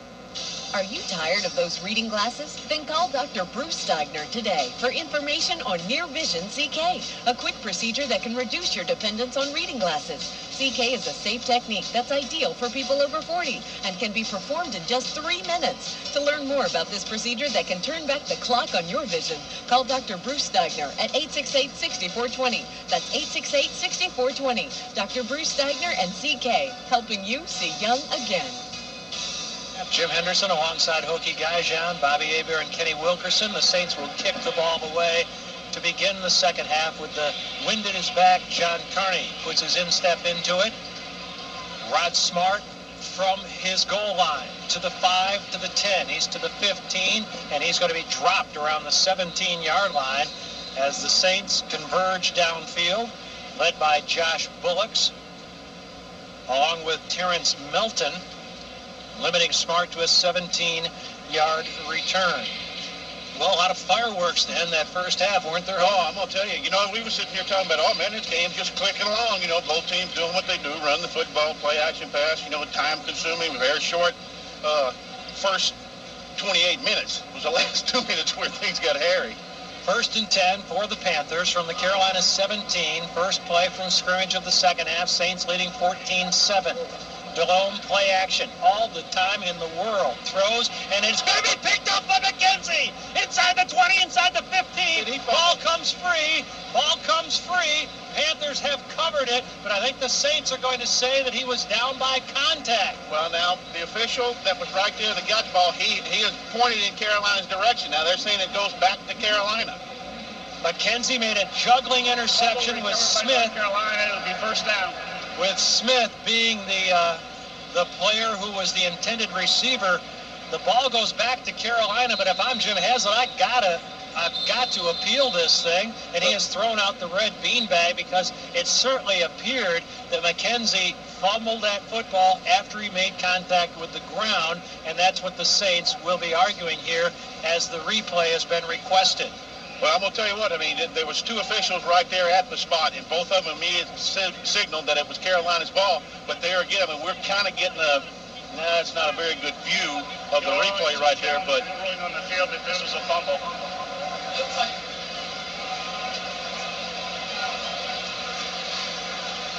Are you tired of those reading glasses? Then call Dr. Bruce Steigner today for information on Near Vision CK, a quick procedure that can reduce your dependence on reading glasses. CK is a safe technique that's ideal for people over 40 and can be performed in just 3 minutes. To learn more about this procedure that can turn back the clock on your vision, call Dr. Bruce Steigner at 868-6420. That's 868-6420. Dr. Bruce Steigner and CK, helping you see young again. Jim Henderson alongside Hokie Gajan, Bobby Hebert, and Kenny Wilkerson. The Saints will kick the ball away to begin the second half with the wind at his back. John Carney puts his instep into it. Rod Smart from his goal line to the 5, to the 10. He's to the 15, and he's going to be dropped around the 17-yard line as the Saints converge downfield, led by Josh Bullocks, along with Terrence Melton, limiting Smart to a 17-yard return. Well, a lot of fireworks to end that first half, weren't there? Oh, I'm going to tell you, we were sitting here talking about, oh, man, this game's just clicking along. Both teams doing what they do, run the football, play action pass, time-consuming, very short. First 28 minutes was the last 2 minutes where things got hairy. First and 10 for the Panthers from the Carolina 17. First play from scrimmage of the second half. Saints leading 14-7. Delhomme play action all the time in the world. Throws, and it's going to be picked up by McKenzie. Inside the 20, inside the 15. Ball comes free. Panthers have covered it, but I think the Saints are going to say that he was down by contact. Well, now, the official that was right there that got the ball, he is pointed in Carolina's direction. Now, they're saying it goes back to Carolina. McKenzie made a juggling interception with Smith. Carolina, it'll be first down. With Smith being the player who was the intended receiver, the ball goes back to Carolina. But if I'm Jim Haslett, I've got to appeal this thing, and he has thrown out the red beanbag because it certainly appeared that McKenzie fumbled that football after he made contact with the ground, and that's what the Saints will be arguing here as the replay has been requested. Well, I'm going to tell you what, there was two officials right there at the spot, and both of them immediately signaled that it was Carolina's ball. But there again, we're kind of getting it's not a very good view of the replay right there, but ruling on the field that this was a fumble.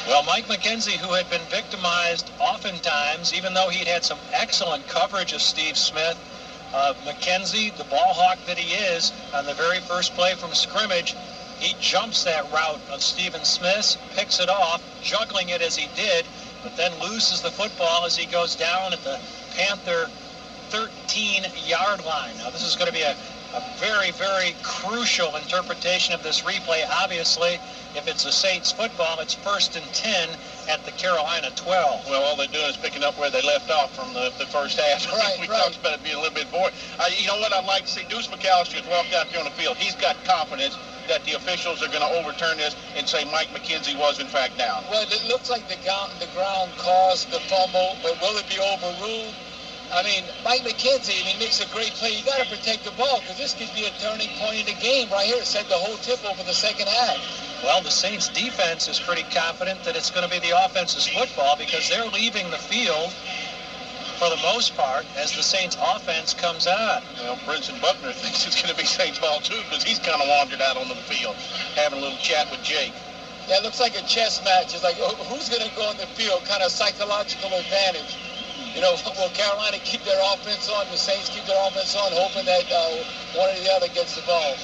Well, Mike McKenzie, who had been victimized oftentimes, even though he'd had some excellent coverage of Steve Smith, McKenzie, the ball hawk that he is, on the very first play from scrimmage, he jumps that route of Stephen Smith's, picks it off, juggling it as he did, but then loses the football as he goes down at the Panther 13-yard line. Now, this is going to be a very, very crucial interpretation of this replay. Obviously, if it's a Saints football, it's 1st and 10 at the Carolina 12. Well, all they're doing is picking up where they left off from the first half. We talked about it being a little bit boring. You know what I'd like to see? Deuce McAllister has walked out there on the field. He's got confidence that the officials are going to overturn this and say Mike McKenzie was, in fact, down. Well, it looks like the ground caused the fumble, but will it be overruled? Mike McKenzie, makes a great play. You got to protect the ball because this could be a turning point in the game right here. It set the whole tip over the second half. Well, the Saints defense is pretty confident that it's going to be the offense's football because they're leaving the field for the most part as the Saints offense comes on. Well, Brinson Buckner thinks it's going to be Saints ball too because he's kind of wandered out onto the field, having a little chat with Jake. Yeah, it looks like a chess match. It's like, who's going to go on the field? Kind of psychological advantage. Will Carolina keep their offense on? The Saints keep their offense on, hoping that one or the other gets the ball.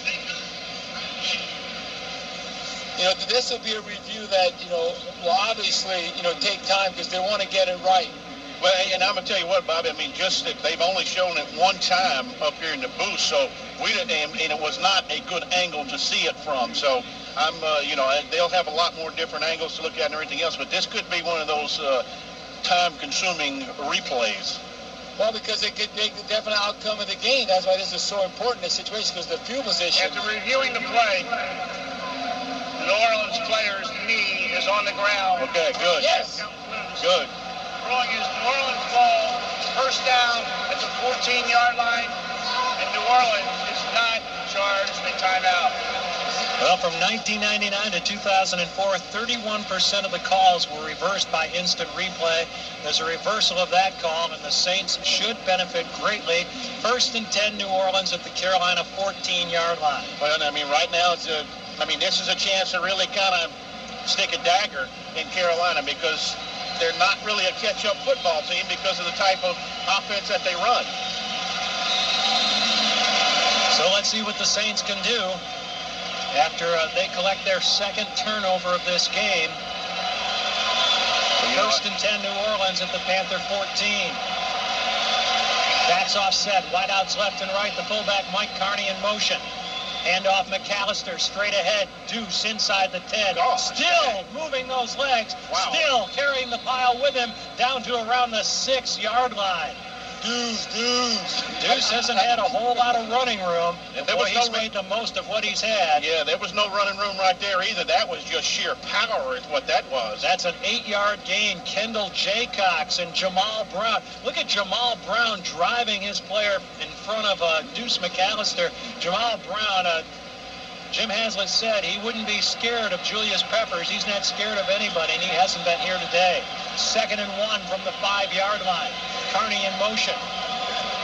This will be a review that, will obviously, take time because they want to get it right. Well, and I'm going to tell you what, Bobby, just that they've only shown it one time up here in the booth, so we didn't, and it was not a good angle to see it from. So they'll have a lot more different angles to look at and everything else, but this could be one of those time-consuming replays? Well, because it could make the definite outcome of the game. That's why this is so important in this situation, because the field position. After reviewing the play, the New Orleans player's knee is on the ground. Okay, good. Yes. Good. Throwing his New Orleans ball, first down at the 14-yard line, and New Orleans is not charged a timeout. Well, from 1999 to 2004, 31% of the calls were reversed by instant replay. There's a reversal of that call, and the Saints should benefit greatly. 1st and 10, New Orleans at the Carolina 14-yard line. Well, I mean, right now, this is a chance to really kind of stick a dagger in Carolina, because they're not really a catch-up football team because of the type of offense that they run. So let's see what the Saints can do after they collect their second turnover of this game. First and 10, New Orleans at the Panther 14. Backs offset, wideouts left and right. The fullback, Mike Carney, in motion. Handoff McAllister, straight ahead. Deuce inside the 10. Still moving those legs. Wow. Still carrying the pile with him down to around the 6-yard line. Deuce hasn't had a whole lot of running room. And he's made the most of what he's had. Yeah, there was no running room right there either. That was just sheer power is what that was. That's an 8-yard gain. Kendall Jaycox and Jamal Brown. Look at Jamal Brown driving his player in front of Deuce McAllister. Jamal Brown, Jim Haslett said he wouldn't be scared of Julius Peppers. He's not scared of anybody, and he hasn't been here today. 2nd and 1 from the 5-yard line. Carney in motion.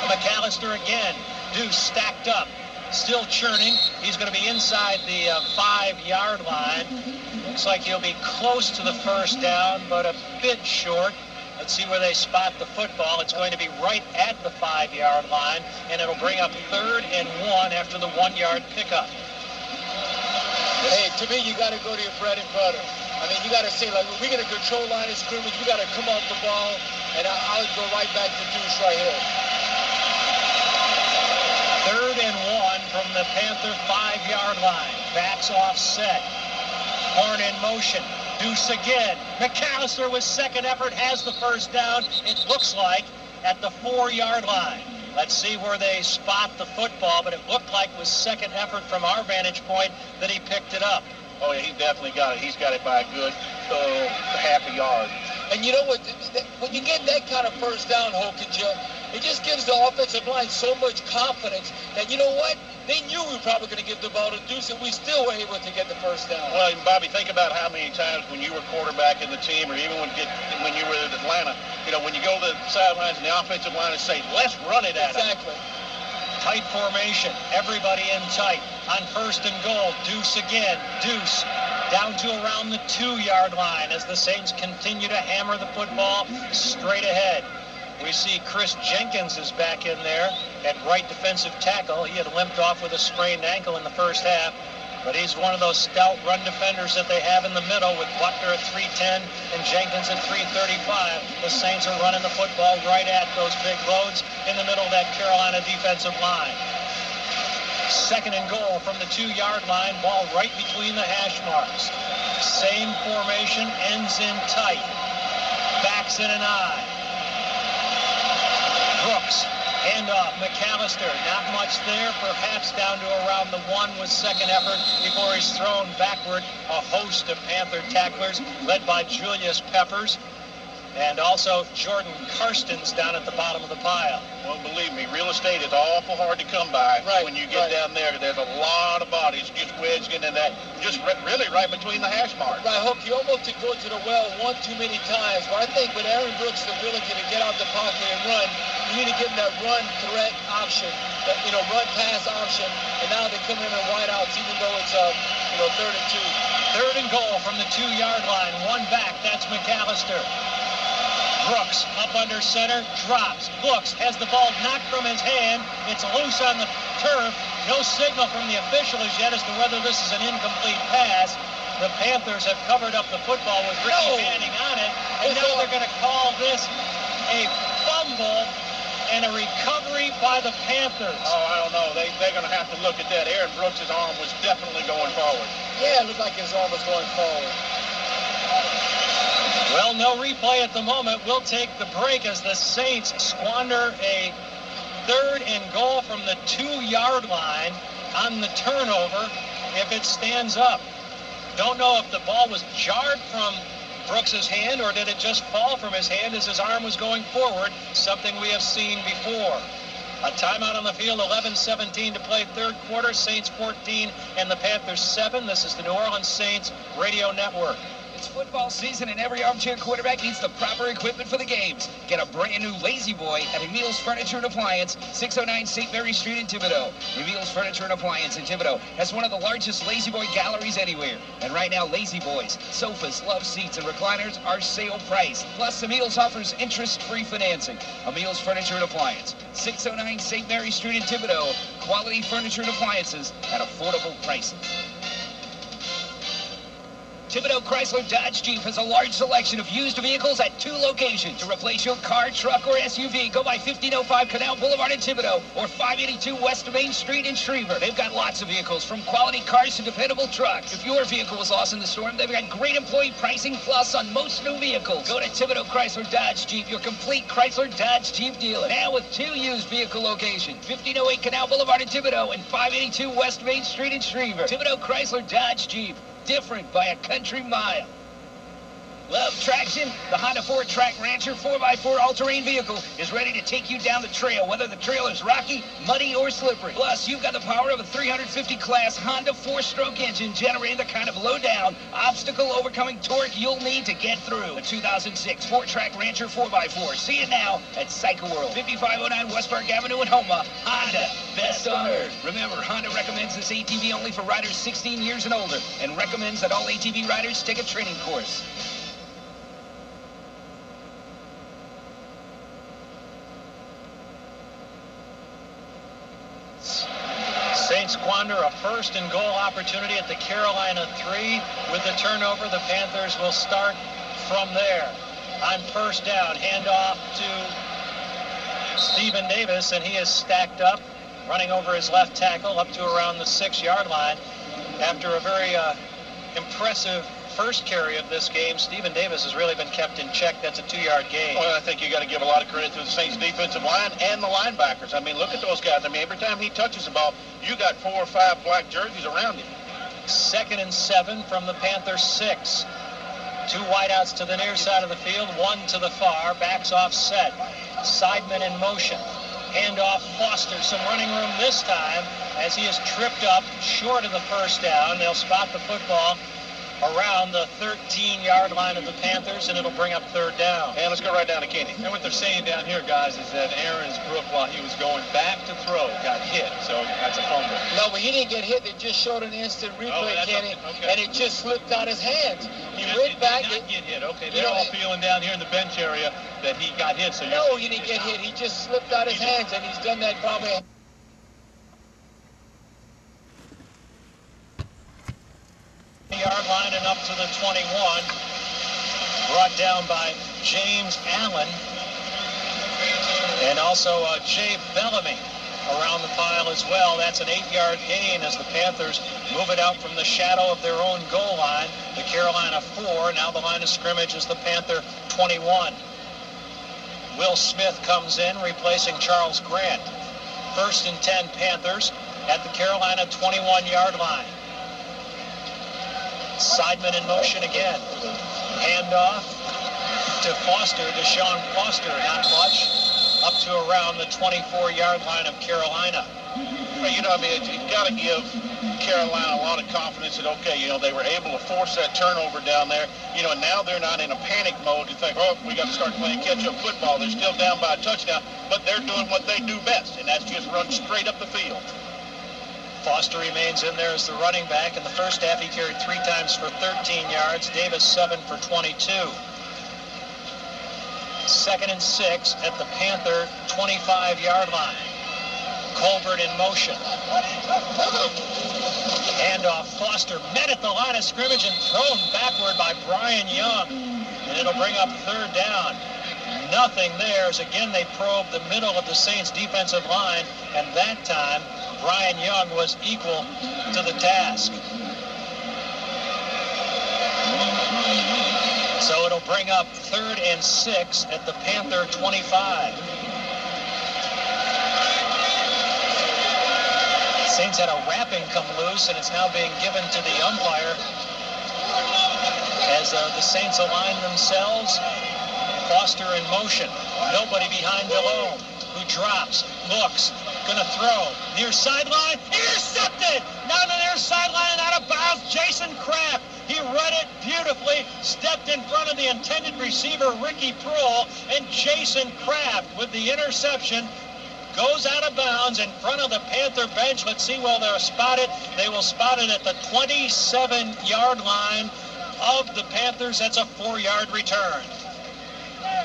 McAllister again. Deuce stacked up. Still churning. He's going to be inside the 5-yard line. Looks like he'll be close to the first down, but a bit short. Let's see where they spot the football. It's going to be right at the 5-yard line, and it'll bring up 3rd and 1 after the 1-yard pickup. Hey, to me, you got to go to your bread and butter. I mean, you got to say, like, we're going to control line of scrimmage. We got to come off the ball, and I'll go right back to Deuce right here. 3rd and 1 from the Panther 5-yard line. Backs offset. Horn in motion. Deuce again. McAllister with second effort has the first down. It looks like at the 4-yard line. Let's see where they spot the football, but it looked like with second effort from our vantage point that he picked it up. Oh, yeah, he definitely got it. He's got it by a good half a yard. And you know what? When you get that kind of first down, Hoke and Jim, it just gives the offensive line so much confidence that, you know what? They knew we were probably going to give the ball to Deuce, and we still were able to get the first down. Well, and Bobby, think about how many times when you were quarterback in the team, or even when you were in Atlanta, when you go to the sidelines and the offensive line and say, let's run it at them. Exactly. Tight formation, everybody in tight. On 1st and goal, Deuce again. Deuce down to around the 2-yard line as the Saints continue to hammer the football straight ahead. We see Chris Jenkins is back in there at right defensive tackle. He had limped off with a sprained ankle in the first half, but he's one of those stout run defenders that they have in the middle with Buckner at 310 and Jenkins at 335. The Saints are running the football right at those big loads in the middle of that Carolina defensive line. 2nd and goal from the 2-yard line, ball right between the hash marks. Same formation, ends in tight. Backs in an eye. Brooks, handoff, McAllister, not much there, perhaps down to around the 1 with second effort before he's thrown backward. A host of Panther tacklers led by Julius Peppers. And also Jordan Karstens down at the bottom of the pile. Well, believe me, real estate is awful hard to come by. Right, when you get down there, there's a lot of bodies just wedged into that, just really right between the hash marks. Right, Hope, you almost to go to the well one too many times. But I think with Aaron Brooks' ability to get out the pocket and run, you need to give him that run threat option, that run pass option. And now they come in wideouts, even though it's 3rd and 2. 3rd and goal from the 2-yard line. One back, that's McAllister. Brooks up under center, drops, looks, has the ball knocked from his hand. It's loose on the turf. No signal from the officials yet as to whether this is an incomplete pass. The Panthers have covered up the football with Ricky Manning on it, and now they're going to call this a fumble and a recovery by the Panthers. Oh, I don't know. They're going to have to look at that. Aaron Brooks' arm was definitely going forward. Yeah, it looked like his arm was going forward. Well, no replay at the moment. We'll take the break as the Saints squander a 3rd and goal from the 2-yard line on the turnover if it stands up. Don't know if the ball was jarred from Brooks's hand or did it just fall from his hand as his arm was going forward, something we have seen before. A timeout on the field, 11:17 to play, 3rd quarter. Saints 14 and the Panthers 7. This is the New Orleans Saints Radio Network. It's football season and every armchair quarterback needs the proper equipment for the games. Get a brand new Lazy Boy at Emil's Furniture and Appliance, 609 St. Mary Street in Thibodaux. Emil's Furniture and Appliance in Thibodaux has one of the largest Lazy Boy galleries anywhere. And right now, Lazy Boys, sofas, love seats, and recliners are sale price. Plus, Emil's offers interest-free financing. Emil's Furniture and Appliance, 609 St. Mary Street in Thibodaux. Quality furniture and appliances at affordable prices. Thibodaux Chrysler Dodge Jeep has a large selection of used vehicles at 2 locations. To replace your car, truck, or SUV, go by 1505 Canal Boulevard in Thibodaux or 582 West Main Street in Schriever. They've got lots of vehicles, from quality cars to dependable trucks. If your vehicle was lost in the storm, they've got great employee pricing plus on most new vehicles. Go to Thibodaux Chrysler Dodge Jeep, your complete Chrysler Dodge Jeep dealer. Now with 2 used vehicle locations, 1508 Canal Boulevard in Thibodaux and 582 West Main Street in Schriever. Thibodaux Chrysler Dodge Jeep. Different by a country mile. Love traction? The Honda 4-Track Rancher 4x4 all-terrain vehicle is ready to take you down the trail, whether the trail is rocky, muddy, or slippery. Plus, you've got the power of a 350 class Honda 4-stroke engine generating the kind of low-down, obstacle-overcoming torque you'll need to get through. The 2006 4-Track Rancher 4x4. See it now at Cycle World, 5509 West Park Avenue in Houma. Honda, best on earth. Remember, Honda recommends this ATV only for riders 16 years and older and recommends that all ATV riders take a training course. Saints squander a 1st and goal opportunity at the Carolina 3. With the turnover, the Panthers will start from there. On 1st down, handoff to Stephen Davis, and he is stacked up, running over his left tackle up to around the 6-yard line. After a very impressive first carry of this game, Stephen Davis has really been kept in check. That's a 2-yard gain. Well, I think you got to give a lot of credit to the Saints defensive line and the linebackers. I mean, look at those guys. I mean, every time he touches the ball, you got 4 or 5 black jerseys around him. 2nd and 7 from the Panthers 6. 2 wideouts to the near side of the field, 1 to the far. Backs off set. Sidemen in motion. Handoff Foster. Some running room this time as he is tripped up short of the 1st down. They'll spot the football around the 13-yard line of the Panthers, and it'll bring up 3rd down. And let's go right down to Kenny. And what they're saying down here, guys, is that Aaron Brook, while he was going back to throw, got hit. So that's a fumble. No, but he didn't get hit. They just showed an instant replay, Kenny, and it just slipped out his hands. He went back. He did not get hit. Okay, they're all feeling down here in the bench area that he got hit. So no, he didn't get hit. He just slipped out his hands, and he's done that probably. Yard line and up to the 21. Brought down by James Allen. And also Jay Bellamy around the pile as well. That's an 8-yard gain as the Panthers move it out from the shadow of their own goal line. The Carolina 4. Now the line of scrimmage is the Panther 21. Will Smith comes in, replacing Charles Grant. 1st and 10 Panthers at the Carolina 21-yard line. Sidemen in motion again. Handoff to Foster, Deshaun Foster, not much. Up to around the 24-yard line of Carolina. Well, you know, I mean, you've got to give Carolina a lot of confidence that, okay, you know, they were able to force that turnover down there. You know, and now they're not in a panic mode to think, oh, we got to start playing catch-up football. They're still down by a touchdown, but they're doing what they do best, and that's just run straight up the field. Foster remains in there as the running back. In the first half, he carried 3 times for 13 yards. Davis 7 for 22. 2nd and 6 at the Panther 25-yard line. Colbert in motion. Handoff. Foster met at the line of scrimmage and thrown backward by Brian Young. And it'll bring up 3rd down. Nothing there as again they probe the middle of the Saints defensive line, and that time Brian Young was equal to the task. So it'll bring up 3rd and 6 at the Panther 25. Saints had a wrapping come loose, and it's now being given to the umpire as the Saints align themselves. Foster in motion. Nobody behind Delhomme, who drops, looks, gonna throw. Near sideline, intercepted! Down the near sideline and out of bounds, Jason Kraft. He read it beautifully, stepped in front of the intended receiver, Ricky Prohl, and Jason Kraft with the interception goes out of bounds in front of the Panther bench. Let's see where they'll spot it. They will spot it at the 27-yard line of the Panthers. That's a 4-yard return.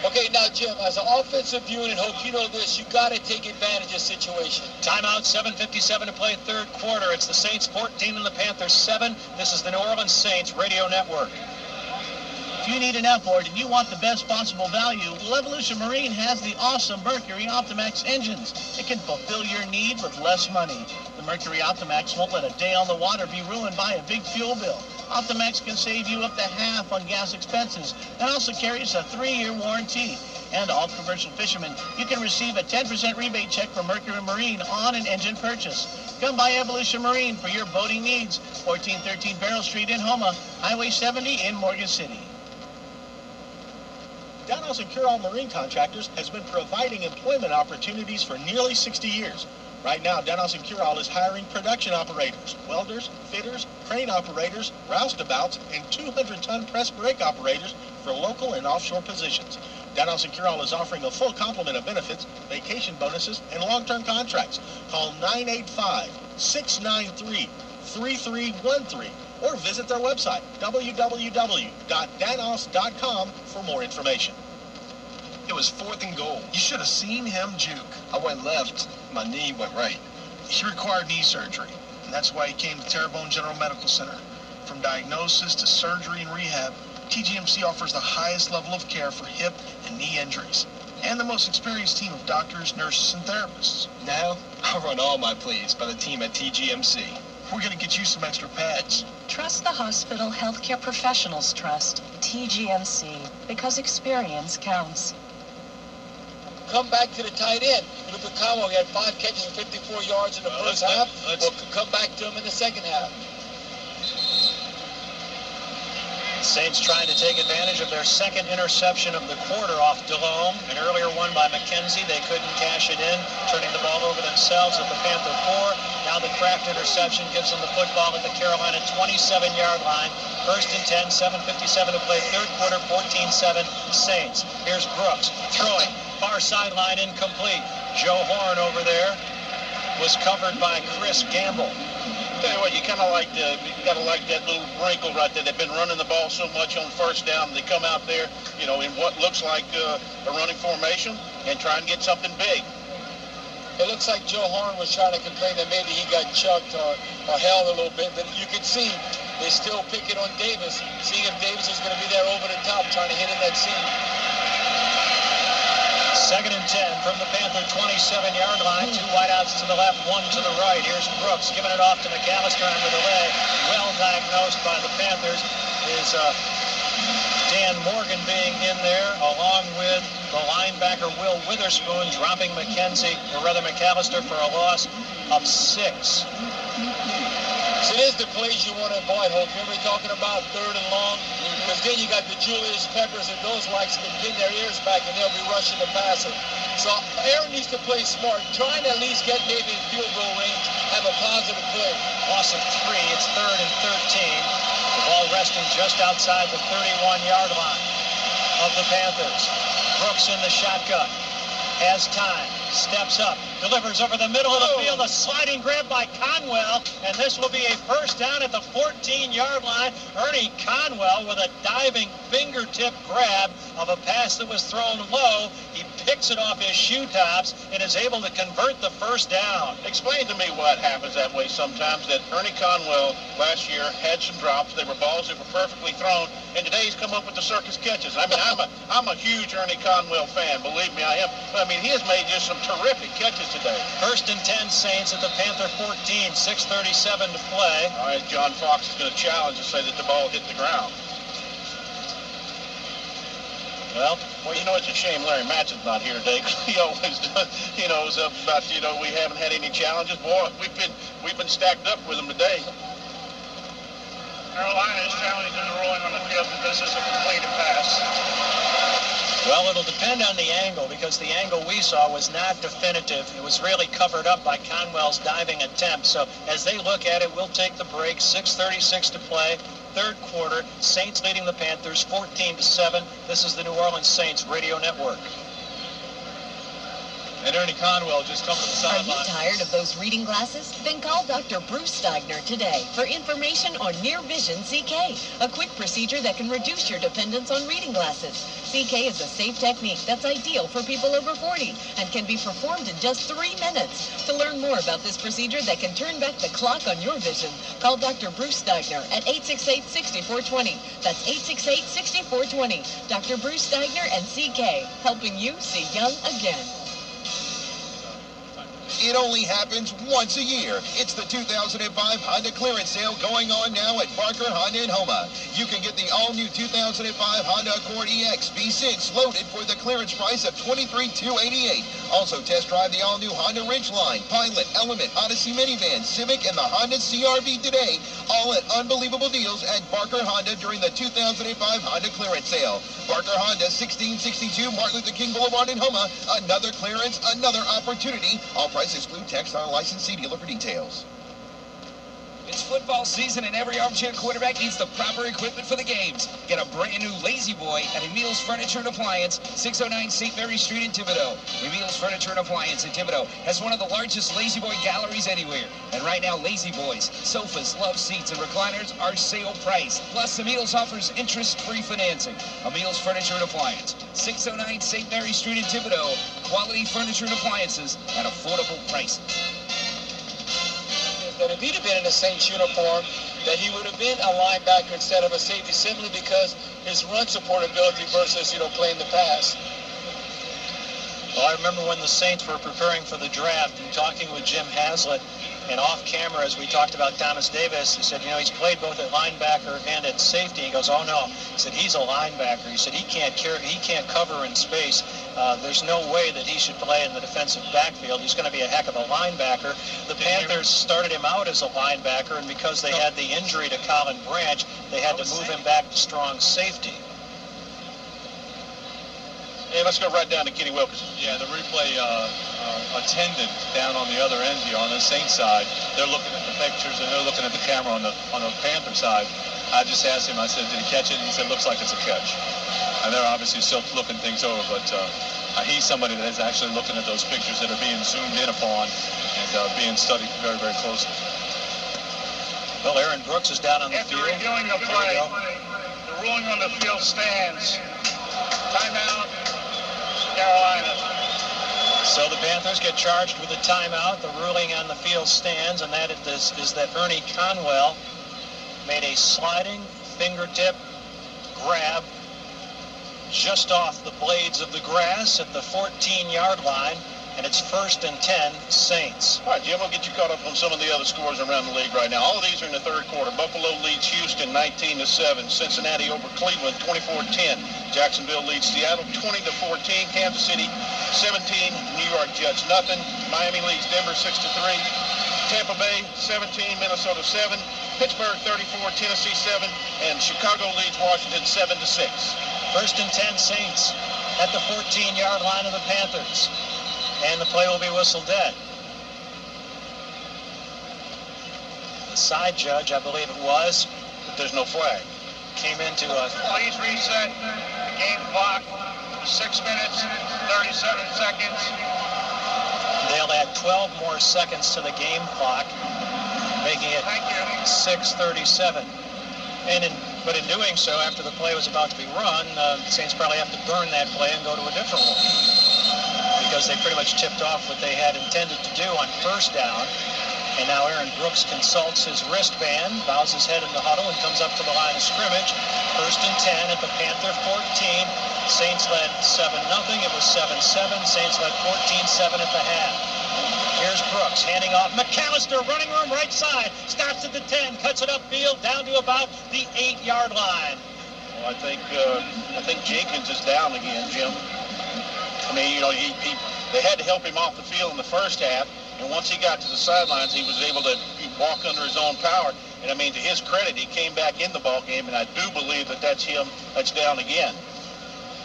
Okay, now, Jim, as an offensive unit, hope you know this, you got to take advantage of the situation. Timeout, 7:57 to play, third quarter. It's the Saints 14 and the Panthers 7. This is the New Orleans Saints Radio Network. If you need an outboard and you want the best possible value, well, Evolution Marine has the awesome Mercury Optimax engines. It can fulfill your need with less money. The Mercury Optimax won't let a day on the water be ruined by a big fuel bill. Optimax can save you up to half on gas expenses and also carries a 3-year warranty. And all commercial fishermen, you can receive a 10% rebate check from Mercury Marine on an engine purchase. Come by Evolution Marine for your boating needs. 1413 Barrel Street in Houma, Highway 70 in Morgan City. Downhouse and Cure-All Marine Contractors has been providing employment opportunities for nearly 60 years. Right now, Downhouse and Cure-All is hiring production operators, welders, fitters, crane operators, roustabouts, and 200-ton press brake operators for local and offshore positions. Downhouse and Cure-All is offering a full complement of benefits, vacation bonuses, and long-term contracts. Call 985-693-3313 or visit their website, www.danhouse.com, for more information. It was 4th and goal. You should have seen him juke. I went left. My knee went right. He required knee surgery, and that's why he came to Terrebonne General Medical Center. From diagnosis to surgery and rehab, TGMC offers the highest level of care for hip and knee injuries, and the most experienced team of doctors, nurses, and therapists. Now, I'll run all my plays by the team at TGMC. We're going to get you some extra pads. Trust the Hospital Healthcare Professionals Trust, TGMC, because experience counts. Come back to the tight end. Look at Como. He had 5 catches and 54 yards in the first half. We'll come back to him in the second half. Saints trying to take advantage of their second interception of the quarter off Delhomme. An earlier one by McKenzie. They couldn't cash it in, turning the ball over themselves at the Panther 4. Now the Kraft interception gives them the football at the Carolina 27-yard line. 1st and 10, 7:57 to play, third quarter, 14-7 Saints. Here's Brooks throwing. Far sideline incomplete. Joe Horn over there was covered by Chris Gamble. Tell you what, you kind of like you gotta like that little wrinkle right there. They've been running the ball so much on first down. They come out there, you know, in what looks like a running formation and try and get something big. It looks like Joe Horn was trying to complain that maybe he got chucked or held a little bit, but you can see they still pick it on Davis, seeing if Davis is going to be there over the top, trying to hit in that seam. 2nd and 10 from the Panther 27-yard line. 2 wideouts to the left, 1 to the right. Here's Brooks giving it off to McAllister under the leg. Well diagnosed by the Panthers is Dan Morgan being in there, along with the linebacker Will Witherspoon, dropping McAllister for a loss of 6. So it is the plays you want to avoid, Hope. Remember talking about 3rd and long? Because then you got the Julius Peppers and those likes can pin their ears back and they'll be rushing the passer. So Aaron needs to play smart, trying to at least get maybe in field goal range, have a positive play. Loss of 3, it's 3rd and 13. The ball resting just outside the 31-yard line of the Panthers. Brooks in the shotgun, has time, steps up, delivers over the middle of the field, a sliding grab by Conwell, and this will be a first down at the 14-yard line. Ernie Conwell with a diving fingertip grab of a pass that was thrown low. He picks it off his shoe tops and is able to convert the first down. Explain to me what happens that way sometimes, that Ernie Conwell last year had some drops. They were balls that were perfectly thrown, and today he's come up with the circus catches. I mean, I'm a huge Ernie Conwell fan. Believe me, I am. But, I mean, he has made just some terrific catches today. 1st and 10 Saints at the Panther 14, 6:37 to play. All right, John Fox is going to challenge and say that the ball hit the ground. Well, you know, it's a shame Larry Mattson's not here today. He always does. He knows about, you know, we haven't had any challenges. Boy, we've been stacked up with them today. Carolina is challenging the ruling on the field that this is a completed pass. Well, it'll depend on the angle, because the angle we saw was not definitive. It was really covered up by Conwell's diving attempt. So as they look at it, we'll take the break. 6:36 to play. Third quarter. Saints leading the Panthers 14-7. This is the New Orleans Saints Radio Network. And Ernie Conwell just coming to the sideline. Are you tired of those reading glasses? Then call Dr. Bruce Steigner today for information on Near Vision CK, a quick procedure that can reduce your dependence on reading glasses. CK is a safe technique that's ideal for people over 40 and can be performed in just 3 minutes. To learn more about this procedure that can turn back the clock on your vision, call Dr. Bruce Steigner at 868-6420. That's 868-6420. Dr. Bruce Steigner and CK, helping you see young again. It only happens once a year. It's the 2005 Honda clearance sale going on now at Barker Honda in Houma. You can get the all-new 2005 Honda Accord EX V6 loaded for the clearance price of $23,288. Also test drive the all-new Honda Ridgeline, Pilot, Element, Odyssey minivan, Civic, and the Honda CR-V today. All at unbelievable deals at Barker Honda during the 2005 Honda clearance sale. Barker Honda, 1662 Martin Luther King Boulevard in Houma. Another clearance, another opportunity. All prices exclude tax, non-licensed. See dealer for details. It's football season and every armchair quarterback needs the proper equipment for the games. Get a brand new Lazy Boy at Emil's Furniture and Appliance, 609 St. Mary Street in Thibodaux. Emil's Furniture and Appliance in Thibodaux has one of the largest Lazy Boy galleries anywhere. And right now, Lazy Boys, sofas, love seats, and recliners are sale price. Plus, Emil's offers interest-free financing. Emil's Furniture and Appliance, 609 St. Mary Street in Thibodaux. Quality furniture and appliances at affordable prices. That if he'd have been in a Saints uniform, that he would have been a linebacker instead of a safety, simply because his run support ability versus, playing the pass. Well, I remember when the Saints were preparing for the draft and talking with Jim Haslett, and off camera, as we talked about Thomas Davis, he said, he's played both at linebacker and at safety. He goes, oh no. He said, he's a linebacker. He said, he can't cover in space. There's no way that he should play in the defensive backfield. He's going to be a heck of a linebacker. The Panthers started him out as a linebacker, and because they had the injury to Colin Branch, they had to move him back to strong safety. Hey, let's go right down to Kenny Wilkerson. Yeah, the replay attendant down on the other end here on the Saints side, they're looking at the pictures and they're looking at the camera on the Panther side. I just asked him, I said, did he catch it? And he said, looks like it's a catch. And they're obviously still looking things over, but he's somebody that is actually looking at those pictures that are being zoomed in upon and being studied very, very closely. Well, Aaron Brooks is down on the field. After reviewing the play, the ruling on the field stands. Timeout, Carolina. So the Panthers get charged with a timeout. The ruling on the field stands, and that is that Ernie Conwell made a sliding fingertip grab just off the blades of the grass at the 14-yard line, and it's 1st and 10, Saints. All right, Jim, we'll get you caught up on some of the other scores around the league right now. All of these are in the third quarter. Buffalo leads Houston 19-7. Cincinnati over Cleveland 24-10. Jacksonville leads Seattle 20-14. Kansas City 17. New York Jets nothing. Miami leads Denver 6-3. Tampa Bay 17. Minnesota 7. Pittsburgh 34. Tennessee 7. And Chicago leads Washington 7-6. 1st and 10, Saints at the 14-yard line of the Panthers. And the play will be whistled dead. The side judge, I believe it was, but there's no flag, came into a... Please reset the game clock. 6 minutes, 37 seconds. They'll add 12 more seconds to the game clock, making it 6:37. But in doing so, after the play was about to be run, the Saints probably have to burn that play and go to a different one, because they pretty much tipped off what they had intended to do on 1st down. And now Aaron Brooks consults his wristband, bows his head in the huddle, and comes up to the line of scrimmage. 1st and 10 at the Panther 14. Saints led 7-0. It was 7-7. Saints led 14-7 at the half. Here's Brooks handing off. McAllister, running room right side. Stops at the 10, cuts it upfield down to about the 8-yard line. I think Jenkins is down again, Jim. I mean, you know, they had to help him off the field in the first half, and once he got to the sidelines, he was able to walk under his own power. And I mean, to his credit, he came back in the ball game, and I do believe that that's him that's down again.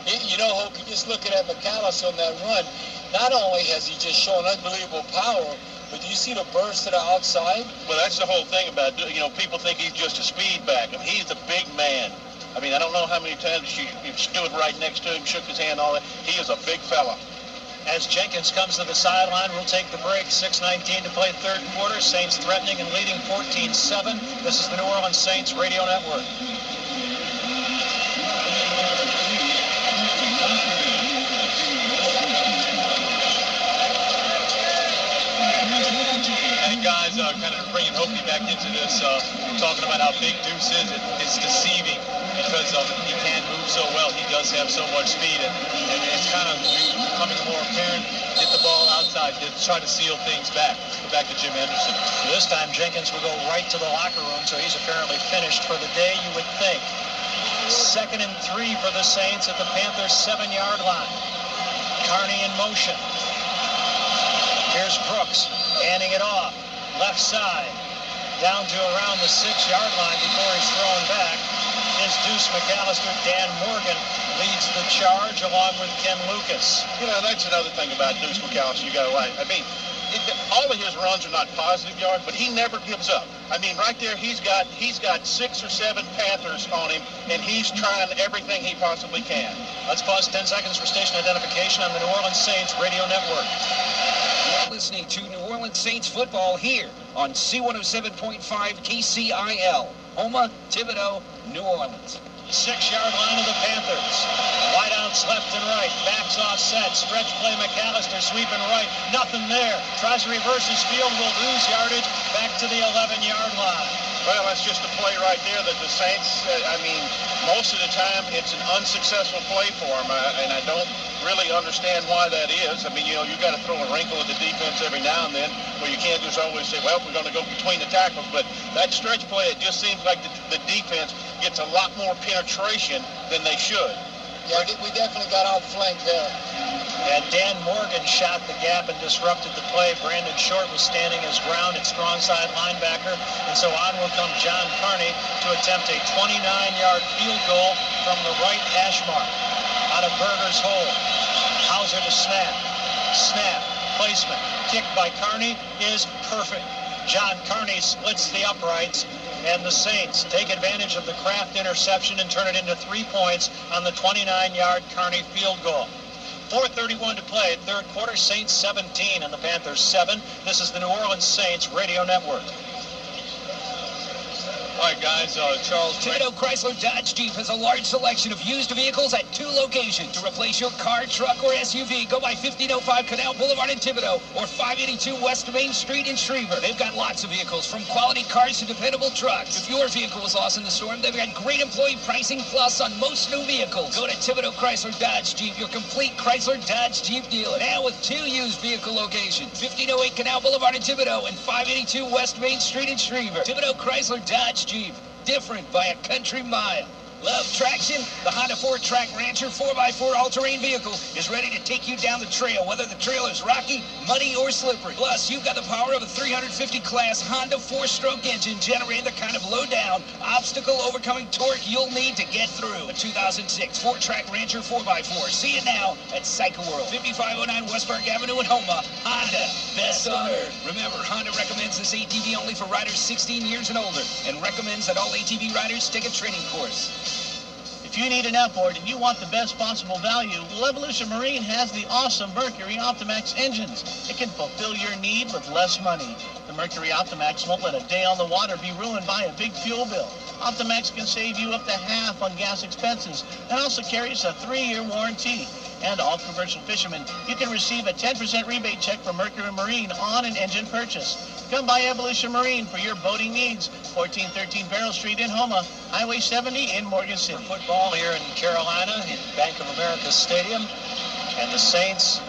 You know, Hokie, just looking at McAllister on that run, not only has he just shown unbelievable power, but do you see the burst to the outside? Well, that's the whole thing about, you know, people think he's just a speed back. I mean, he's a big man. I mean, I don't know how many times you stood right next to him, shook his hand, all that. He is a big fella. As Jenkins comes to the sideline, we'll take the break. 6:19 to play third quarter. Saints threatening and leading 14-7. This is the New Orleans Saints Radio Network. And guys, kind of bringing Hokie back into this, talking about how big Deuce is. It's deceiving because he can't move so well. He does have so much speed, and it's kind of becoming more apparent. Get the ball outside to try to seal things back. Go back to Jim Henderson. This time Jenkins will go right to the locker room, so he's apparently finished for the day, you would think. 2nd and 3 for the Saints at the Panthers' 7-yard line. Carney in motion. Here's Brooks, handing it off. Left side. Down to around the 6-yard line before he's thrown back. Is Deuce McAllister. Dan Morgan leads the charge along with Ken Lucas. You know, that's another thing about Deuce McAllister you got to like. I mean, all of his runs are not positive yards, but he never gives up. I mean, right there, he's got 6 or 7 Panthers on him, and he's trying everything he possibly can. Let's pause 10 seconds for station identification on the New Orleans Saints Radio Network. You're listening to New Orleans Saints football here on C107.5 KCIL. Homa, Thibodeau, New Orleans. 6-yard line of the Panthers. Wideouts left and right. Backs offset. Stretch play McAllister sweeping right. Nothing there. Tries to reverse his field. Will lose yardage. Back to the 11-yard line. Well, that's just a play right there that the Saints, I mean, most of the time it's an unsuccessful play for them, and I don't really understand why that is. I mean, you know, you got to throw a wrinkle at the defense every now and then where you can't just always say, well, we're going to go between the tackles. But that stretch play, it just seems like the defense gets a lot more penetration than they should. Yeah, we definitely got outflanked there. And Dan Morgan shot the gap and disrupted the play. Brandon Short was standing his ground at strong side linebacker. And so on will come John Carney to attempt a 29-yard field goal from the right hash mark. Out of Berger's hole. Hauser to snap. Snap. Placement. Kick by Carney is perfect. John Carney splits the uprights. And the Saints take advantage of the Kraft interception and turn it into 3 points on the 29-yard Carney field goal. 4:31 to play, third quarter. Saints 17 and the Panthers 7. This is the New Orleans Saints Radio Network. All right, guys, Charles... Thibodeau Chrysler Dodge Jeep has a large selection of used vehicles at 2 locations. To replace your car, truck, or SUV, go by 1505 Canal Boulevard in Thibodeau or 582 West Main Street in Schriever. They've got lots of vehicles, from quality cars to dependable trucks. If your vehicle was lost in the storm, they've got great employee pricing plus on most new vehicles. Go to Thibodeau Chrysler Dodge Jeep, your complete Chrysler Dodge Jeep dealer. Now with 2 used vehicle locations, 1508 Canal Boulevard in Thibodeau and 582 West Main Street in Schriever. Thibodeau Chrysler Dodge Jeep, different by a country mile. Love traction? The Honda 4-Track Rancher 4x4 all-terrain vehicle is ready to take you down the trail, whether the trail is rocky, muddy, or slippery. Plus, you've got the power of a 350 class Honda 4-stroke engine generating the kind of low-down, obstacle-overcoming torque you'll need to get through. A 2006 4-Track Rancher 4x4. See it now at Cycle World, 5509 West Park Avenue in Homa. Honda, best on earth. Remember, Honda recommends this ATV only for riders 16 years and older, and recommends that all ATV riders take a training course. If you need an outboard and you want the best possible value, Levolution Marine has the awesome Mercury Optimax engines. It can fulfill your need with less money. The Mercury Optimax won't let a day on the water be ruined by a big fuel bill. Optimax can save you up to half on gas expenses and also carries a 3-year warranty. And all commercial fishermen, you can receive a 10% rebate check from Mercury Marine on an engine purchase. Come by Evolution Marine for your boating needs. 1413 Barrel Street in Homa, Highway 70 in Morgan City. Football here in Carolina in Bank of America Stadium. And the Saints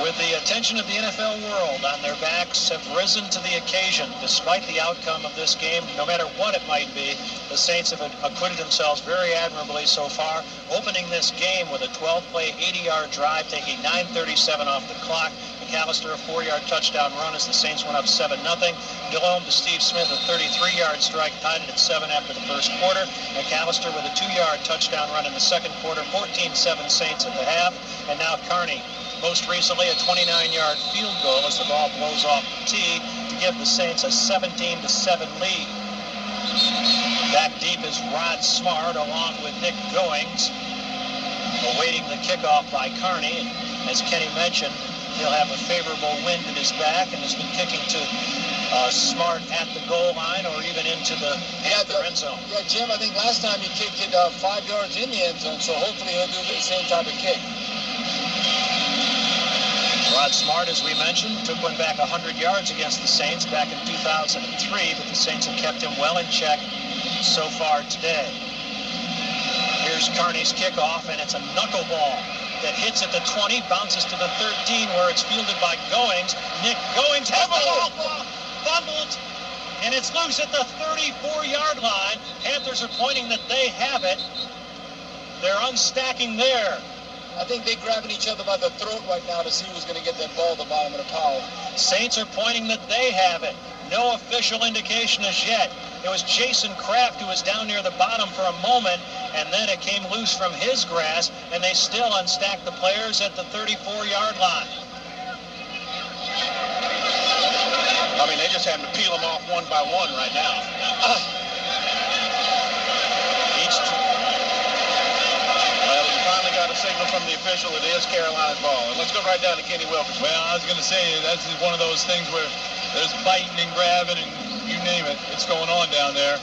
With the attention of the NFL world on their backs, have risen to the occasion despite the outcome of this game. No matter what it might be, the Saints have acquitted themselves very admirably so far, opening this game with a 12-play, 80-yard drive, taking 9:37 off the clock. McAllister, a 4-yard touchdown run as the Saints went up 7-0. Delhomme to Steve Smith, a 33-yard strike, tied it at 7 after the first quarter. McAllister with a 2-yard touchdown run in the second quarter, 14-7 Saints at the half. And now Carney, most recently a 29-yard field goal as the ball blows off the tee to give the Saints a 17-7 lead. Back deep is Rod Smart along with Nick Goings, awaiting the kickoff by Carney. And as Kenny mentioned, he'll have a favorable wind at his back and has been kicking to Smart at the goal line or even into the end zone. Yeah, Jim, I think last time he kicked it 5 yards in the end zone, so hopefully he'll do the same type of kick. Rod Smart, as we mentioned, took one back 100 yards against the Saints back in 2003, but the Saints have kept him well in check so far today. Here's Carney's kickoff, and it's a knuckleball that hits at the 20, bounces to the 13, where it's fielded by Goings. Nick Goings has the ball, fumbled, and it's loose at the 34-yard line. Panthers are pointing that they have it. They're unstacking there. I think they're grabbing each other by the throat right now to see who's going to get that ball at the bottom of the pile. Saints are pointing that they have it. No official indication as yet. It was Jason Kraft who was down near the bottom for a moment, and then it came loose from his grasp, and they still unstacked the players at the 34-yard line. I mean, they just have to peel them off one by one right now. Well, you finally got a signal from the official. It is Carolina's ball. And let's go right down to Kenny Wilkerson. Well, I was going to say, that's one of those things where there's biting and grabbing and you name it. It's going on down there.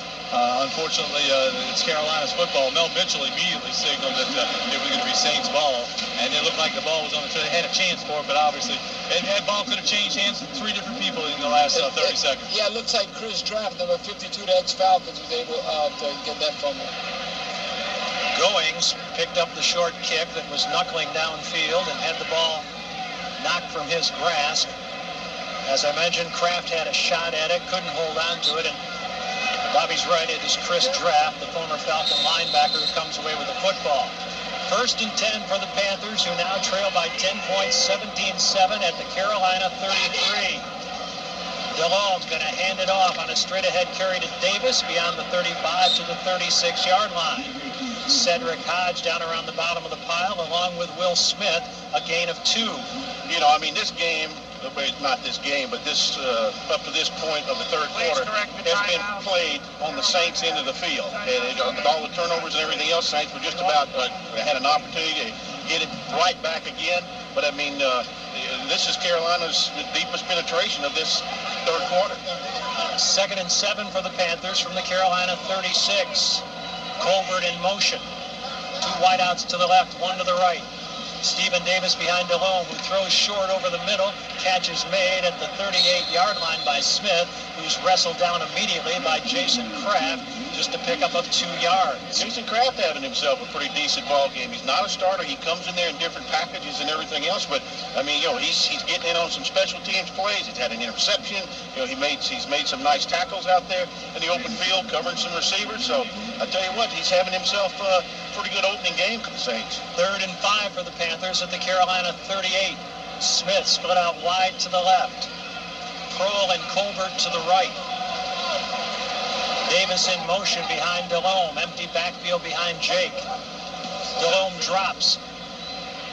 Unfortunately, it's Carolina's football. Mel Mitchell immediately signaled that it was going to be Saints' ball, and it looked like the ball was on the field. They had a chance for it, but obviously that ball could have changed hands to 3 different people in the last 30 seconds. Yeah, it looks like Chris Draft, number 52 to ex-Falcons, was able to get that fumble. Goings picked up the short kick that was knuckling downfield and had the ball knocked from his grasp. As I mentioned, Kraft had a shot at it, couldn't hold on to it, and Bobby's right, it is Chris Draft, the former Falcon linebacker, who comes away with the football. 1st and 10 for the Panthers, who now trail by 10 points, 17-7 at the Carolina 33. Delhomme going to hand it off on a straight-ahead carry to Davis beyond the 35 to the 36-yard line. Cedric Hodge down around the bottom of the pile, along with Will Smith, a gain of 2. You know, I mean, this game, not this game, but this up to this point of the third quarter has been played on the Saints end of the field. And with all the turnovers and everything else, Saints were just about had an opportunity to get it right back again. But I mean, this is Carolina's deepest penetration of this third quarter. 2nd and 7 for the Panthers from the Carolina 36. Colbert in motion. 2 wideouts to the left, 1 to the right. Stephen Davis behind Delhomme, who throws short over the middle. Catch is made at the 38-yard line by Smith, who's wrestled down immediately by Jason Kraft, just a pickup of 2 yards. Jason Kraft having himself a pretty decent ball game. He's not a starter. He comes in there in different packages and everything else, but I mean, you know, he's getting in on some special teams plays. He's had an interception. You know, he's made some nice tackles out there in the open field, covering some receivers. So I tell you what, he's having himself a pretty good opening game for the Saints. 3rd and 5 for the Panthers at the Carolina 38. Smith split out wide to the left. Kroll and Colbert to the right. Davis in motion behind Delhomme. Empty backfield behind Jake. Delhomme drops.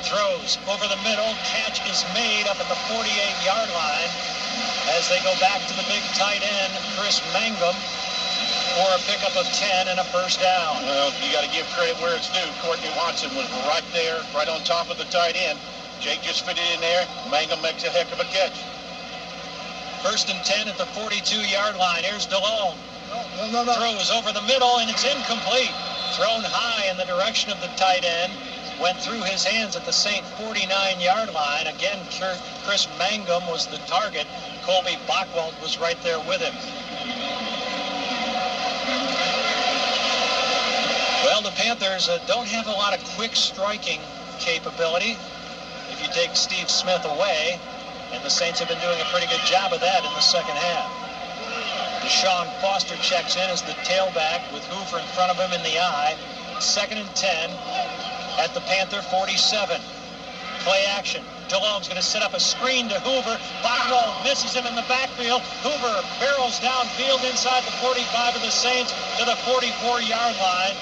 Throws over the middle. Catch is made up at the 48-yard line as they go back to the big tight end, Chris Mangum, for a pickup of 10 and a first down. Well, you got to give credit where it's due. Courtney Watson was right there, right on top of the tight end. Jake just fit it in there. Mangum makes a heck of a catch. 1st and 10 at the 42-yard line. Here's Delhomme. No. Throws over the middle, and it's incomplete. Thrown high in the direction of the tight end. Went through his hands at the Saint 49-yard line. Again, Chris Mangum was the target. Colby Bachwald was right there with him. Well, the Panthers don't have a lot of quick striking capability. They if you take Steve Smith away, and the Saints have been doing a pretty good job of that in the second half. Deshaun Foster checks in as the tailback with Hoover in front of him in the eye. 2nd and 10 at the Panther 47. Play action. Delome's going to set up a screen to Hoover. Bockwell misses him in the backfield. Hoover barrels downfield inside the 45 of the Saints to the 44-yard line.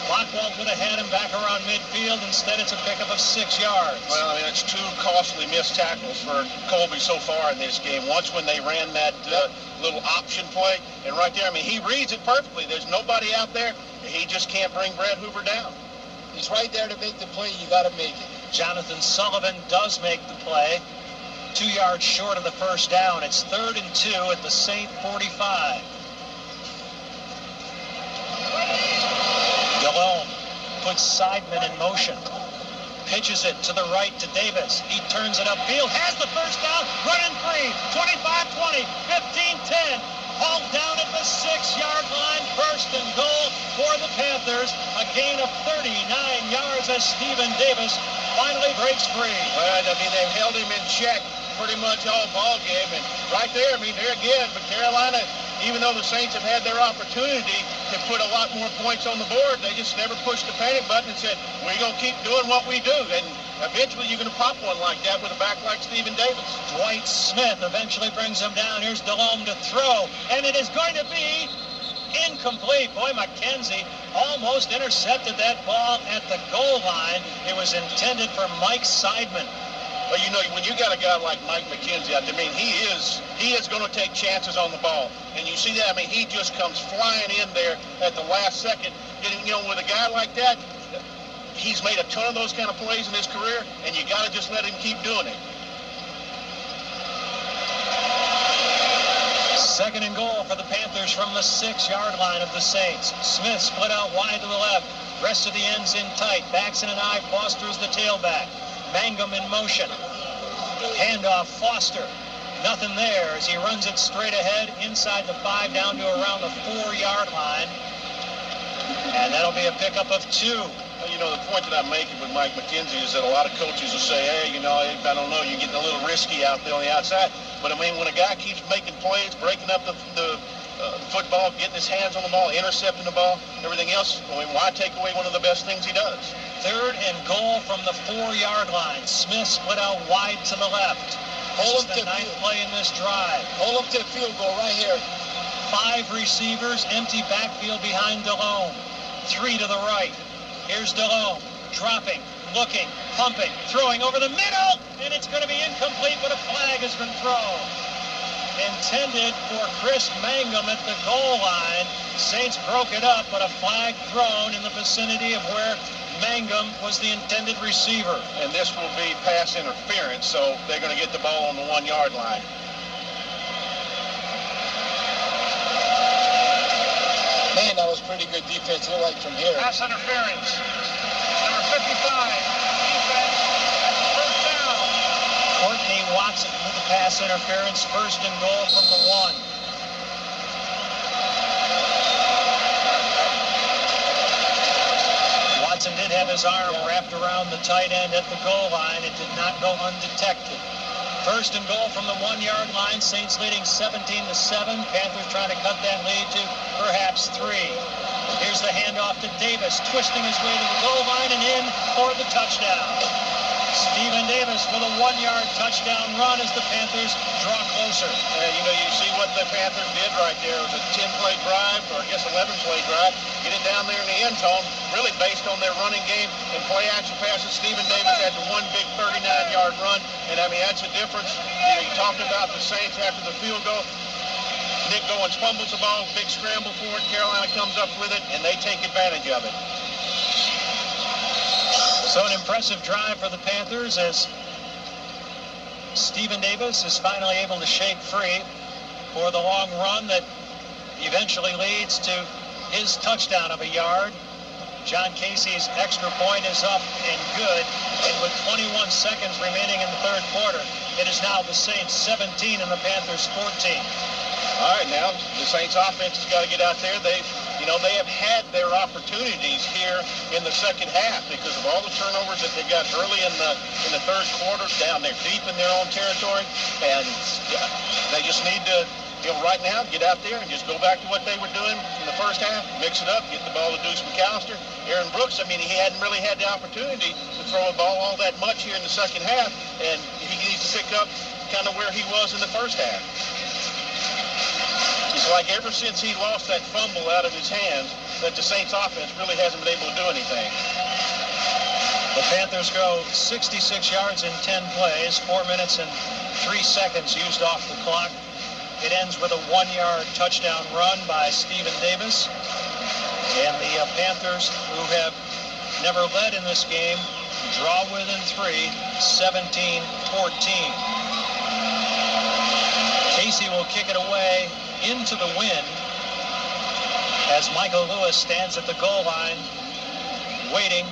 Bockwell would have had him back around midfield. Instead, it's a pickup of 6 yards. Well, I mean, it's 2 costly missed tackles for Colby so far in this game. Once when they ran that little option play, and right there, I mean, he reads it perfectly. There's nobody out there. He just can't bring Brad Hoover down. He's right there to make the play. You got to make it. Jonathan Sullivan does make the play. 2 yards short of the first down. It's 3rd and 2 at the Saint 45. Delhomme puts Seidman in motion. Pitches it to the right to Davis. He turns it upfield. Has the first down. Running free. 25-20. 15-10. Hauled down at the 6-yard line. 1st and goal for the Panthers. A gain of 39 yards as Stephen Davis finally breaks free. Well, I mean, they've held him in check pretty much all ball game. And right there, I mean, there again, but Carolina, even though the Saints have had their opportunity to put a lot more points on the board, they just never pushed the panic button and said, we're going to keep doing what we do. And eventually you're going to pop one like that with a back like Stephen Davis. Dwight Smith eventually brings him down. Here's Delhomme to throw, and it is going to be incomplete. Boy, McKenzie almost intercepted that ball at the goal line. It was intended for Mike Seidman. Well, you know, when you got a guy like Mike McKenzie, I mean, he is going to take chances on the ball. And you see that, I mean, he just comes flying in there at the last second. And, you know, with a guy like that, he's made a ton of those kind of plays in his career, and you got to just let him keep doing it. 2nd and goal for the Panthers from the 6-yard line of the Saints. Smith split out wide to the left. Rest of the ends in tight. Backs in an eye. Foster is the tailback. Mangum in motion. Handoff, Foster. Nothing there as he runs it straight ahead inside the 5 down to around the 4-yard line. And that'll be a pickup of 2. Well, you know, the point that I'm making with Mike McKenzie is that a lot of coaches will say, hey, you know, I don't know, you're getting a little risky out there on the outside. But, I mean, when a guy keeps making plays, breaking up the football, getting his hands on the ball, intercepting the ball, everything else, I mean, why take away one of the best things he does? 3rd and goal from the 4-yard line. Smith split out wide to the left. This is the 9th play in this drive. Hold him to the field goal right here. 5 receivers, empty backfield behind Delhomme. 3 to the right. Here's Delhomme, dropping, looking, pumping, throwing over the middle, and it's going to be incomplete, but a flag has been thrown. Intended for Chris Mangum at the goal line. Saints broke it up, but a flag thrown in the vicinity of where Mangum was the intended receiver. And this will be pass interference, so they're going to get the ball on the 1-yard line. Man, that was pretty good defense, like from here. Pass interference. Number 55. Defense. First down. Courtney Watson with the pass interference. 1st and goal from the 1. Watson did have his arm wrapped around the tight end at the goal line. It did not go undetected. 1st and goal from the 1-yard line. Saints leading 17-7. Panthers trying to cut that lead to perhaps 3. Here's the handoff to Davis, twisting his way to the goal line and in for the touchdown. Stephen Davis with a 1-yard touchdown run as the Panthers draw closer. And, you know, you see what the Panthers did right there. It was a 10-play drive, or I guess 11-play drive. Get it down there in the end zone, really based on their running game and play-action passes. Stephen Davis had the one big 39-yard run, and, I mean, that's the difference. You know, you talked about the Saints after the field goal. Nick Goins fumbles the ball, big scramble for it. Carolina comes up with it, and they take advantage of it. So an impressive drive for the Panthers as Stephen Davis is finally able to shake free for the long run that eventually leads to his touchdown of a yard. John Casey's extra point is up and good. And with 21 seconds remaining in the 3rd quarter, it is now the Saints 17 and the Panthers 14. All right, now the Saints offense has got to get out there. They, you they have had their opportunities here in the second half because of all the turnovers that they got early in the third quarter, down there deep in their own territory, and they just need to, right now, get out there and just go back to what they were doing in the first half, mix it up, get the ball to Deuce McAllister. Aaron Brooks, he hadn't really had the opportunity to throw a ball all that much here in the second half, and he needs to pick up kind of where he was in the first half. It's like ever since he lost that fumble out of his hands, that the Saints offense really hasn't been able to do anything. The Panthers go 66 yards in 10 plays, 4 minutes and 3 seconds used off the clock. It ends with a 1-yard touchdown run by Stephen Davis. And the Panthers, who have never led in this game, draw within 3, 17-14. Casey will kick it away into the wind as Michael Lewis stands at the goal line waiting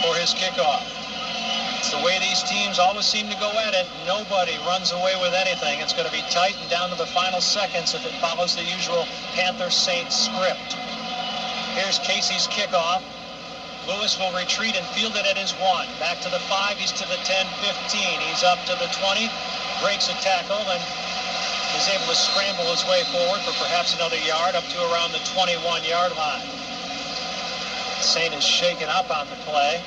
for his kickoff. It's the way these teams always seem to go at it. Nobody runs away with anything. It's going to be tight and down to the final seconds if it follows the usual Panther-Saints script. Here's Casey's kickoff. Lewis will retreat and field it at his 1. Back to the 5, he's to the 10, 15. He's up to the 20, breaks a tackle, and is able to scramble his way forward for perhaps another yard up to around the 21-yard line. Saint is shaken up on the play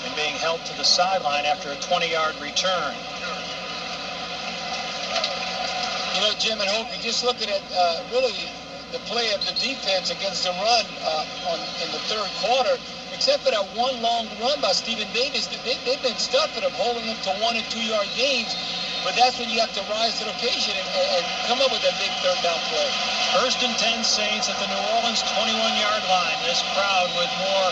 and being held to the sideline after a 20-yard return. Jim and Hope, just looking at really the play of the defense against the run in the third quarter, except for that one long run by Stephen Davis, they've been stuffing him, holding him to 1- and 2-yard gains. But that's when you have to rise to the occasion and come up with that big third down play. First and 10 Saints at the New Orleans 21-yard line. This crowd with more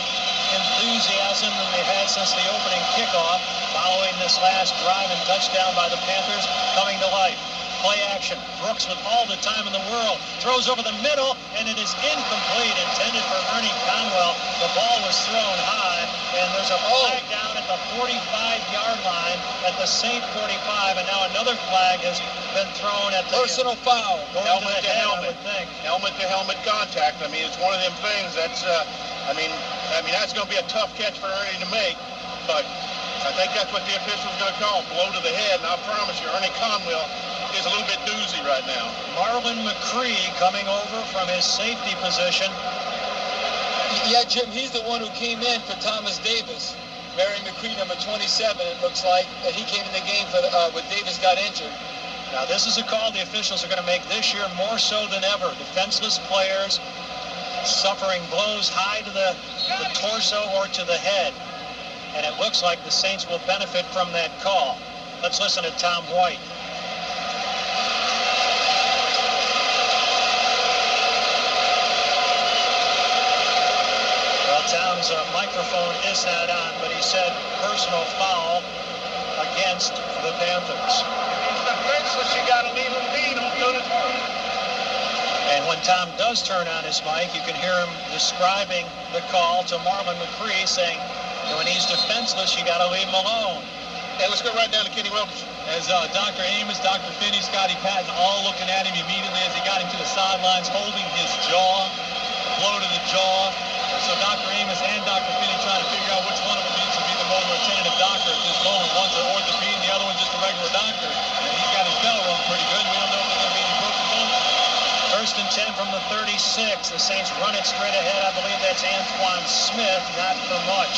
enthusiasm than they've had since the opening kickoff, following this last drive and touchdown by the Panthers coming to life. Play action. Brooks with all the time in the world. Throws over the middle, and it is incomplete, intended for Ernie Conwell. The ball was thrown high, and there's a flag down at the 45-yard line at the Saint 45, and now another flag has been thrown at the personal foul. Helmet to helmet. Helmet to helmet contact. It's one of them things that's, that's going to be a tough catch for Ernie to make, but I think that's what the official's going to call, blow to the head, and I promise you, Ernie Conwell is a little bit doozy right now. Marlon McCree coming over from his safety position. Yeah, Jim, he's the one who came in for Thomas Davis. Barry McCree, number 27, it looks like, and he came in the game for when Davis got injured. Now, this is a call the officials are going to make this year more so than ever. Defenseless players suffering blows high to the torso or to the head. And it looks like the Saints will benefit from that call. Let's listen to Tom White. Tom's microphone is not on, but he said personal foul against the Panthers. He's defenseless. You got to leave him be. Don't do it. And when Tom does turn on his mic, you can hear him describing the call to Marlon McCree, saying, when he's defenseless, you got to leave him alone. And let's go right down to Kenny Wilkerson. As Dr. Amos, Dr. Finney, Scotty Patton all looking at him immediately as he got him to the sidelines, holding his jaw, blow to the jaw. So Dr. Amos and Dr. Finney trying to figure out which one of them needs to be the more attentive doctor at this moment. One's an orthopedic, and the other one's just a regular doctor. And he's got his bell rung pretty good. We don't know if there's going to be any broken bones. First and 10 from the 36. The Saints run it straight ahead. I believe that's Antoine Smith, not for much.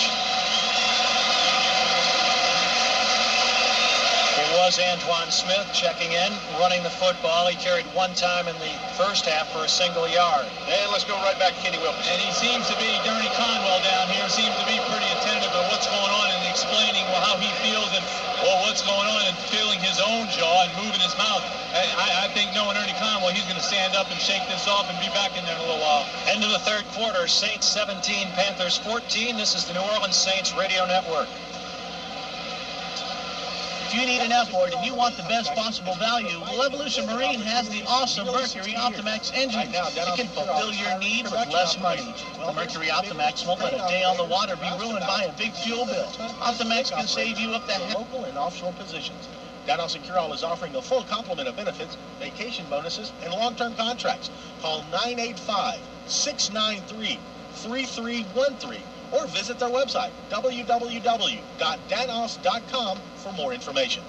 It was Antoine Smith checking in, running the football. He carried one time in the first half for a single yard. And let's go right back to Kenny Wilkerson. And he seems to be, Ernie Conwell down here, seems to be pretty attentive to what's going on and explaining how he feels and what's going on and feeling his own jaw and moving his mouth. I think knowing Ernie Conwell, he's going to stand up and shake this off and be back in there in a little while. End of the third quarter, Saints 17, Panthers 14. This is the New Orleans Saints Radio Network. If you need an outboard and you want the best possible value, well, Evolution Marine has the awesome Mercury Optimax engine. It can fulfill your need with less money. The Mercury Optimax won't let a day on the water be ruined by a big fuel bill. Optimax can save you up to local and offshore positions. Danos and Curall is offering a full complement of benefits, vacation bonuses, and long-term contracts. Call 985-693-3313 or visit their website, www.danos.com, for more information.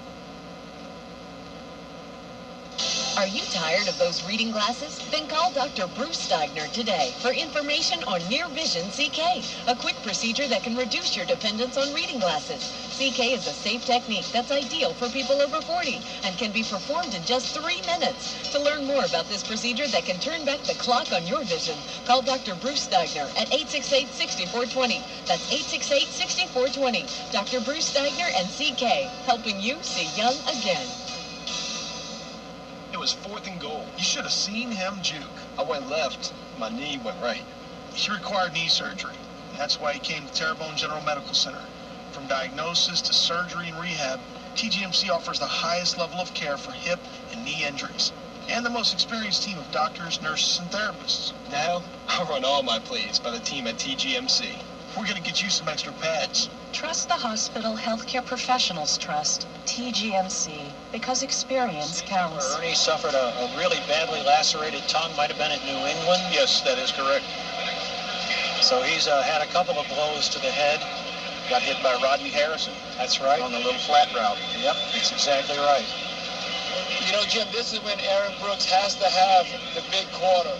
Are you tired of those reading glasses? Then call Dr. Bruce Steigner today for information on Near Vision CK, a quick procedure that can reduce your dependence on reading glasses. CK is a safe technique that's ideal for people over 40 and can be performed in just 3 minutes. To learn more about this procedure that can turn back the clock on your vision, call Dr. Bruce Steigner at 868-6420. That's 868-6420. Dr. Bruce Steigner and CK, helping you see young again. It was 4th and goal. You should have seen him juke. I went left. My knee went right. He required knee surgery. And that's why he came to Terrebonne General Medical Center. From diagnosis to surgery and rehab, TGMC offers the highest level of care for hip and knee injuries. And the most experienced team of doctors, nurses, and therapists. Now, I'll run all my plays by the team at TGMC. We're going to get you some extra pads. Trust the Hospital Healthcare Professionals Trust, TGMC, because experience counts. Ernie suffered a really badly lacerated tongue, might have been at New England. Yes, that is correct. So he's had a couple of blows to the head. Got hit by Rodney Harrison. That's right. On the little flat route. Yep, that's exactly right. You know, Jim, this is when Aaron Brooks has to have the big quarter.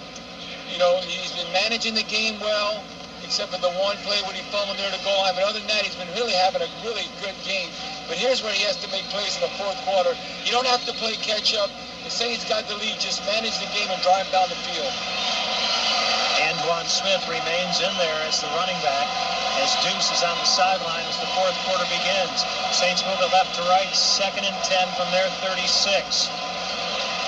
You know, he's been managing the game well, except for the one play when he fumbled near the goal line. But other than that, he's been really having a really good game. But here's where he has to make plays in the fourth quarter. You don't have to play catch-up. The Saints got the lead. Just manage the game and drive down the field. Antoine Smith remains in there as the running back, as Deuce is on the sideline as the fourth quarter begins. Saints move it left to right, 2nd and 10 from their 36.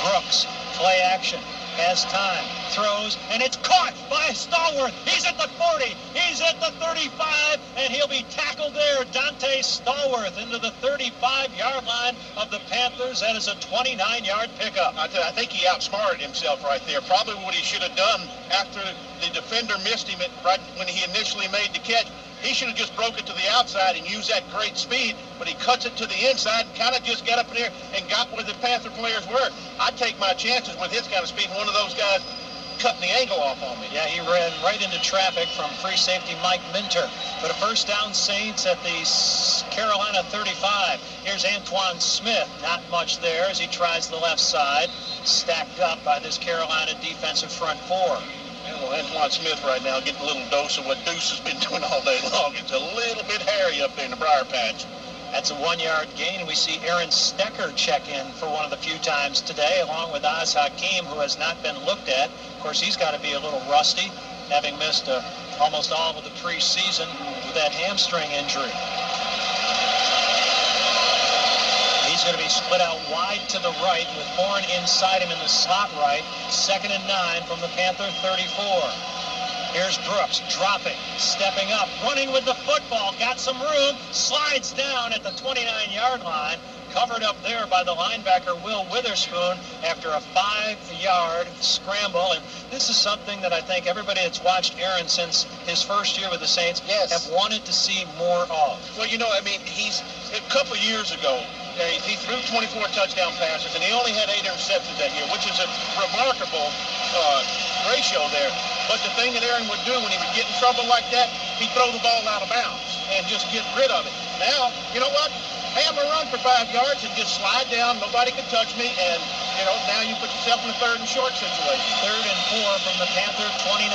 Brooks, play action, has time, throws, and it's caught by Stallworth. He's at the 40, he's at the 35, and he'll be tackled there. Dante Stallworth into the 35-yard line of the Panthers. That is a 29-yard pickup. I think he outsmarted himself right there. Probably what he should have done after the defender missed him right when he initially made the catch. He should have just broke it to the outside and used that great speed, but he cuts it to the inside and kind of just got up in there and got where the Panther players were. I'd take my chances with his kind of speed, and one of those guys cutting the angle off on me. Yeah, he ran right into traffic from free safety Mike Minter. But a first down, Saints at the Carolina 35. Here's Antoine Smith. Not much there as he tries the left side. Stacked up by this Carolina defensive front four. Well, Antoine Smith right now getting a little dose of what Deuce has been doing all day long. It's a little bit hairy up there in the briar patch. That's a 1-yard gain, and we see Aaron Stecker check in for one of the few times today, along with Oz Hakeem, who has not been looked at. Of course, he's got to be a little rusty, having missed almost all of the preseason with that hamstring injury. He's going to be split out wide to the right with Horn inside him in the slot right. 2nd and 9 from the Panther 34. Here's Brooks dropping, stepping up, running with the football, got some room, slides down at the 29-yard line, covered up there by the linebacker Will Witherspoon after a 5-yard scramble. And this is something that I think everybody that's watched Aaron since his first year with the Saints have wanted to see more of. Well, you know, I mean, he's a couple years ago, he threw 24 touchdown passes, and he only had 8 interceptions that year, which is a remarkable ratio there. But the thing that Aaron would do when he would get in trouble like that, he'd throw the ball out of bounds and just get rid of it. Now, you know what? Hey, I'm going to run for 5 yards and just slide down. Nobody can touch me. And, you know, now you put yourself in a 3rd and short situation. 3rd and 4 from the Panther 29.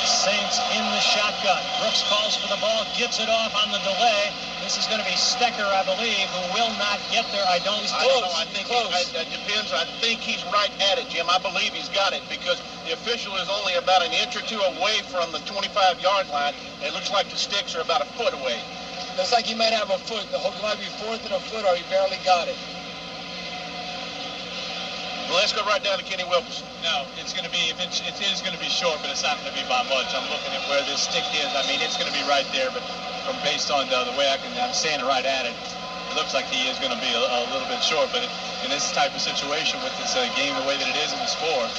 Saints in the shotgun. Brooks calls for the ball, gets it off on the delay. This is going to be Stecker, I believe, who will not get there. I don't know. I think it depends. I think he's right at it, Jim. I believe he's got it because the official is only about an inch or two away from the 25-yard line. It looks like the sticks are about a foot away. Looks like he might have a foot. The hook might be 4th and a foot, or he barely got it. Well, let's go right down to Kenny Wilkerson. No, it's going to be, it is going to be short, but it's not going to be by much. I'm looking at where this stick is. I mean, it's going to be right there, but based on the way I'm standing right at it, it looks like he is going to be a little bit short. But in this type of situation with this game the way that it is in the sport,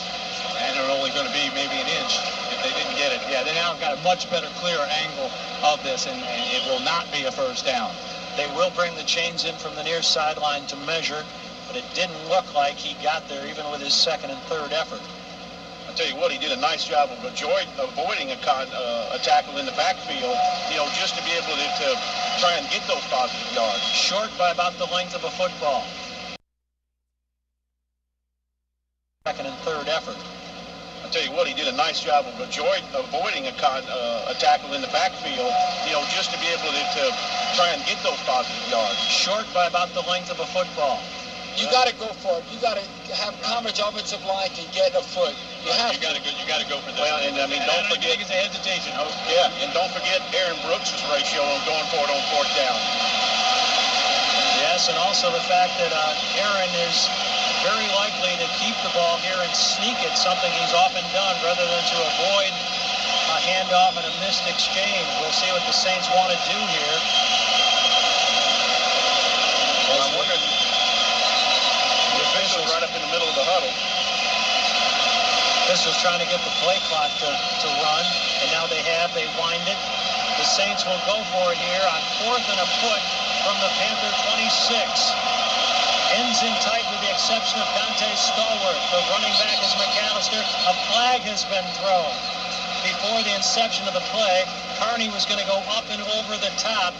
and they're only going to be maybe an inch if they didn't get it. Yeah, they now have got a much better, clearer angle of this, and it will not be a first down. They will bring the chains in from the near sideline to measure, but it didn't look like he got there even with his second and third effort. I tell you what, he did a nice job of avoiding a tackle in the backfield, just to be able to try and get those positive yards. Short by about the length of a football. Second and third effort. I tell you what, he did a nice job of avoiding a tackle in the backfield, just to be able to try and get those positive yards. Short by about the length of a football. You got to go for it. You got to have coverage offensive line can get a foot. You have you got to go for this. Well, and I mean, don't forget it's a hesitation. Oh. Yeah, and don't forget Aaron Brooks' ratio on going for it on fourth down. Yes, and also the fact that Aaron is very likely to keep the ball here and sneak it, something he's often done, rather than to avoid a handoff and a missed exchange. We'll see what the Saints want to do here. Well, I'm wondering, the officials right up in the middle of the huddle. Officials trying to get the play clock to run, and now they wind it. The Saints will go for it here on fourth and a foot from the Panther 26. Ends in tight with the exception of Dante Stallworth. The running back is McAllister. A flag has been thrown. Before the inception of the play, Carney was going to go up and over the top.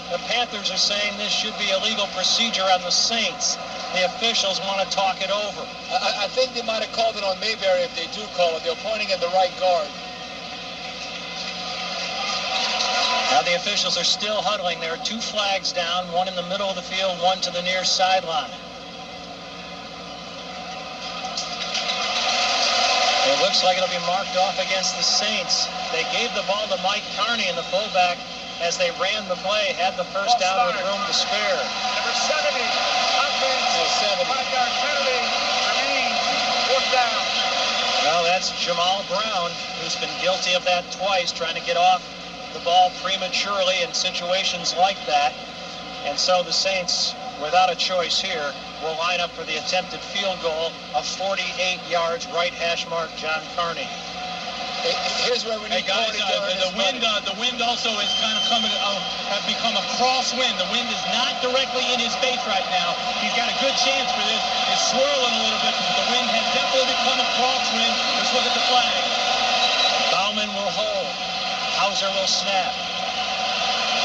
The Panthers are saying this should be a legal procedure on the Saints. The officials want to talk it over. I think they might have called it on Mayberry if they do call it. They're pointing at the right guard. Now the officials are still huddling. There are two flags down, one in the middle of the field, one to the near sideline. It looks like it'll be marked off against the Saints. They gave the ball to Mike Carney, and the fullback, as they ran the play, had the first down with room to spare. Number 70, offense, 5-yard penalty, remains, fourth down. Well, that's Jamal Brown, who's been guilty of that twice, trying to get off the ball prematurely in situations like that. And so the Saints, without a choice here, will line up for the attempted field goal of 48 yards, right hash mark John Carney. Here's where we need guys, the wind also is kind of have become a crosswind. The wind is not directly in his face right now. He's got a good chance for this. It's swirling a little bit, but the wind has definitely become a crosswind. Let's look at the flag. Bauman will hold. Hauser will snap.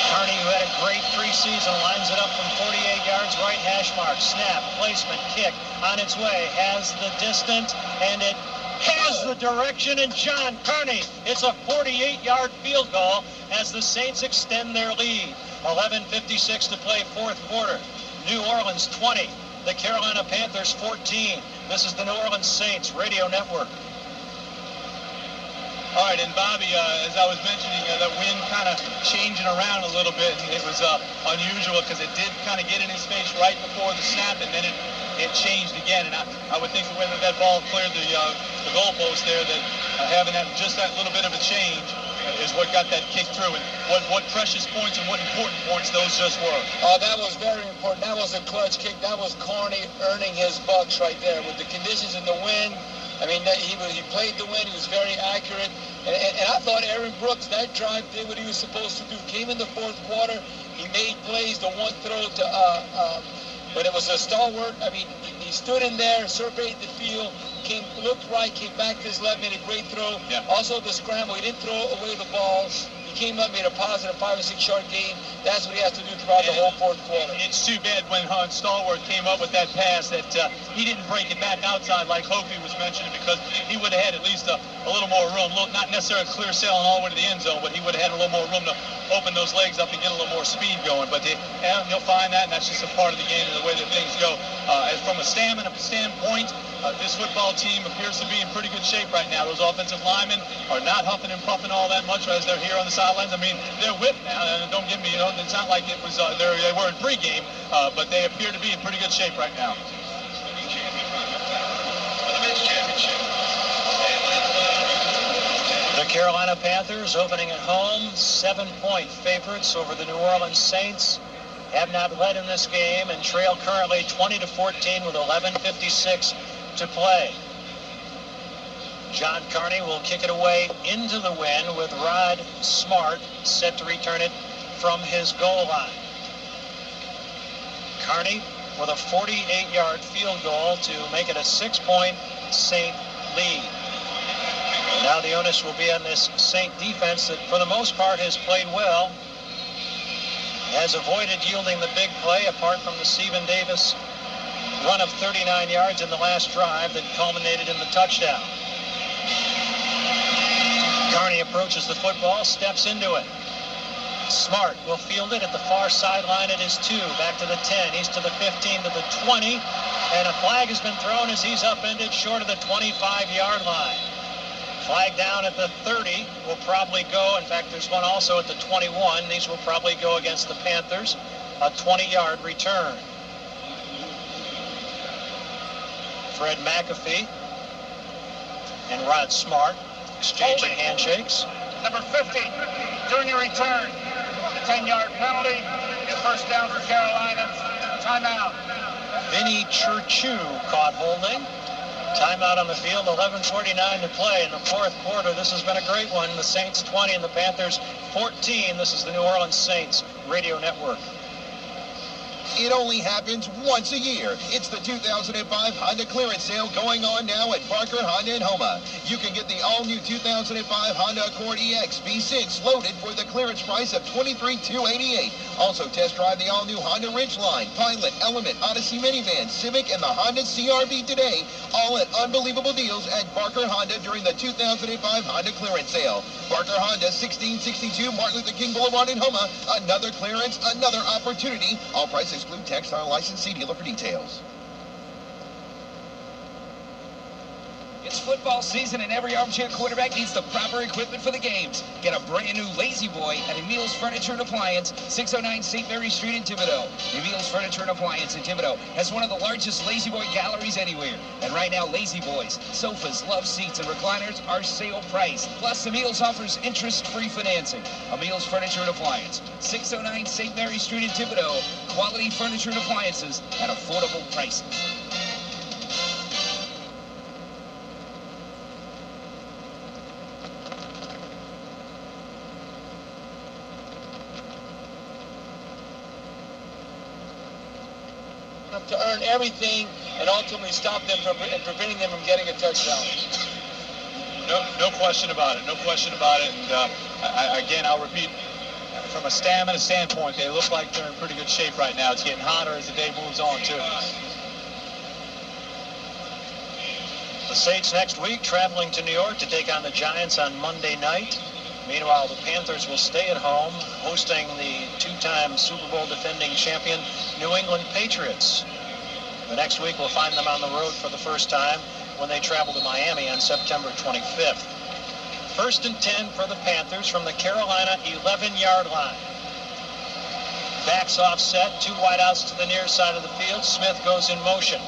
Carney, who had a great preseason, lines it up from 48 yards, right hash mark. Snap, placement, kick, on its way, has the distance, and it has the direction, and John Carney. It's a 48-yard field goal as the Saints extend their lead. 11:56 to play, fourth quarter. New Orleans 20, the Carolina Panthers 14. This is the New Orleans Saints Radio Network. All right, and Bobby, as I was mentioning, that wind kind of changing around a little bit, and it was unusual because it did kind of get in his face right before the snap, and then it changed again. And I would think that whether that ball cleared the goalpost there, that having just that little bit of a change is what got that kick through, and what precious points and what important points those just were. Oh, that was very important. That was a clutch kick. That was Carney earning his bucks right there with the conditions in the wind. I mean, he played the wind. He was very accurate. And I thought Aaron Brooks, that drive, did what he was supposed to do. Came in the fourth quarter. He made plays. The one throw to, but it was a stalwart. I mean, he stood in there, surveyed the field, looked right, came back to his left, made a great throw. Yeah. Also the scramble. He didn't throw away the ball. He came up, made a positive 5 or 6 yard gain. That's what he has to do throughout the whole fourth quarter. It's too bad when Stallworth came up with that pass that he didn't break it back outside like Hopi was mentioning, because he would have had at least a little more room, not necessarily clear sailing all the way to the end zone, but he would have had a little more room to open those legs up and get a little more speed going. But you'll find that, and that's just a part of the game and the way that things go. As from a stamina standpoint, this football team appears to be in pretty good shape right now. Those offensive linemen are not huffing and puffing all that much as they're here on the sidelines. I mean, they're whipped now, and don't get me, it's not like it was they were in pregame, but they appear to be in pretty good shape right now. The Carolina Panthers opening at home, 7-point favorites over the New Orleans Saints. Have not led in this game and trail currently 20-14 with 11:56 to play. John Carney will kick it away into the wind with Rod Smart set to return it from his goal line. Carney with a 48-yard field goal to make it a 6-point Saint lead. Now the onus will be on this Saint defense that for the most part has played well, has avoided yielding the big play apart from the Stephen Davis run of 39 yards in the last drive that culminated in the touchdown. Carney approaches the football, steps into it. Smart will field it at the far sideline at his 2, back to the 10, he's to the 15, to the 20, and a flag has been thrown as he's upended short of the 25-yard line. Flag down at the 30 will probably go. In fact, there's one also at the 21. These will probably go against the Panthers. A 20-yard return. Fred McAfee and Rod Smart exchanging handshakes. Number 50, doing your return. 10-yard penalty. A first down for Carolina. Timeout. Vinny Churchu caught holding. Timeout on the field, 11:49 to play in the fourth quarter. This has been a great one. The Saints 20 and the Panthers 14. This is the New Orleans Saints Radio Network. It only happens once a year. It's the 2005 Honda clearance sale going on now at Barker Honda in Houma. You can get the all-new 2005 Honda Accord EX V6 loaded for the clearance price of $23,288. Also test drive the all-new Honda Ridgeline, Pilot, Element, Odyssey minivan, Civic, and the Honda CR-V today. All at unbelievable deals at Barker Honda during the 2005 Honda clearance sale. Barker Honda, 1662 Martin Luther King Boulevard in Houma. Another clearance, another opportunity. All prices exclude tax. Our licensee dealer for details. It's football season and every armchair quarterback needs the proper equipment for the games. Get a brand new Lazy Boy at Emil's Furniture and Appliance, 609 St. Mary Street in Thibodaux. Emil's Furniture and Appliance in Thibodaux has one of the largest Lazy Boy galleries anywhere. And right now, Lazy Boys, sofas, love seats, and recliners are sale price. Plus, Emil's offers interest-free financing. Emil's Furniture and Appliance, 609 St. Mary Street in Thibodaux. Quality furniture and appliances at affordable prices. To earn everything and ultimately stop them from and preventing them from getting a touchdown. No question about it. No question about it. And again, I'll repeat, from a stamina standpoint, they look like they're in pretty good shape right now. It's getting hotter as the day moves on, too. The Saints next week traveling to New York to take on the Giants on Monday night. Meanwhile, the Panthers will stay at home, hosting the two-time Super Bowl defending champion New England Patriots. The next week, we'll find them on the road for the first time when they travel to Miami on September 25th. First and 10 for the Panthers from the Carolina 11-yard line. Backs offset, 2 wideouts to the near side of the field. Smith goes in motion.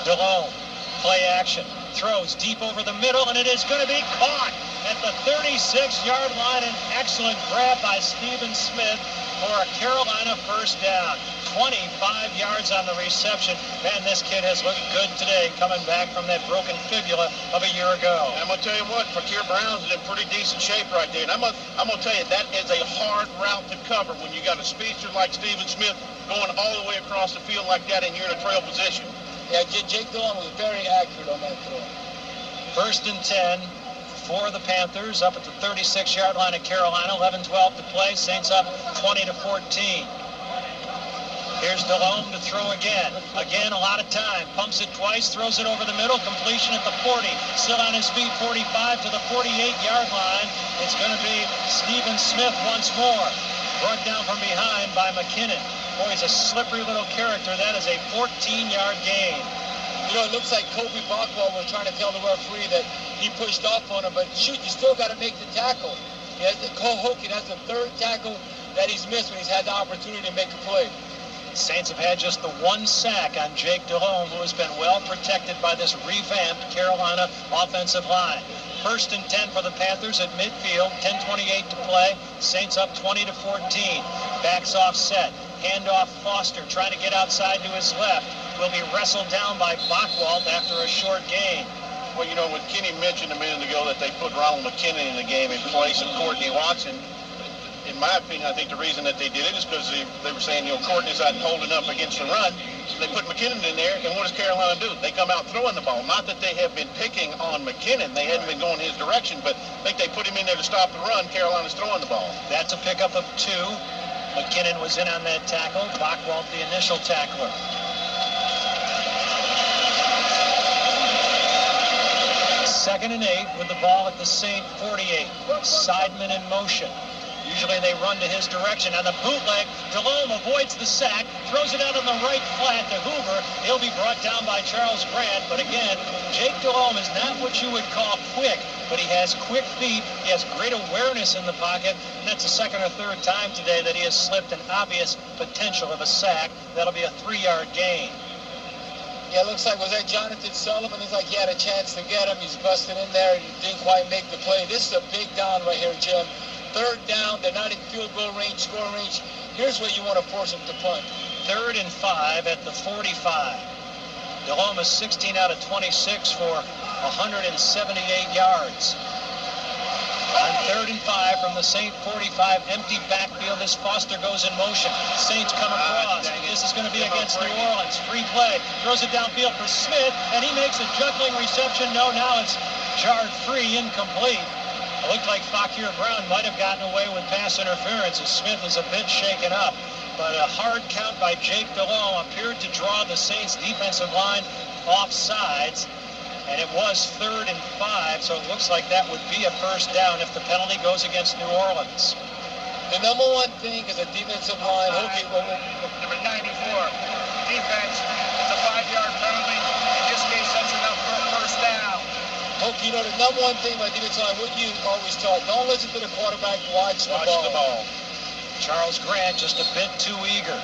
Delhomme, play action, throws deep over the middle, and it is going to be caught at the 36-yard line. An excellent grab by Stephen Smith for a Carolina first down. 25 yards on the reception. Man, this kid has looked good today, coming back from that broken fibula of a year ago. And I'm going to tell you what, Fakir Brown's in pretty decent shape right there. And I'm going to tell you, that is a hard route to cover when you got a speedster like Stephen Smith going all the way across the field like that and you're in a trail position. Yeah, Jake Delhomme was very accurate on that throw. First and 10 for the Panthers, up at the 36-yard line of Carolina. 11-12 to play. Saints up 20-14. Here's Delhomme to throw again. Again, a lot of time. Pumps it twice, throws it over the middle. Completion at the 40. Still on his feet, 45 to the 48-yard line. It's going to be Stephen Smith once more. Brought down from behind by McKinnon. Boy, he's a slippery little character. That is a 14-yard gain. You know, it looks like Kobe Bockwell was trying to tell the referee that he pushed off on him, but shoot, you still got to make the tackle. Cole Hogan has the third tackle that he's missed when he's had the opportunity to make a play. Saints have had just the one sack on Jake Delhomme, who has been well protected by this revamped Carolina offensive line. First and 10 for the Panthers at midfield, 10:28 to play. Saints up 20-14. Backs offset. Handoff Foster trying to get outside to his left. Will be wrestled down by Bockwald after a short gain. Well, you know, when Kenny mentioned a minute ago that they put Ronald McKinnon in the game in place of Courtney Watson, in my opinion, I think the reason that they did it is because they were saying, Courtney's not holding up against the run. So they put McKinnon in there, and what does Carolina do? They come out throwing the ball. Not that they have been picking on McKinnon. They hadn't been going his direction, but I think they put him in there to stop the run. Carolina's throwing the ball. That's a pickup of 2. McKinnon was in on that tackle. Bockwalt, the initial tackler. Second and 8 with the ball at the Saint 48. Sideman in motion. Usually they run to his direction. On the bootleg, Delhomme avoids the sack, throws it out on the right flat to Hoover. He'll be brought down by Charles Grant. But again, Jake Delhomme is not what you would call quick, but he has quick feet. He has great awareness in the pocket. And that's the second or third time today that he has slipped an obvious potential of a sack. That'll be a 3-yard gain. Yeah, it looks like, was that Jonathan Sullivan? Looks like he had a chance to get him. He's busted in there and didn't quite make the play. This is a big down right here, Jim. Third down, they're not in field goal range, score range. Here's where you want to force them to punt. 3rd and 5 at the 45. Delhomme is 16 out of 26 for 178 yards. On 3rd and 5 from the Saint 45, empty backfield as Foster goes in motion. Saints come across. This is going to be against New Orleans. Free play. Throws it downfield for Smith, and he makes a juggling reception. No, now it's jarred free, incomplete. It looked like Fakir Brown might have gotten away with pass interference as Smith is a bit shaken up. But a hard count by Jake Delhomme appeared to draw the Saints defensive line off sides. And it was 3rd and 5, so it looks like that would be a first down if the penalty goes against New Orleans. The number one thing is a defensive line. Number 94, defense. It's a 5-yard penalty. In this case, that's enough for a first down. Hokie, the number one thing about defensive line, what you always taught, don't listen to the quarterback, watch the ball. Charles Grant just a bit too eager.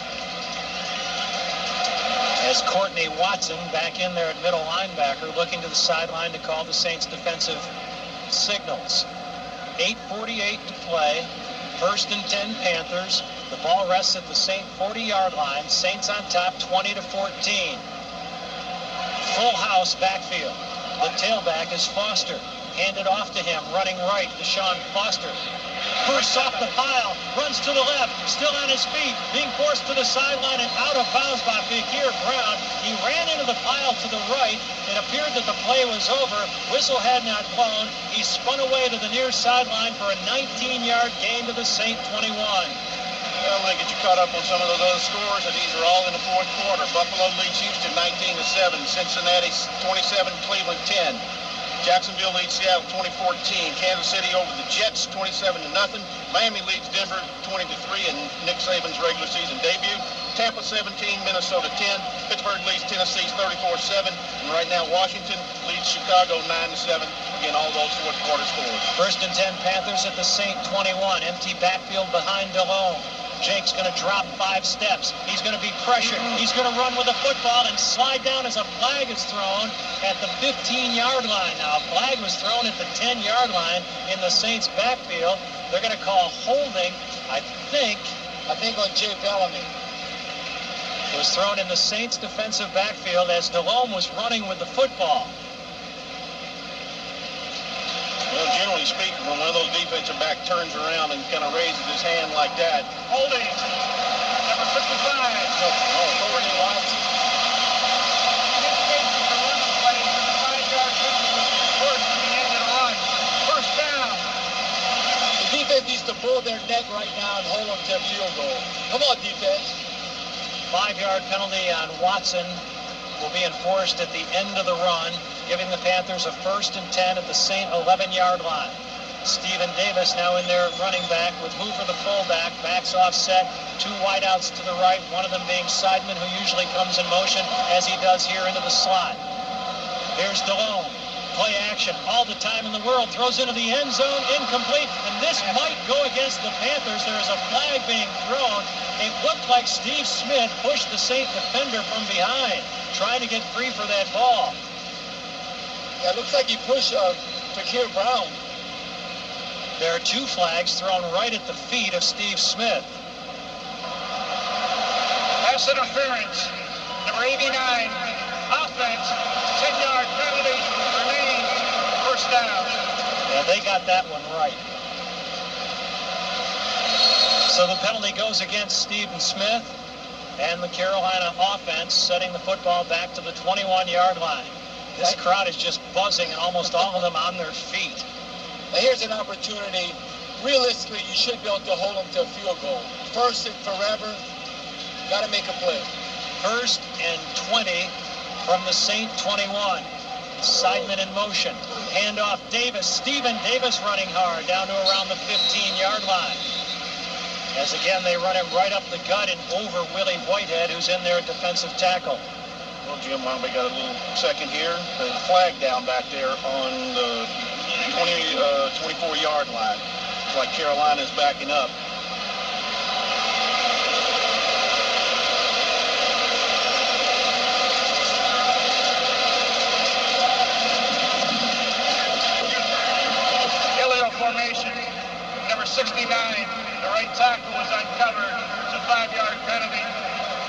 As Courtney Watson back in there at middle linebacker, looking to the sideline to call the Saints defensive signals. 8:48 to play. 1st and 10 Panthers. The ball rests at the Saint 40-yard line. Saints on top 20-14. Full house backfield. The tailback is Foster. Handed off to him, running right, Deshaun Foster. Bursts off the pile, runs to the left, still on his feet, being forced to the sideline and out of bounds by Fakir Brown. He ran into the pile to the right. It appeared that the play was over. Whistle had not blown. He spun away to the near sideline for a 19-yard gain to the Saint 21. Well, they get you caught up on some of those other scores, and these are all in the 4th quarter. Buffalo leads Houston 19-7. Cincinnati 27, Cleveland 10. Jacksonville leads Seattle 20-14. Kansas City over the Jets 27-0. Miami leads Denver 20-3 in Nick Saban's regular season debut. Tampa 17, Minnesota 10. Pittsburgh leads Tennessee 34-7. And right now Washington leads Chicago 9-7. Again, all those 4th quarter scores. 1st and 10 Panthers at the Saint 21. Empty backfield behind Delhomme. Jake's going to drop 5 steps. He's going to be pressured. He's going to run with the football and slide down as a flag is thrown at the 15-yard line. Now, a flag was thrown at the 10-yard line in the Saints' backfield. They're going to call holding, I think on Jay Bellamy. It was thrown in the Saints' defensive backfield as Delhomme was running with the football. Well, generally speaking, when one of those defensive back turns around and kind of raises his hand like that. Holding. Number 55. Courtney Watson. In this case, it's a run play. 5-yard penalty. First to the end of the run. First down. The defense needs to pull their neck right now and hold them to a field goal. Come on, defense. 5-yard penalty on Watson will be enforced at the end of the run, giving the Panthers a 1st and 10 at the Saint 11-yard line. Stephen Davis now in there running back with Hoover the fullback. Backs offset, 2 wideouts to the right, one of them being Sideman, who usually comes in motion as he does here into the slot. Here's Delhomme. Play action all the time in the world. Throws into the end zone, incomplete. And this might go against the Panthers. There is a flag being thrown. It looked like Steve Smith pushed the Saint defender from behind, trying to get free for that ball. Yeah, it looks like he pushed Fakir Brown. There are 2 flags thrown right at the feet of Steve Smith. Pass interference. Number 89. Offense. 10-yard penalty. Remains. First down. Yeah, they got that one right. So the penalty goes against Stephen Smith, and the Carolina offense setting the football back to the 21-yard line. This crowd is just buzzing, and almost all of them on their feet. Now here's an opportunity. Realistically, you should be able to hold them to a field goal. First and forever, got to make a play. 1st and 20 from the Saint 21. Seidman in motion. Handoff Davis. Stephen Davis running hard down to around the 15-yard line. As again, they run him right up the gut and over Willie Whitehead, who's in there at defensive tackle. Well, Jim, we got a little second here. There's a flag down back there on the 24-yard line. It's like Carolina's backing up. Illegal formation. Number 69, the right tackle was uncovered. It's a 5-yard penalty.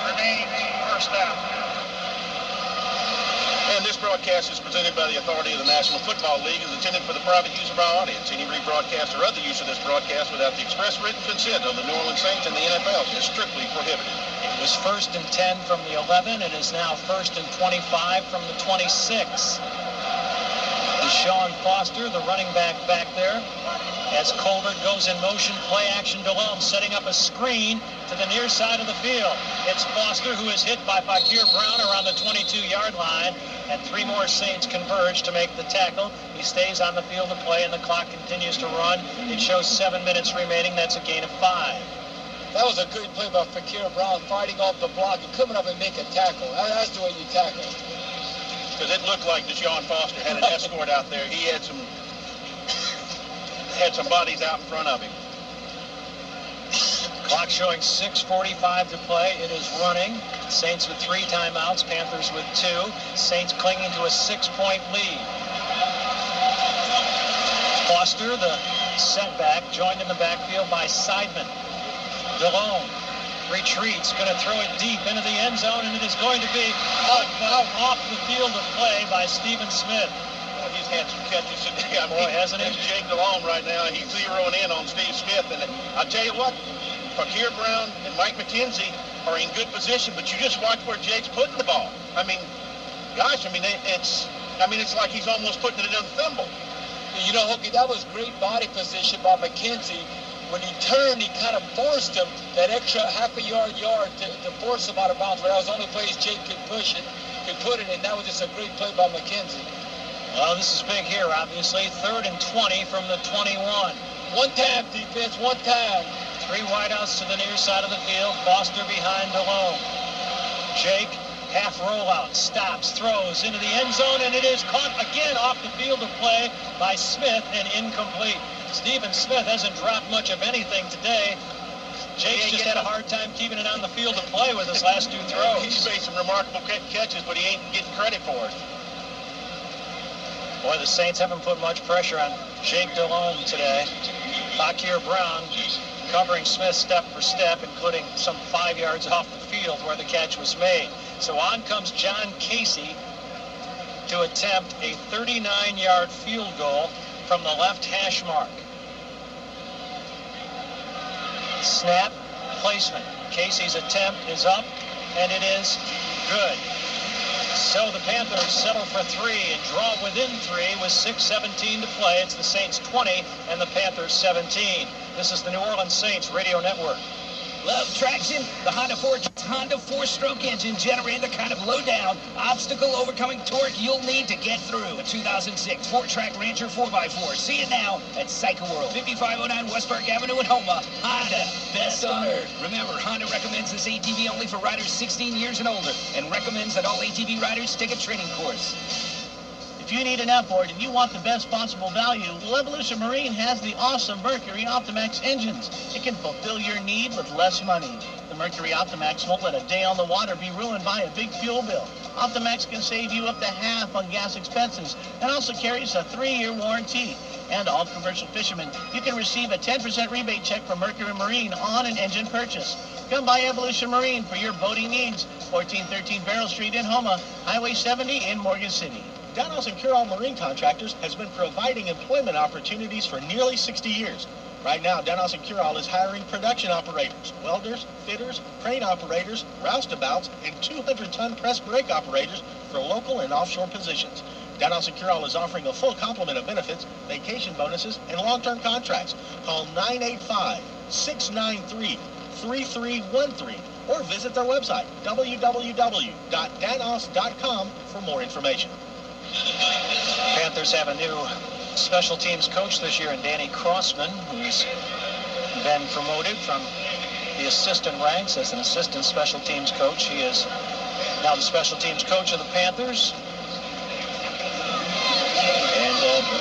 Remaining first down. And this broadcast is presented by the authority of the National Football League and is intended for the private use of our audience. Any rebroadcast or other use of this broadcast without the express written consent of the New Orleans Saints and the NFL is strictly prohibited. It was 1st and 10 from the 11, and is now 1st and 25 from the 26. Deshaun Foster, the running back there, as Colbert goes in motion, play action Delhomme, setting up a screen to the near side of the field. It's Foster who is hit by Fakir Brown around the 22-yard line, and 3 more Saints converge to make the tackle. He stays on the field to play, and the clock continues to run. It shows 7 minutes remaining. That's a gain of 5. That was a good play by Fakir Brown, fighting off the block and coming up and make a tackle. That's the way you tackle. Because it looked like Deshaun Foster had an escort out there. He had some bodies out in front of him. Clock showing 6:45 to play. It is running. Saints with 3 timeouts, Panthers with 2. Saints clinging to a 6-point lead. Foster, the setback, joined in the backfield by Seidman. Delhomme retreats, going to throw it deep into the end zone, and it is going to be off the field of play by Stephen Smith. Well, he's had some catches today. Boy, hasn't he? Jake Delhomme right now. He's zeroing in on Steve Smith, and I'll tell you what, Fakir Brown and Mike McKenzie are in good position, but you just watch where Jake's putting the ball. I mean, gosh, it's like he's almost putting it in a thimble. You know, Hookie, that was great body position by McKenzie. When he turned, he kind of forced him that extra half a yard to force him out of bounds. But that was the only place Jake could push it, could put it, and that was just a great play by McKenzie. Well, this is big here, obviously. 3rd and 20 from the 21. One time, defense, one time. 3 wideouts to the near side of the field. Foster behind Delhomme. Jake, half rollout, stops, throws into the end zone, and it is caught again off the field of play by Smith and incomplete. Stephen Smith hasn't dropped much of anything today. Jake's just had a hard time keeping it on the field to play with his last 2 throws. He's made some remarkable catches, but he ain't getting credit for it. Boy, the Saints haven't put much pressure on Jake Delhomme today. Fakir Brown covering Smith step for step, including some 5 yards off the field where the catch was made. So on comes John Casey to attempt a 39-yard field goal from the left hash mark. Snap, placement. Casey's attempt is up, and it is good. So the Panthers settle for 3 and draw within 3 with 6:17 to play. It's the Saints 20 and the Panthers 17. This is the New Orleans Saints Radio Network. Love traction? The Honda 4-stroke engine generating the kind of low-down, obstacle-overcoming torque you'll need to get through a 2006 4-Track Rancher 4x4. See it now at Cycle World, 5509 West Park Avenue in Houma. Honda, best on earth. Remember, Honda recommends this ATV only for riders 16 years and older, and recommends that all ATV riders take a training course. If you need an outboard and you want the best possible value, well, Evolution Marine has the awesome Mercury Optimax engines. It can fulfill your need with less money. The Mercury Optimax won't let a day on the water be ruined by a big fuel bill. Optimax can save you up to half on gas expenses and also carries a 3-year warranty. And all commercial fishermen, you can receive a 10% rebate check from Mercury Marine on an engine purchase. Come by Evolution Marine for your boating needs. 1413 Barrel Street in Houma, Highway 70 in Morgan City. Downhouse and Cure-All Marine Contractors has been providing employment opportunities for nearly 60 years. Right now, Denhouse and Curall is hiring production operators, welders, fitters, crane operators, roustabouts, and 200-ton press brake operators for local and offshore positions. Denhouse and Curall is offering a full complement of benefits, vacation bonuses, and long-term contracts. Call 985-693-3313 or visit their website, www.danhouse.com, for more information. Panthers have a new special teams coach this year in Danny Crossman, who's been promoted from the assistant ranks as an assistant special teams coach. He is now the special teams coach of the Panthers. And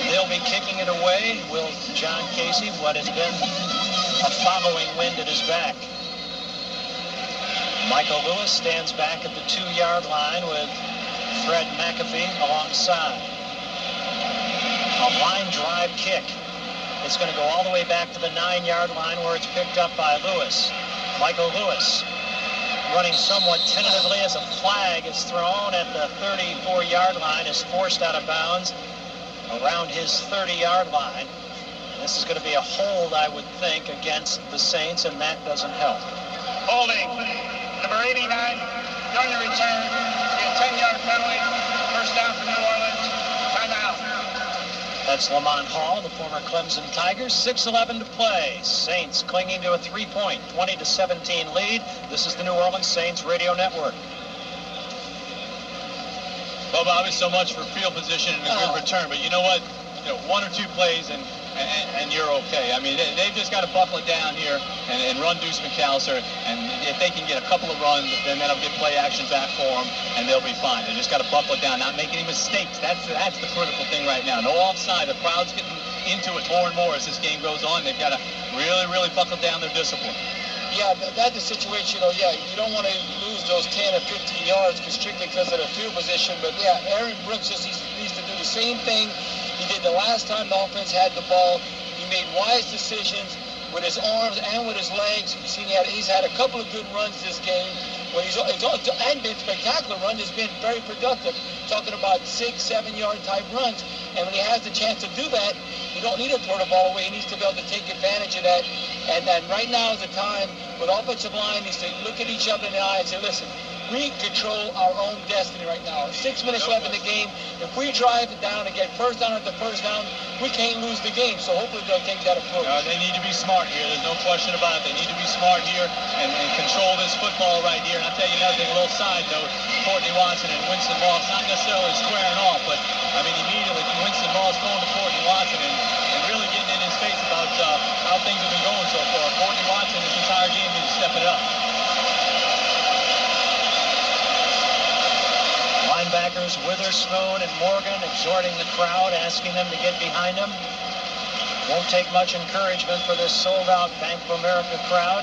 they'll be kicking it away. Will John Casey, what has been a following wind at his back. Michael Lewis stands back at the 2-yard line with Fred McAfee alongside. A line drive kick. It's going to go all the way back to the 9-yard line where it's picked up by Lewis. Michael Lewis running somewhat tentatively as a flag is thrown at the 34-yard line, is forced out of bounds around his 30-yard line. This is going to be a hold, I would think, against the Saints, and that doesn't help. Holding. Number 89, during the return, a 10-yard penalty, first down for New Orleans, timeout. That's Lamont Hall, the former Clemson Tigers. 6:11 to play. Saints clinging to a 3-point, 20-17 lead. This is the New Orleans Saints Radio Network. Well, Bobby, so much for field position and a good return, but you know what? You know, 1 or 2 plays and you're okay. I mean, they've just got to buckle it down here and run Deuce McAllister, and if they can get a couple of runs, then that'll get play action back for them, and they'll be fine. They just got to buckle it down, not make any mistakes. That's the critical thing right now. No offside. The crowd's getting into it more and more as this game goes on. They've got to really, really buckle down their discipline. Yeah, that's the situation, you don't want to lose those 10 or 15 yards strictly because of the field position, but yeah, Aaron Brooks just needs to do the same thing he did the last time the offense had the ball. He made wise decisions with his arms and with his legs. You've seen he's had a couple of good runs this game. When he's and been spectacular runs, has been very productive. Talking about 6-7 yard type runs, and when he has the chance to do that, you don't need to throw the ball away. He needs to be able to take advantage of that. And right now is the time where the offensive line needs to look at each other in the eye and say, listen, we control our own destiny right now. 6 minutes left in the game. If we drive it down and get first down after first down, we can't lose the game. So hopefully they'll take that approach. They need to be smart here. There's no question about it. They need to be smart here and control this football right here. And I'll tell you another thing, a little side note, Courtney Watson and Winston Moss, not necessarily squaring off, but I mean immediately Winston Moss going to Courtney Watson and really getting in his face about how things have been going so far. Courtney Watson this entire game needs to step it up. Linebackers Witherspoon and Morgan exhorting the crowd, asking them to get behind them. Won't take much encouragement for this sold-out Bank of America crowd.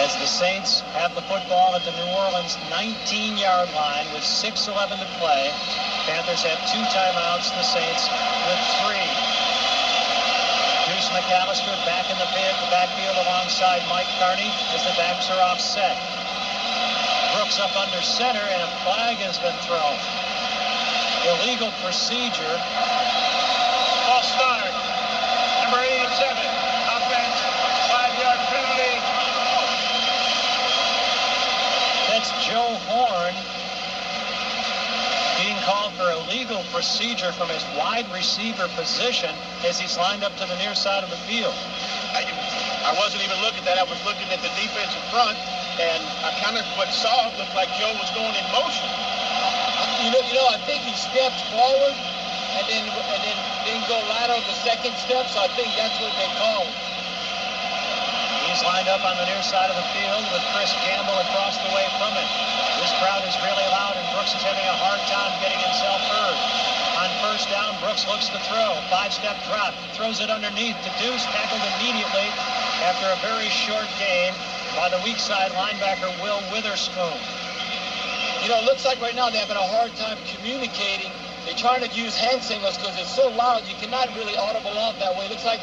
As the Saints have the football at the New Orleans 19-yard line with 6:11 to play. Panthers have 2 timeouts, the Saints with 3. Deuce McAllister back in the backfield alongside Mike Carney as the backs are offset. Brooks up under center, and a flag has been thrown. Illegal procedure. False start. Number 87, offense, 5-yard penalty. That's Joe Horn being called for illegal procedure from his wide receiver position as he's lined up to the near side of the field. I wasn't even looking at that. I was looking at the defensive front, and I kind of saw it looked like Joe was going in motion. I think he stepped forward and then didn't go lateral the second step, so I think that's what they called. He's lined up on the near side of the field with Chris Campbell across the way from him. This crowd is really loud, and Brooks is having a hard time getting himself heard. On first down, Brooks looks to throw. 5-step drop, throws it underneath to Deuce, tackled immediately after a very short gain by the weak side linebacker Will Witherspoon. It looks like right now they're having a hard time communicating. They're trying to use hand signals because it's so loud you cannot really audible off that way. It looks like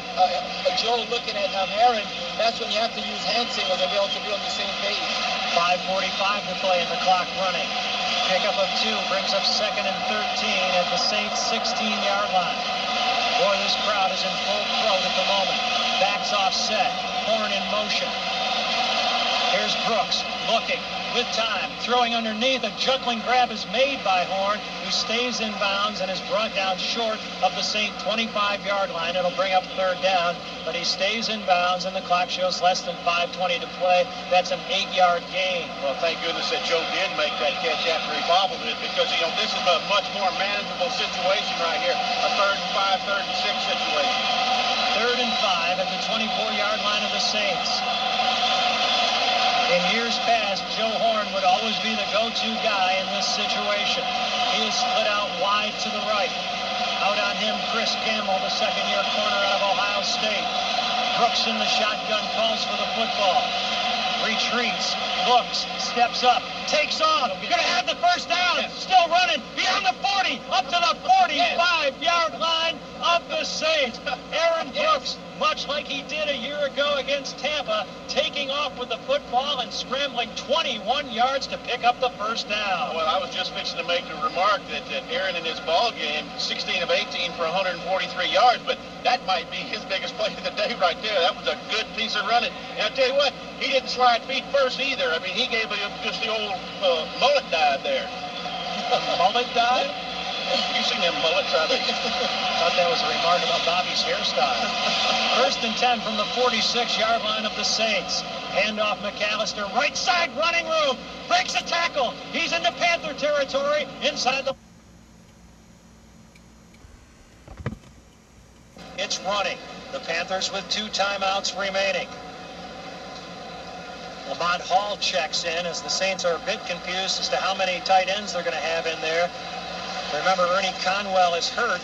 Joe looking at Aaron. That's when you have to use hand signals to be able to be on the same page. 5:45 to play and the clock running. Pickup of 2 brings up 2nd and 13 at the Saints 16-yard line. Boy, this crowd is in full throat at the moment. Backs offset. Horn in motion. Here's Brooks looking with time, throwing underneath. A juggling grab is made by Horn, who stays in bounds and is brought down short of the Saint 25-yard line. It'll bring up third down, but he stays in bounds, and the clock shows less than 5:20 to play. That's an 8-yard gain. Well, thank goodness that Joe did make that catch after he bobbled it, because, this is a much more manageable situation right here. A 3rd and 5, 3rd and 6 situation. 3rd and 5 at the 24-yard line of the Saints. In years past, Joe Horn would always be the go-to guy in this situation. He is split out wide to the right. Out on him, Chris Gamble, the second-year corner out of Ohio State. Brooks in the shotgun, calls for the football. Retreats, looks, steps up, takes off. Gonna have the first down. Still running beyond the 40, up to the 45-yard line of the Saints. Aaron Brooks, much like he did a year ago against Tampa, taking off with the football and scrambling 21 yards to pick up the first down. Well, I was just fixing to make a remark that Aaron in his ball game, 16 of 18 for 143 yards, but that might be his biggest play of the day right there. That was a good piece of running. And I tell you what, he didn't slide feet first either. I mean, he gave just the old mullet dive there. Mullet dive? You seen them mullets out there? Thought that was a remark about Bobby's hairstyle. 1st and 10 from the 46-yard line of the Saints. Handoff McAllister, right side running room, breaks a tackle. He's into Panther territory inside the... It's running. The Panthers with 2 timeouts remaining. Lamont Hall checks in as the Saints are a bit confused as to how many tight ends they're going to have in there. Remember, Ernie Conwell is hurt.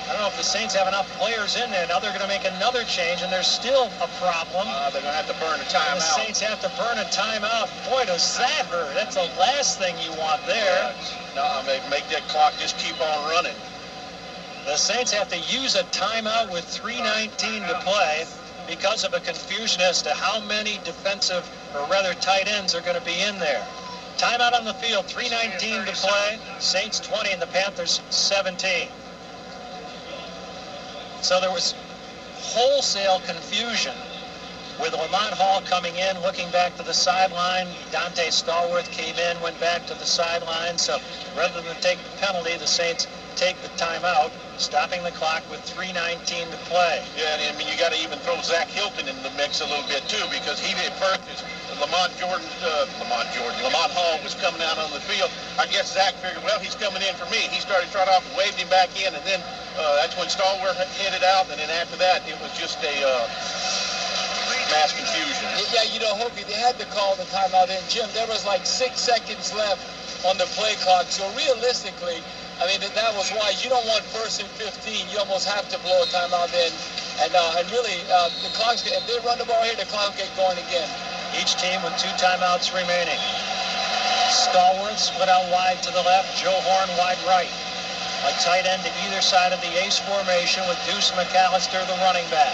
I don't know if the Saints have enough players in there. Now they're going to make another change, and there's still a problem. They're going to have to burn a timeout. The Saints have to burn a timeout. Boy, does that hurt. That's the last thing you want there. No, they make that clock just keep on running. The Saints have to use a timeout with 3:19 to play because of a confusion as to how many defensive, or rather tight ends, are going to be in there. Timeout on the field, 3:19 to play. Saints 20 and the Panthers 17. So there was wholesale confusion with Lamont Hall coming in, looking back to the sideline. Dante Stallworth came in, went back to the sideline. So rather than take the penalty, the Saints take the timeout, stopping the clock with 3:19 to play. Yeah, and I mean, you got to even throw Zach Hilton in the mix a little bit too, because he did first. Lamont Hall was coming out on the field. I guess Zach figured, well, he's coming in for me. He started off and waved him back in, and then that's when Stallworth headed out, and then after that, it was just a mass confusion. Yeah, Hokie, they had to call the timeout in. Jim, there was like 6 seconds left on the play clock, so realistically, I mean, that was why you don't want 1st and 15. You almost have to blow a timeout in, and really, the clock's, if they run the ball here, the clock get going again. Each team with 2 timeouts remaining. Stallworth split out wide to the left, Joe Horn wide right. A tight end to either side of the ace formation with Deuce McAllister, the running back.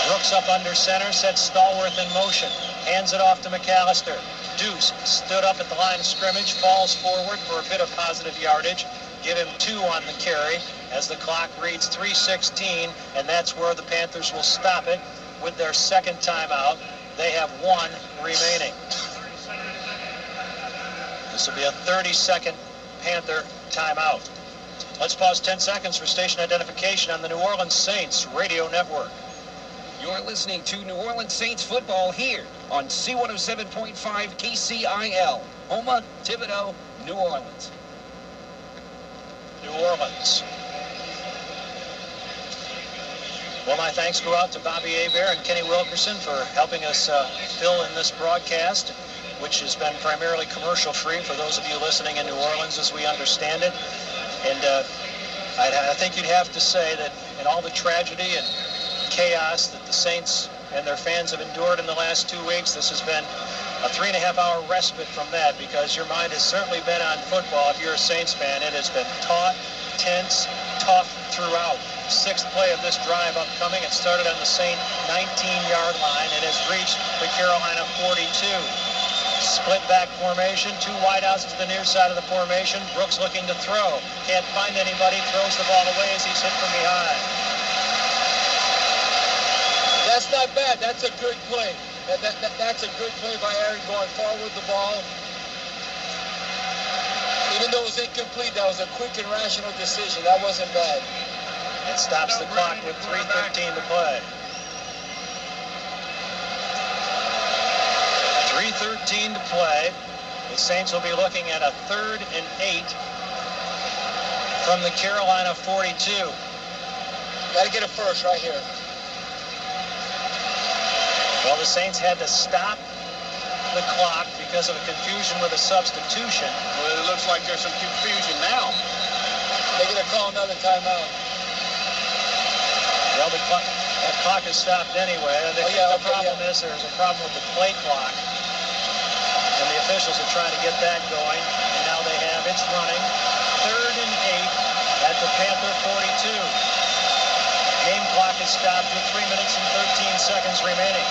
Brooks up under center, sets Stallworth in motion. Hands it off to McAllister. Deuce stood up at the line of scrimmage, falls forward for a bit of positive yardage. Give him 2 on the carry as the clock reads 3:16, and that's where the Panthers will stop it with their second timeout. They have 1 remaining. This will be a 30-second Panther timeout. Let's pause 10 seconds for station identification on the New Orleans Saints radio network. You're listening to New Orleans Saints football here on C107.5 KCIL, Houma, Thibodaux, New Orleans. New Orleans. Well, my thanks go out to Bobby Hebert and Kenny Wilkerson for helping us fill in this broadcast, which has been primarily commercial-free for those of you listening in New Orleans as we understand it. And I think you'd have to say that in all the tragedy and chaos that the Saints and their fans have endured in the last 2 weeks, this has been a 3.5-hour respite from that, because your mind has certainly been on football. If you're a Saints fan, it has been taut, tense, tough throughout. 6th play of this drive upcoming. It started on the Saint 19-yard line and has reached the Carolina 42. Split back formation, 2 wideouts to the near side of the formation. Brooks looking to throw. Can't find anybody, throws the ball away as he's hit from behind. That's not bad. That's a good play. That's a good play by Aaron going forward with the ball. Even though it was incomplete, that was a quick and rational decision. That wasn't bad. It stops the clock with 3:13 to play. 3:13 to play. The Saints will be looking at a 3rd and 8 from the Carolina 42. Got to get a first right here. Well, the Saints had to stop the clock because of a confusion with a substitution. Well, it looks like there's some confusion now. They're going to call another timeout. Well, that clock is stopped anyway. The problem is there's a problem with the play clock. And the officials are trying to get that going. And now they have, it's running. 3rd and 8 at the Panther 42. Game clock is stopped with 3 minutes and 13 seconds remaining.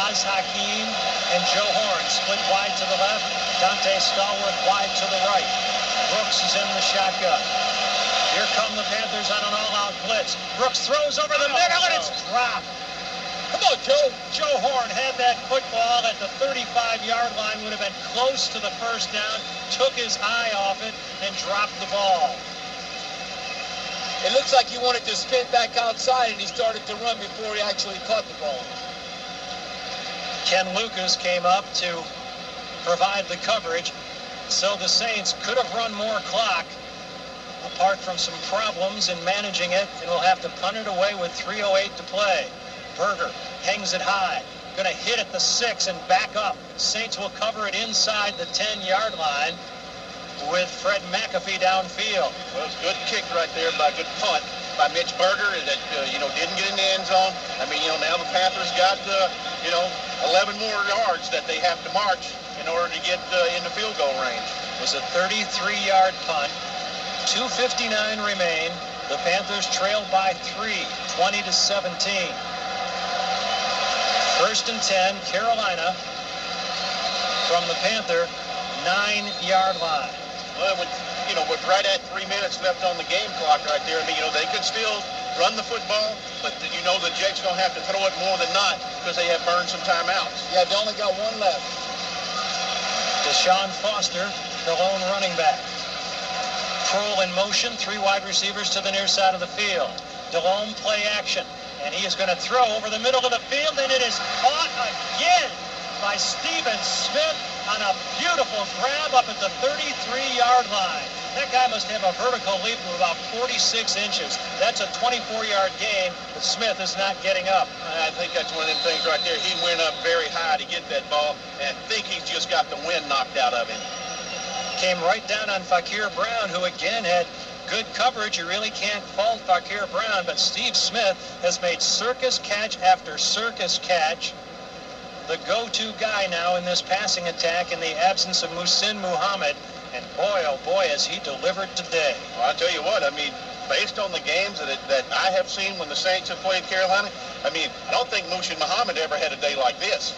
Oz Hakeem and Joe Horn split wide to the left. Dante Stallworth wide to the right. Brooks is in the shotgun. Here come the Panthers on an all-out blitz. Brooks throws over the middle and it's dropped. Come on, Joe. Joe Horn had that football at the 35-yard line, would have been close to the first down, took his eye off it, and dropped the ball. It looks like he wanted to spin back outside, and he started to run before he actually caught the ball. Ken Lucas came up to provide the coverage, so the Saints could have run more clock, apart from some problems in managing it, and will have to punt it away with 3:08 to play. Berger hangs it high, going to hit at the 6 and back up. Saints will cover it inside the 10-yard line with Fred McAfee downfield. Well, it's a good kick right there, by good punt by Mitch Berger that, didn't get in the end zone. I mean, now the Panthers got, 11 more yards that they have to march in order to get into field goal range. It was a 33-yard punt. 2:59 remain. The Panthers trail by 3, 20-17. 1st and 10, Carolina from the Panther 9-yard line. Well, with right at 3 minutes left on the game clock right there, they could still run the football, but the Jake's going to have to throw it more than not because they have burned some timeouts. Yeah, they only got one left. Deshaun Foster, the lone running back. Kroll in motion, 3 wide receivers to the near side of the field. Delhomme play action, and he is going to throw over the middle of the field, and it is caught again by Stephen Smith on a beautiful grab up at the 33-yard line. That guy must have a vertical leap of about 46 inches. That's a 24-yard gain, but Smith is not getting up. I think that's one of them things right there. He went up very high to get that ball, and I think he's just got the wind knocked out of him. Came right down on Fakir Brown, who again had good coverage. You really can't fault Fakir Brown, but Steve Smith has made circus catch after circus catch. The go-to guy now in this passing attack in the absence of Muhsin Muhammad. And boy, oh boy, has he delivered today. Well, I'll tell you what, based on the games that I have seen when the Saints have played Carolina, I don't think Muhsin Muhammad ever had a day like this.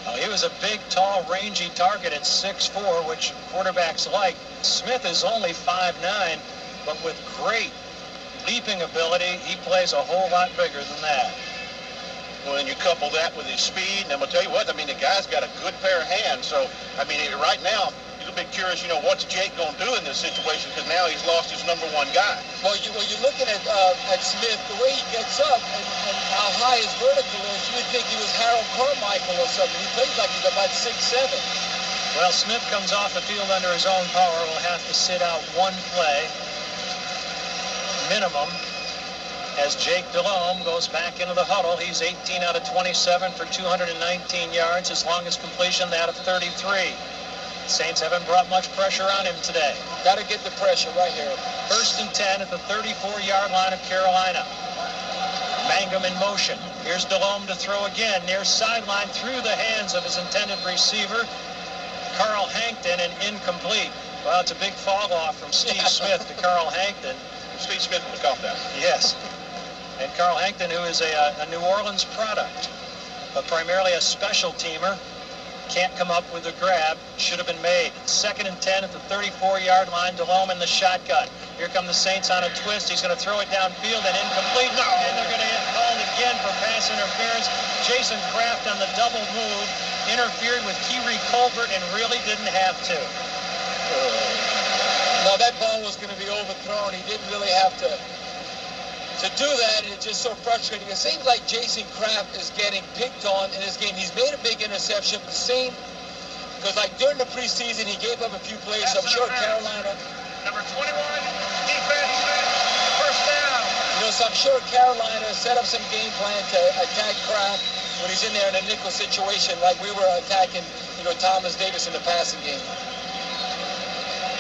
Well, he was a big, tall, rangy target at 6'4", which quarterbacks like. Smith is only 5'9", but with great leaping ability, he plays a whole lot bigger than that. Well, and you couple that with his speed, and I'm going to tell you what, the guy's got a good pair of hands. So, right now, he's a bit curious, what's Jake going to do in this situation, because now he's lost his #1 guy. Well, you're looking at Smith, the way he gets up and how high his vertical is, you would think he was Harold Carmichael or something. He plays like he's about 6'7". Well, Smith comes off the field under his own power. Will have to sit out one play, minimum, as Jake Delhomme goes back into the huddle. He's 18 out of 27 for 219 yards. His longest completion, that of 33. Saints haven't brought much pressure on him today. Got to get the pressure right here. 1st and 10 at the 34-yard line of Carolina. Mangum in motion. Here's Delhomme to throw again. Near sideline through the hands of his intended receiver, Carl Hankton, and incomplete. Well, it's a big fall off from Steve Smith to Carl Hankton. Steve Smith was caught that. Yes. And Carl Hankton, who is a New Orleans product, but primarily a special teamer. Can't come up with a grab. Should have been made. 2nd and 10 at the 34-yard line. Delhomme in the shotgun. Here come the Saints on a twist. He's going to throw it downfield and incomplete. No! And they're going to get called again for pass interference. Jason Kraft on the double move interfered with Kyrie Colbert and really didn't have to. No, that ball was going to be overthrown. He didn't really have to do that, and it's just so frustrating. It seems like Jason Kraft is getting picked on in this game. He's made a big interception, but because like during the preseason, he gave up a few plays. So I'm sure Carolina. Number 21, defense, first down. So I'm sure Carolina set up some game plan to attack Kraft when he's in there in a nickel situation, like we were attacking, Thomas Davis in the passing game.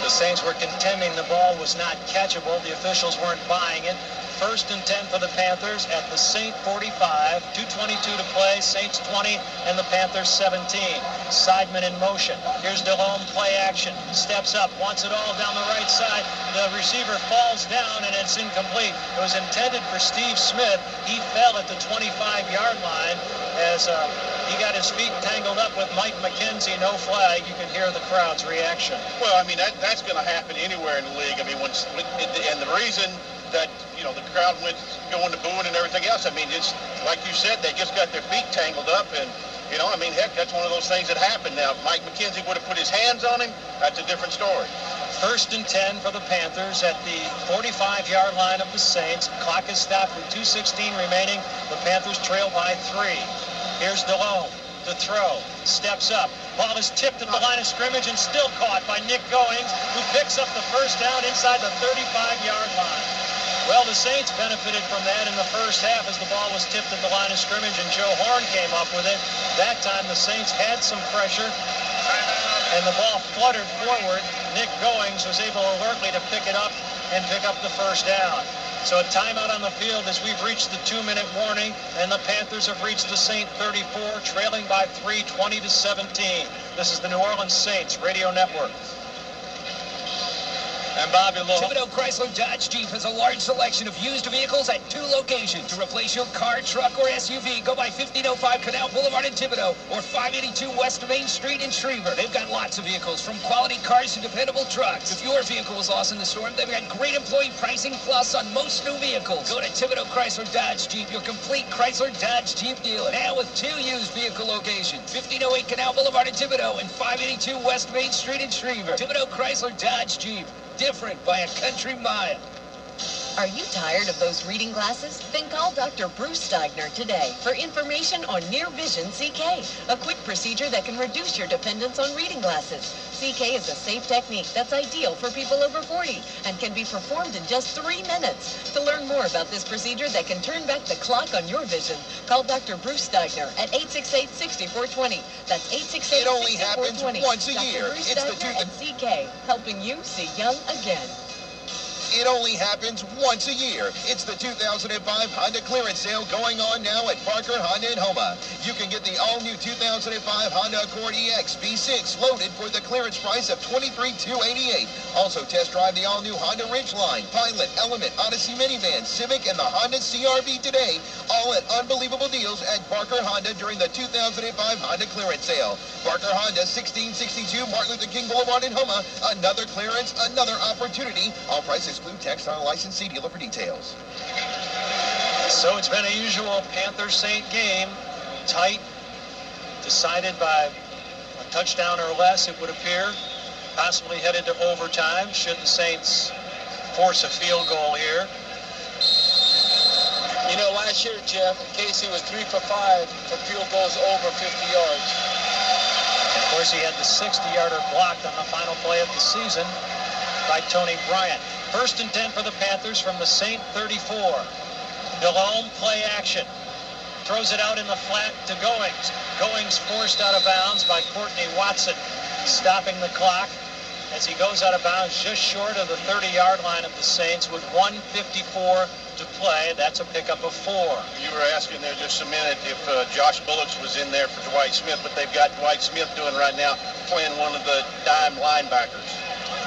The Saints were contending the ball was not catchable. The officials weren't buying it. 1st and 10 for the Panthers at the Saint 45. 2:22 to play. Saints 20 and the Panthers 17. Sideman in motion. Here's Delhomme, play action. Steps up, wants it all down the right side. The receiver falls down and it's incomplete. It was intended for Steve Smith. He fell at the 25-yard line as he got his feet tangled up with Mike McKenzie. No flag. You can hear the crowd's reaction. Well, I mean, that's going to happen anywhere in the league. I mean, and the reason that, the crowd went going to booing and everything else, I mean, it's like you said, they just got their feet tangled up, and, I mean, heck, that's one of those things that happened. Now, if Mike McKenzie would have put his hands on him, that's a different story. 1st and 10 for the Panthers at the 45-yard line of the Saints. Clock is stopped with 2:16 remaining. The Panthers trail by 3. Here's Delhomme to throw. Steps up. Ball is tipped at the line of scrimmage and still caught by Nick Goings, who picks up the first down inside the 35-yard line. Well, the Saints benefited from that in the first half as the ball was tipped at the line of scrimmage and Joe Horn came up with it. That time the Saints had some pressure and the ball fluttered forward. Nick Goings was able alertly to pick it up and pick up the first down. So a timeout on the field as we've reached the 2-minute warning, and the Panthers have reached the Saint 34, trailing by 3, 20-17. This is the New Orleans Saints Radio Network. And Bobby Lowe. Thibodeau Chrysler Dodge Jeep has a large selection of used vehicles at 2 locations. To replace your car, truck, or SUV, go by 1505 Canal Boulevard in Thibodeau or 582 West Main Street in Schriever. They've got lots of vehicles, from quality cars to dependable trucks. If your vehicle was lost in the storm, they've got great employee pricing plus on most new vehicles. Go to Thibodeau Chrysler Dodge Jeep, your complete Chrysler Dodge Jeep dealer. Now with 2 used vehicle locations, 1508 Canal Boulevard in Thibodeau and 582 West Main Street in Schriever. Thibodeau Chrysler Dodge Jeep. Different by a country mile. Are you tired of those reading glasses? Then call Dr. Bruce Steigner today for information on Near Vision CK, a quick procedure that can reduce your dependence on reading glasses. CK is a safe technique that's ideal for people over 40 and can be performed in just 3 minutes. To learn more about this procedure that can turn back the clock on your vision, call Dr. Bruce Steigner at 868-6420. That's 868-6420. It only happens once a year. Dr. Bruce It's the Steigner and CK, helping you see young again. It only happens once a year. It's the 2005 Honda clearance sale going on now at Parker Honda in Houma. You can get the all-new 2005 Honda Accord EX V6 loaded for the clearance price of $23,288. Also test drive the all-new Honda Ridgeline, Pilot, Element, Odyssey minivan, Civic, and the Honda CR-V today. All at unbelievable deals at Parker Honda during the 2005 Honda clearance sale. Parker Honda, 1662 Martin Luther King Boulevard in Houma. Another clearance, another opportunity. All prices exclude tax on a licensed dealer for details. So it's been a usual Panther-Saint game. Tight, decided by a touchdown or less, it would appear. Possibly headed to overtime should the Saints force a field goal here. Last year, Jim, Casey was 3 for 5 for field goals over 50 yards. And of course, he had the 60-yarder blocked on the final play of the season by Tony Bryant. 1st and 10 for the Panthers from the Saint 34. Delhomme, play action. Throws it out in the flat to Goings. Goings forced out of bounds by Courtney Watson, stopping the clock as he goes out of bounds just short of the 30-yard line of the Saints with 1:54 to play. That's a pickup of 4. You were asking there just a minute if Josh Bullocks was in there for Dwight Smith, but they've got Dwight Smith doing right now, playing one of the dime linebackers.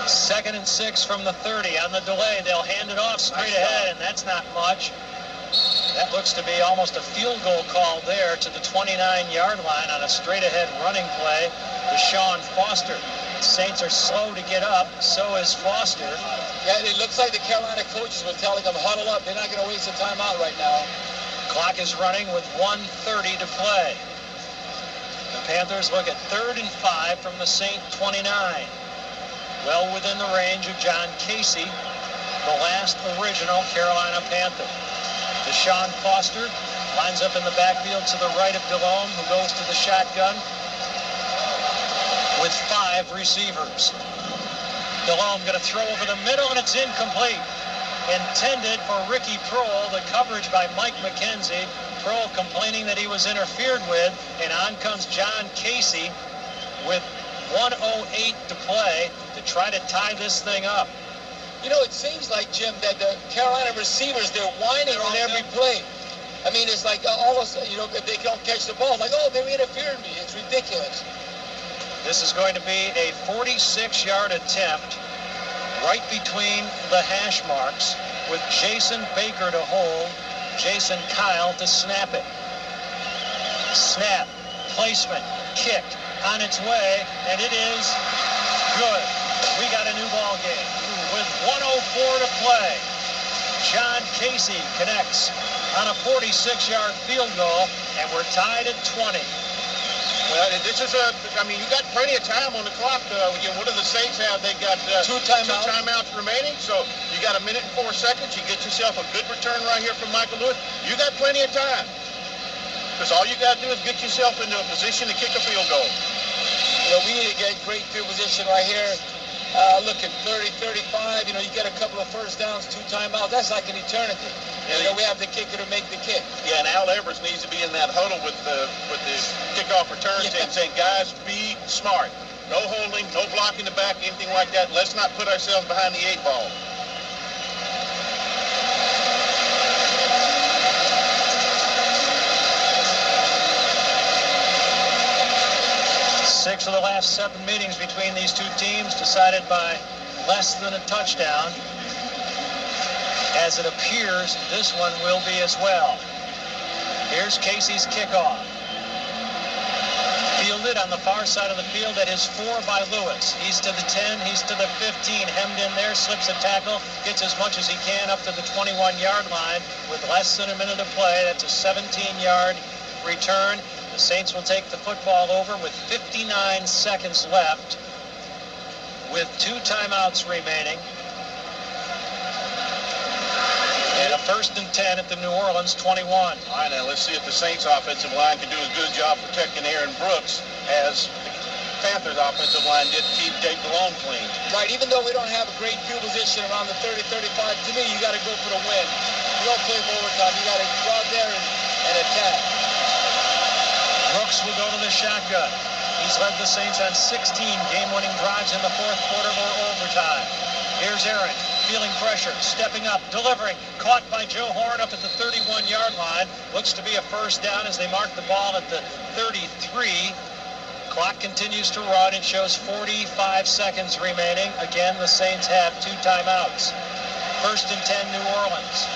2nd and 6 from the 30 on the delay. They'll hand it off straight ahead, and that's not much. That looks to be almost a field goal call there to the 29-yard line on a straight-ahead running play to Sean Foster. The Saints are slow to get up. So is Foster. Yeah, it looks like the Carolina coaches were telling them, huddle up. They're not going to waste a timeout right now. Clock is running with 1:30 to play. The Panthers look at 3rd and 5 from the Saint 29. Well within the range of John Casey, the last original Carolina Panther. Deshaun Foster lines up in the backfield to the right of Delhomme, who goes to the shotgun with 5 receivers. Delhomme going to throw over the middle, and it's incomplete. Intended for Ricky Prohl, the coverage by Mike McKenzie. Prohl complaining that he was interfered with, and on comes John Casey with 1:08 to play to try to tie this thing up. You know, it seems like, Jim, that the Carolina receivers, they're whining on every play. I mean, it's like all of a sudden, you know, if they don't catch the ball, like, oh, they interfered in me. It's ridiculous. This is going to be a 46-yard attempt right between the hash marks with Jason Baker to hold, Jason Kyle to snap it. Snap, placement, kick, on its way, and it is good. We got a new ball game with 1:04 to play. John Casey connects on a 46-yard field goal, and we're tied at 20. Well, this is you got plenty of time on the clock. What do the Saints have? They got two timeouts remaining. So you got 1 minute and 4 seconds. You get yourself a good return right here from Michael Lewis. You got plenty of time. Because all you got to do is get yourself into a position to kick a field goal. You know, we need to get great field position right here. Look at 30, 35. You know, you get a couple of first downs, 2 timeouts. That's like an eternity. You know, we have the kicker to make the kick. Yeah, and Al Evers needs to be in that huddle with the kickoff return team saying, guys, be smart. No holding, no blocking the back, anything like that. Let's not put ourselves behind the 8 ball. Six of the last 7 meetings between these two teams decided by less than a touchdown. As it appears, this one will be as well. Here's Casey's kickoff. Fielded on the far side of the field. That is 4 by Lewis. He's to the 10, he's to the 15. Hemmed in there, slips a tackle, gets as much as he can up to the 21-yard line with less than a minute to play. That's a 17-yard return. The Saints will take the football over with 59 seconds left with 2 timeouts remaining. And a 1st and 10 at the New Orleans 21. All right, now let's see if the Saints offensive line can do as good a job protecting Aaron Brooks as the Panthers offensive line did to keep Jake Delhomme clean. Right, even though we don't have a great field position around the 30, 35, to me, you got to go for the win. You don't play for overtime. You got to go out there and attack. Brooks will go to the shotgun. He's led the Saints on 16 game-winning drives in the 4th quarter or overtime. Here's Aaron, feeling pressure, stepping up, delivering, caught by Joe Horn up at the 31-yard line. Looks to be a first down as they mark the ball at the 33. Clock continues to run. It shows 45 seconds remaining. Again, the Saints have 2 timeouts. 1st and 10, New Orleans.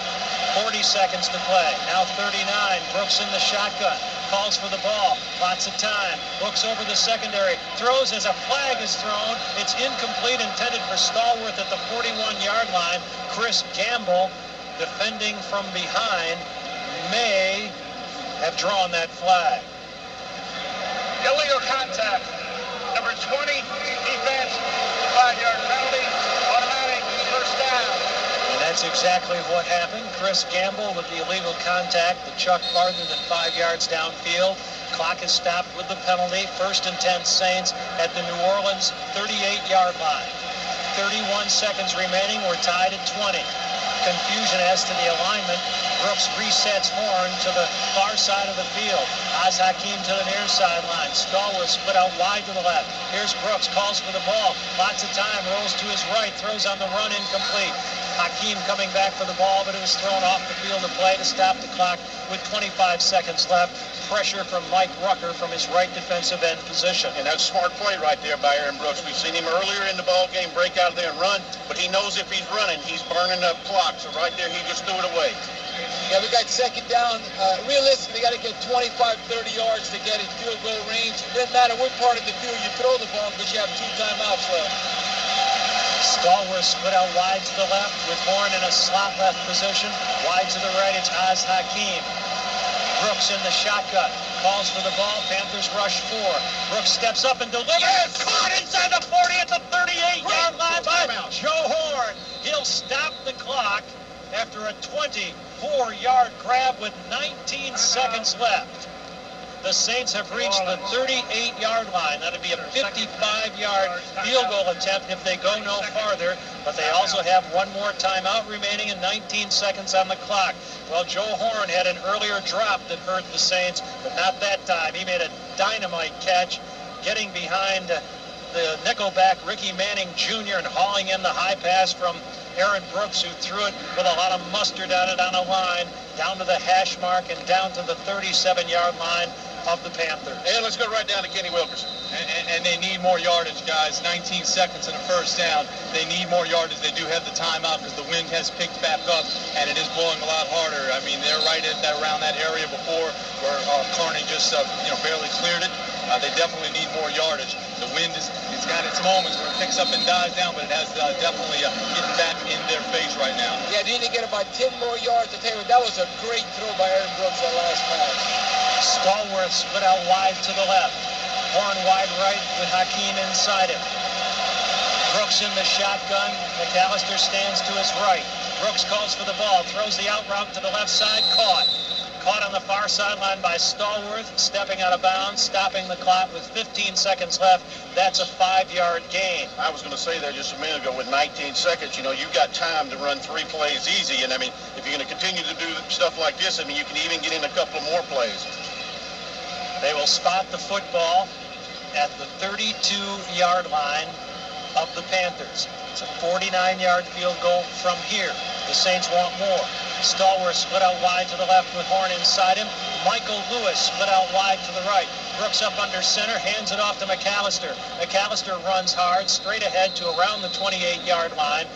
40 seconds to play. Now 39. Brooks in the shotgun. Calls for the ball. Lots of time. Looks over the secondary. Throws as a flag is thrown. It's incomplete, intended for Stallworth at the 41-yard line. Chris Gamble, defending from behind, may have drawn that flag. Illegal contact. Number 20, defense, 5-yard penalty, automatic, first down. And that's exactly what happened. Chris Gamble with the illegal contact, the chuck farther than 5 yards downfield. Clock is stopped with the penalty. 1st and 10 Saints at the New Orleans 38-yard line. 31 seconds remaining. We're tied at 20. Confusion as to the alignment. Brooks resets Horn to the far side of the field. Oz Hakeem to the near sideline. Stallworth split out wide to the left. Here's Brooks, calls for the ball. Lots of time, rolls to his right, throws on the run, incomplete. Hakeem coming back for the ball, but it was thrown off the field of play to stop the clock with 25 seconds left. Pressure from Mike Rucker from his right defensive end position. And that's a smart play right there by Aaron Brooks. We've seen him earlier in the ball game break out there and run, but he knows if he's running, he's burning up clock. So right there, he just threw it away. Yeah, we got second down. Realistically, got to get 25, 30 yards to get in field goal range. It doesn't matter what part of the field you throw the ball because you have 2 timeouts left. Stallworth split out wide to the left with Horn in a slot left position. Wide to the right, it's Oz Hakeem. Brooks in the shotgun. Calls for the ball. Panthers rush 4. Brooks steps up and delivers. Yes! Caught inside the 40 at the 38-yard line by Joe Horn. He'll stop the clock after a 24-yard grab with 19 seconds left. The Saints have reached the 38-yard line. That'd be a 55-yard field goal attempt if they go no farther, but they also have one more timeout remaining and 19 seconds on the clock. Well, Joe Horn had an earlier drop that hurt the Saints, but not that time. He made a dynamite catch, getting behind the nickelback Ricky Manning Jr. and hauling in the high pass from Aaron Brooks, who threw it with a lot of mustard on it on a line, down to the hash mark and down to the 37-yard line of the Panthers. And let's go right down to Kenny Wilkerson. And they need more yardage, guys. 19 seconds and a first down. They need more yardage. They do have the timeout because the wind has picked back up, and it is blowing a lot harder. I mean, they're right at that, around that area before where Carney just barely cleared it. They definitely need more yardage. The wind it's got its moments where it picks up and dies down, but it has definitely getting back in their face right now. Yeah, they need to get about 10 more yards to tell you. That was a great throw by Aaron Brooks that last pass. Stallworth split out wide to the left. Horn wide right with Hakeem inside him. Brooks in the shotgun. McAllister stands to his right. Brooks calls for the ball, throws the out route to the left side, caught. Caught on the far sideline by Stallworth, stepping out of bounds, stopping the clock with 15 seconds left. That's a 5-yard gain. I was going to say there just a minute ago with 19 seconds, you've got time to run 3 plays easy. And, I mean, if you're going to continue to do stuff like this, I mean, you can even get in a couple of more plays. They will spot the football at the 32-yard line of the Panthers. It's a 49-yard field goal from here. The Saints want more. Stallworth split out wide to the left with Horn inside him. Michael Lewis split out wide to the right. Brooks up under center, hands it off to McAllister. McAllister runs hard, straight ahead to around the 28-yard line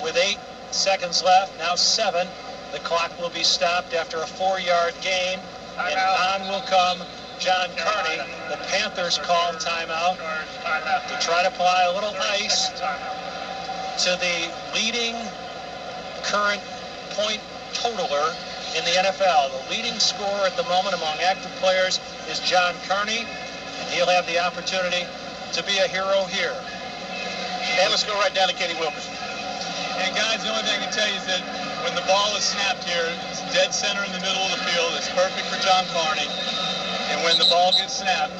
with 8 seconds left, now 7. The clock will be stopped after a 4-yard gain, and on will come John Carney. The Panthers call timeout to try to apply a little ice to the leading current point totaler in the NFL. The leading scorer at the moment among active players is John Carney, and he'll have the opportunity to be a hero here. And let's go right down to Kenny Wilkerson. And guys, the only thing I can tell you is that when the ball is snapped here, it's dead center in the middle of the field. It's perfect for John Carney. And when the ball gets snapped,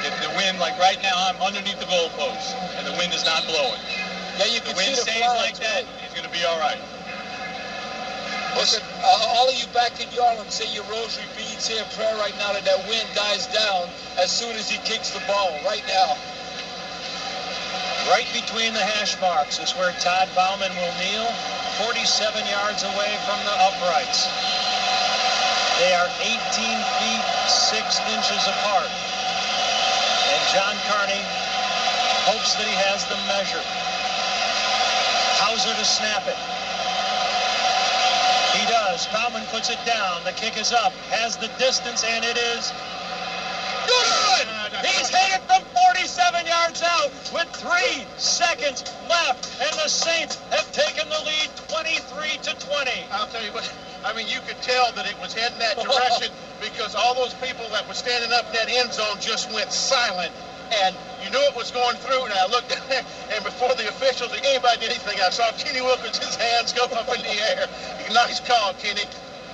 if the wind, like right now, I'm underneath the goalpost, and the wind is not blowing. Yeah, you can the wind see the stays flags, like that, right? He's going to be all right. Listen, all of you back in your Harlem, say your rosary beads, say a prayer right now that that wind dies down as soon as he kicks the ball, right now. Right between the hash marks is where Todd Bauman will kneel, 47 yards away from the uprights. They are 18 feet 6 inches apart. And John Carney hopes that he has them measured. Hauser to snap it. He does. Bauman puts it down. The kick is up. Has the distance, and it is good! He's hit it from 47 yards out with 3 seconds left, and the Saints have taken the lead 23-20. I'll tell you what, I mean, you could tell that it was heading that direction because all those people that were standing up in that end zone just went silent. And you knew it was going through, and I looked at there, and before the officials or anybody did anything, I saw Kenny Wilkerson's hands go up in the air. Nice call, Kenny.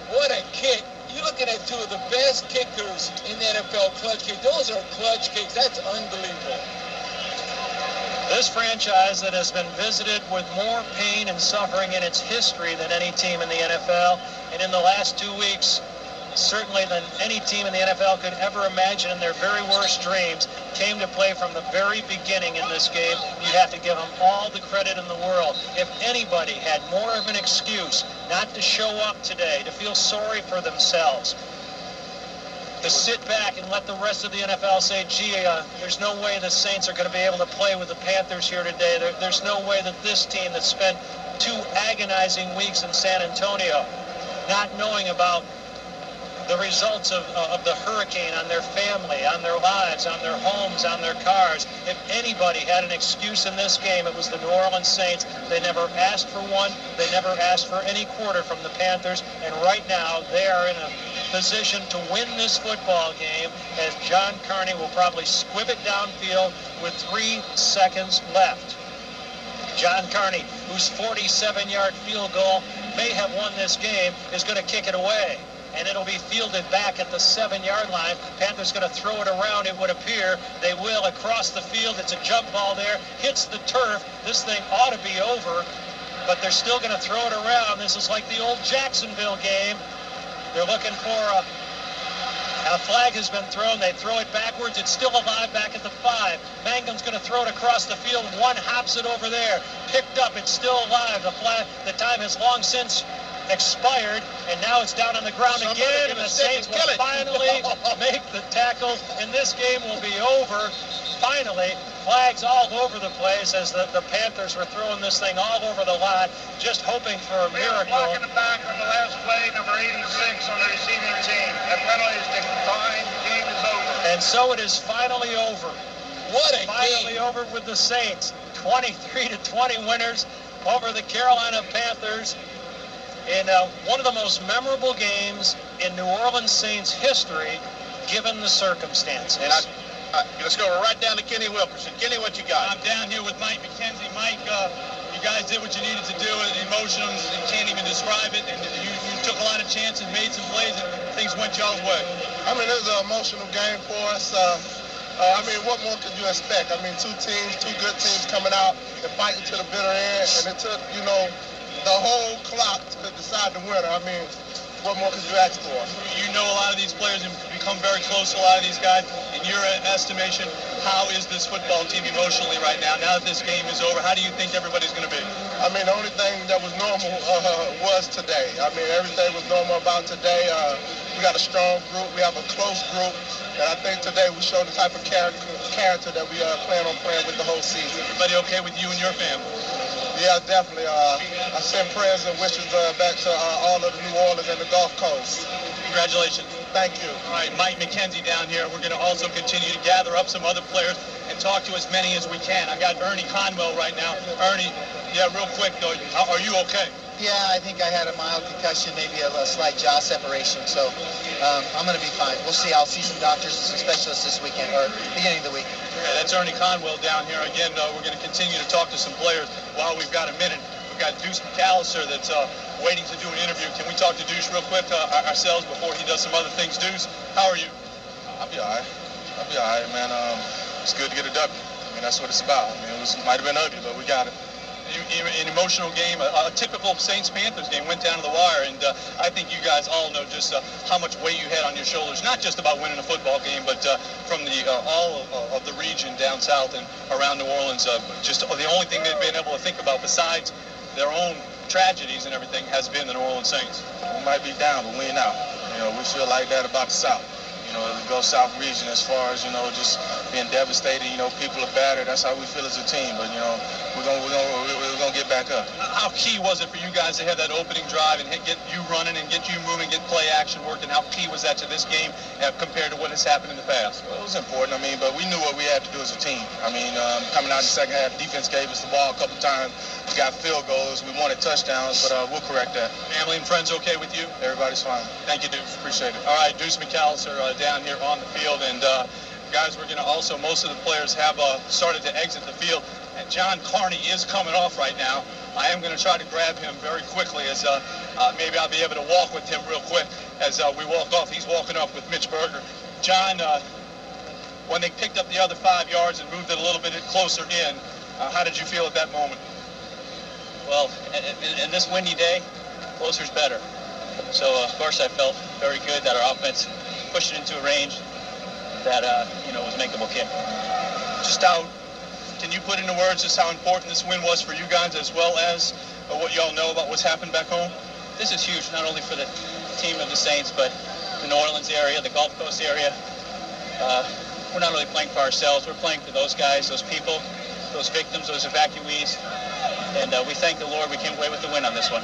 What a kick. You're looking at 2 of the best kickers in the NFL, clutch kicks. Those are clutch kicks. That's unbelievable. This franchise that has been visited with more pain and suffering in its history than any team in the NFL, and in the last 2 weeks, certainly than any team in the NFL could ever imagine in their very worst dreams, came to play from the very beginning in this game. You have to give them all the credit in the world. If anybody had more of an excuse not to show up today, to feel sorry for themselves, to sit back and let the rest of the NFL say, gee, there's no way the Saints are going to be able to play with the Panthers here today. There's no way that this team that spent 2 agonizing weeks in San Antonio not knowing about the results of the hurricane on their family, on their lives, on their homes, on their cars. If anybody had an excuse in this game, it was the New Orleans Saints. They never asked for one. They never asked for any quarter from the Panthers. And right now, they are in a position to win this football game, as John Carney will probably squib it downfield with 3 seconds left. John Carney, whose 47-yard field goal may have won this game, is going to kick it away. And it'll be fielded back at the 7-yard line. Panthers going to throw it around, it would appear. They will across the field. It's a jump ball there. Hits the turf. This thing ought to be over, but they're still going to throw it around. This is like the old Jacksonville game. They're looking for a flag has been thrown. They throw it backwards. It's still alive back at the 5. Mangum's going to throw it across the field. One hops it over there. Picked up. It's still alive. The time has long since expired, and now it's down on the ground again, and the Saints will finally make the tackle, and this game will be over. Finally, flags all over the place as the Panthers were throwing this thing all over the lot, just hoping for a miracle. Blocking the back on the last play, number 86 on the receiving team. That penalty is declined. Game is over. And so it is finally over. What a finally game. Over with the Saints. 23-20 winners over the Carolina Panthers in one of the most memorable games in New Orleans Saints history, given the circumstances. And let's go right down to Kenny Wilkerson. Kenny, what you got? I'm down here with Mike McKenzie. Mike, you guys did what you needed to do. Emotions, you can't even describe it. And you took a lot of chances, made some plays, and things went y'all's way. I mean, it was an emotional game for us. What more could you expect? I mean, two good teams coming out and fighting to the bitter end. And it took, the whole clock to decide the winner. I mean, what more could you ask for? You know a lot of these players and become very close to a lot of these guys. In your estimation, how is this football team emotionally right now? Now that this game is over, how do you think everybody's going to be? I mean, the only thing that was normal was today. I mean, everything was normal about today. We got a strong group. We have a close group. And I think today we showed the type of character that we plan on playing with the whole season. Everybody okay with you and your family? Yeah, definitely. I send prayers and wishes back to all of the New Orleans and the Gulf Coast. Congratulations. Thank you. All right, Mike McKenzie down here. We're going to also continue to gather up some other players and talk to as many as we can. I got Ernie Conwell right now. Ernie, real quick though, are you okay? Yeah, I think I had a mild concussion, maybe a slight jaw separation, so I'm going to be fine. We'll see. I'll see some doctors and some specialists this weekend, or beginning of the week. Okay, that's Ernie Conwell down here. Again, we're going to continue to talk to some players while we've got a minute. We've got Deuce McAllister that's waiting to do an interview. Can we talk to Deuce real quick ourselves before he does some other things? Deuce, how are you? I'll be all right, man. It's good to get a W. I mean, that's what it's about. I mean, it might have been ugly, but we got it. An emotional game, a typical Saints-Panthers game went down to the wire, and I think you guys all know just how much weight you had on your shoulders, not just about winning a football game, but from all of the region down south and around New Orleans. Just the only thing they've been able to think about besides their own tragedies and everything has been the New Orleans Saints. We might be down, but we ain't out. We feel like that about the South. The Gulf South region, as far as, just being devastated, people are battered. That's how we feel as a team. But, we're gonna get back up. How key was it for you guys to have that opening drive and get you running and get you moving, get play action working? How key was that to this game compared to what has happened in the past? Well, it was important. But we knew what we had to do as a team. Coming out in the second half, defense gave us the ball a couple times. We got field goals. We wanted touchdowns, but we'll correct that. Family and friends okay with you? Everybody's fine. Thank you, Deuce. Appreciate it. All right, Deuce McAllister down here on the field. And, guys, we're going to also, most of the players have started to exit the field. And John Carney is coming off right now. I am going to try to grab him very quickly as maybe I'll be able to walk with him real quick as we walk off. He's walking off with Mitch Berger. John, when they picked up the other 5 yards and moved it a little bit closer in, how did you feel at that moment? Well, in this windy day, closer's better. So, of course, I felt very good that our offense pushed it into a range that, was makeable kick. Just how, can you put into words just how important this win was for you guys as well as what y'all know about what's happened back home? This is huge, not only for the team of the Saints, but the New Orleans area, the Gulf Coast area. We're not only playing for ourselves, we're playing for those guys, those people, those victims, those evacuees. and we thank the Lord we came away with the win on this one.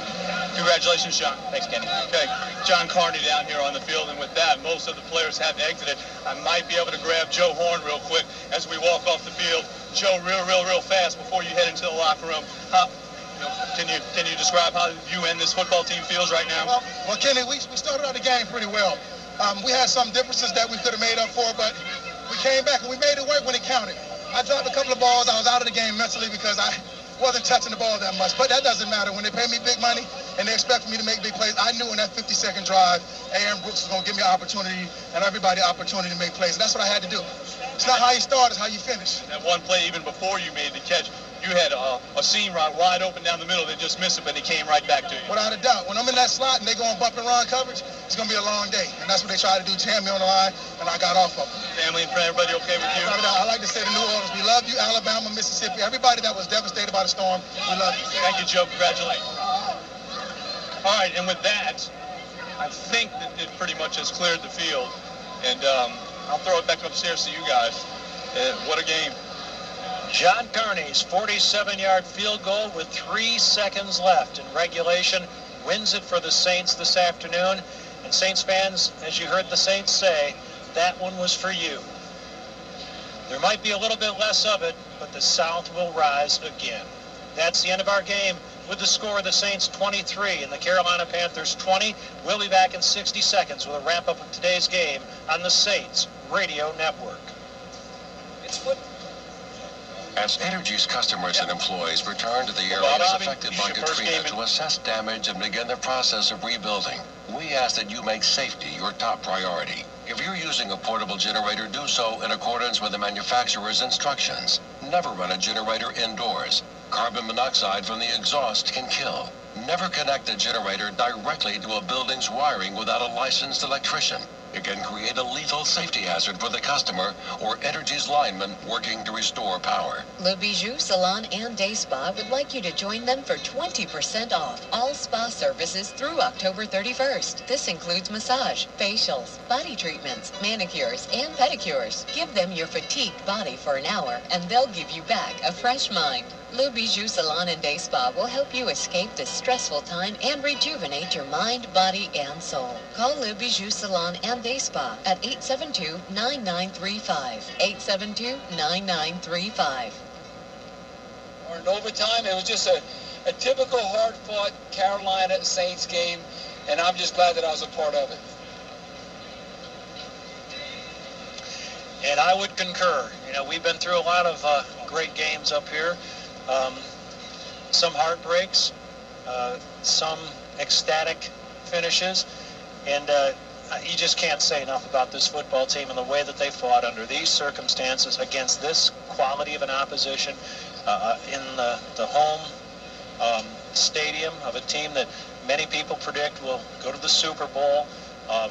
Congratulations, John. Thanks, Kenny. Okay, John Carney down here on the field, and with that, most of the players have exited. I might be able to grab Joe Horn real quick as we walk off the field. Joe, real fast before you head into the locker room. Can you describe how you and this football team feels right now? Well, Kenny, we started out the game pretty well. We had some differences that we could have made up for, but we came back and we made it work when it counted. I dropped a couple of balls. I was out of the game mentally because I wasn't touching the ball that much, but that doesn't matter. When they pay me big money and they expect me to make big plays, I knew in that 50-second drive, Aaron Brooks was going to give me an opportunity and everybody an opportunity to make plays. And that's what I had to do. It's not how you start, it's how you finish. That one play, even before you made the catch, you had a seam route wide open down the middle. They just missed it, but he came right back to you. Without a doubt. When I'm in that slot and they go on bump and run coverage, it's going to be a long day. And that's what they try to do, jam me on the line, and I got off of them. Family and friends, everybody okay with you? I like to say to New Orleans, we love you, Alabama, Mississippi. Everybody that was devastated by the storm, we love you. Thank you, Joe. Congratulations. All right, and with that, I think that it pretty much has cleared the field. And I'll throw it back upstairs to you guys. What a game. John Carney's 47-yard field goal with 3 seconds left in regulation wins it for the Saints this afternoon. And Saints fans, as you heard the Saints say, that one was for you. There might be a little bit less of it, but the South will rise again. That's the end of our game with the score of the Saints 23 and the Carolina Panthers 20. We'll be back in 60 seconds with a wrap-up of today's game on the Saints Radio Network. It's football. As Energy's customers and employees return to the areas affected by Katrina to assess damage and begin the process of rebuilding, we ask that you make safety your top priority. If you're using a portable generator, do so in accordance with the manufacturer's instructions. Never run a generator indoors. Carbon monoxide from the exhaust can kill. Never connect a generator directly to a building's wiring without a licensed electrician. It can create a lethal safety hazard for the customer or Energy's lineman working to restore power. Le Bijou Salon and Day Spa would like you to join them for 20% off all spa services through October 31st. This includes massage, facials, body treatments, manicures, and pedicures. Give them your fatigued body for an hour and they'll give you back a fresh mind. Le Bijou Salon and Day Spa will help you escape this stressful time and rejuvenate your mind, body, and soul. Call Le Bijou Salon and Day Spa at 872-9935. 872-9935. In overtime, it was just a typical hard-fought Carolina Saints game, and I'm just glad that I was a part of it. And I would concur. You know, we've been through a lot of great games up here. Some heartbreaks, some ecstatic finishes, and you just can't say enough about this football team and the way that they fought under these circumstances against this quality of an opposition in the home stadium of a team that many people predict will go to the Super Bowl, a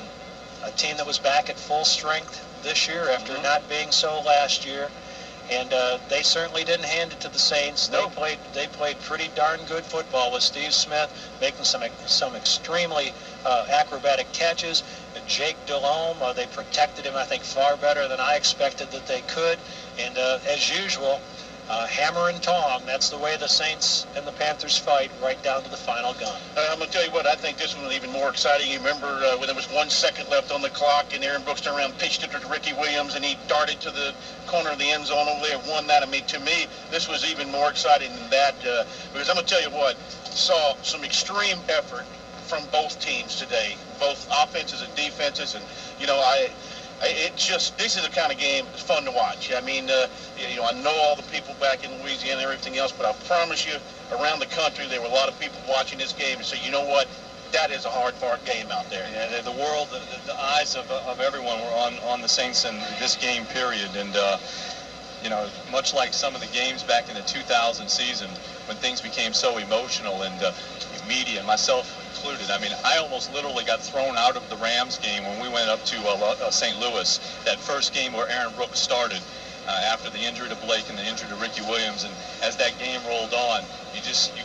team that was back at full strength this year after not being so last year. And they certainly didn't hand it to the Saints. They played pretty darn good football with Steve Smith making some extremely acrobatic catches. Jake Delhomme, they protected him, I think, far better than I expected that they could. And as usual, hammer and tong, that's the way the Saints and the Panthers fight right down to the final gun. I'm going to tell you what, I think this one was even more exciting. You remember when there was 1 second left on the clock and Aaron Brooks turned around and pitched it to Ricky Williams and he darted to the corner of the end zone over there and won that. I mean, to me, this was even more exciting than that because I'm going to tell you what, saw some extreme effort from both teams today, both offenses and defenses. And, you know, this is the kind of game that's fun to watch. I mean, I know all the people back in Louisiana and everything else, but I promise you, around the country, there were a lot of people watching this game and say, you know what, that is a hard-fought game out there. Yeah, the world, the eyes of everyone were on the Saints in this game period. And, you know, much like some of the games back in the 2000 season when things became so emotional and media, myself included. I mean, I almost literally got thrown out of the Rams game when we went up to St. Louis, that first game where Aaron Brooks started. after the injury to Blake and the injury to Ricky Williams. And as that game rolled on, you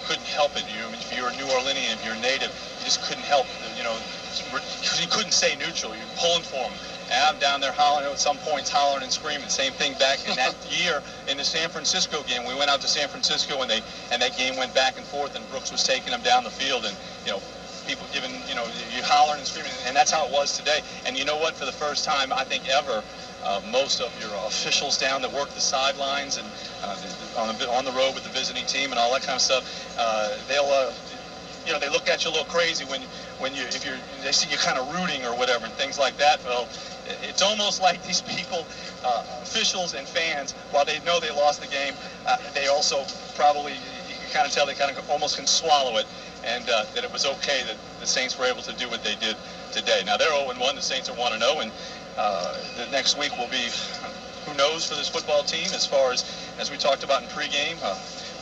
couldn't help it. If you're a New Orleanian, if you're a native, you just couldn't help, because you couldn't stay neutral. You're pulling for them. And I'm down there hollering, at some points hollering and screaming. Same thing back in that year in the San Francisco game. We went out to San Francisco and that game went back and forth, and Brooks was taking them down the field, and people giving, you hollering and screaming, and that's how it was today. And you know what? For the first time, I think ever, most of your officials down that work the sidelines and on the road with the visiting team and all that kind of stuff, they look at you a little crazy if they see you kind of rooting or whatever and things like that. Well, it's almost like these people, officials and fans, while they know they lost the game, they also probably, you can kind of tell, they kind of almost can swallow it, and that it was okay that the Saints were able to do what they did today. Now they're 0-1, the Saints are 1-0, and the next week will be, who knows for this football team, as far as we talked about in pregame,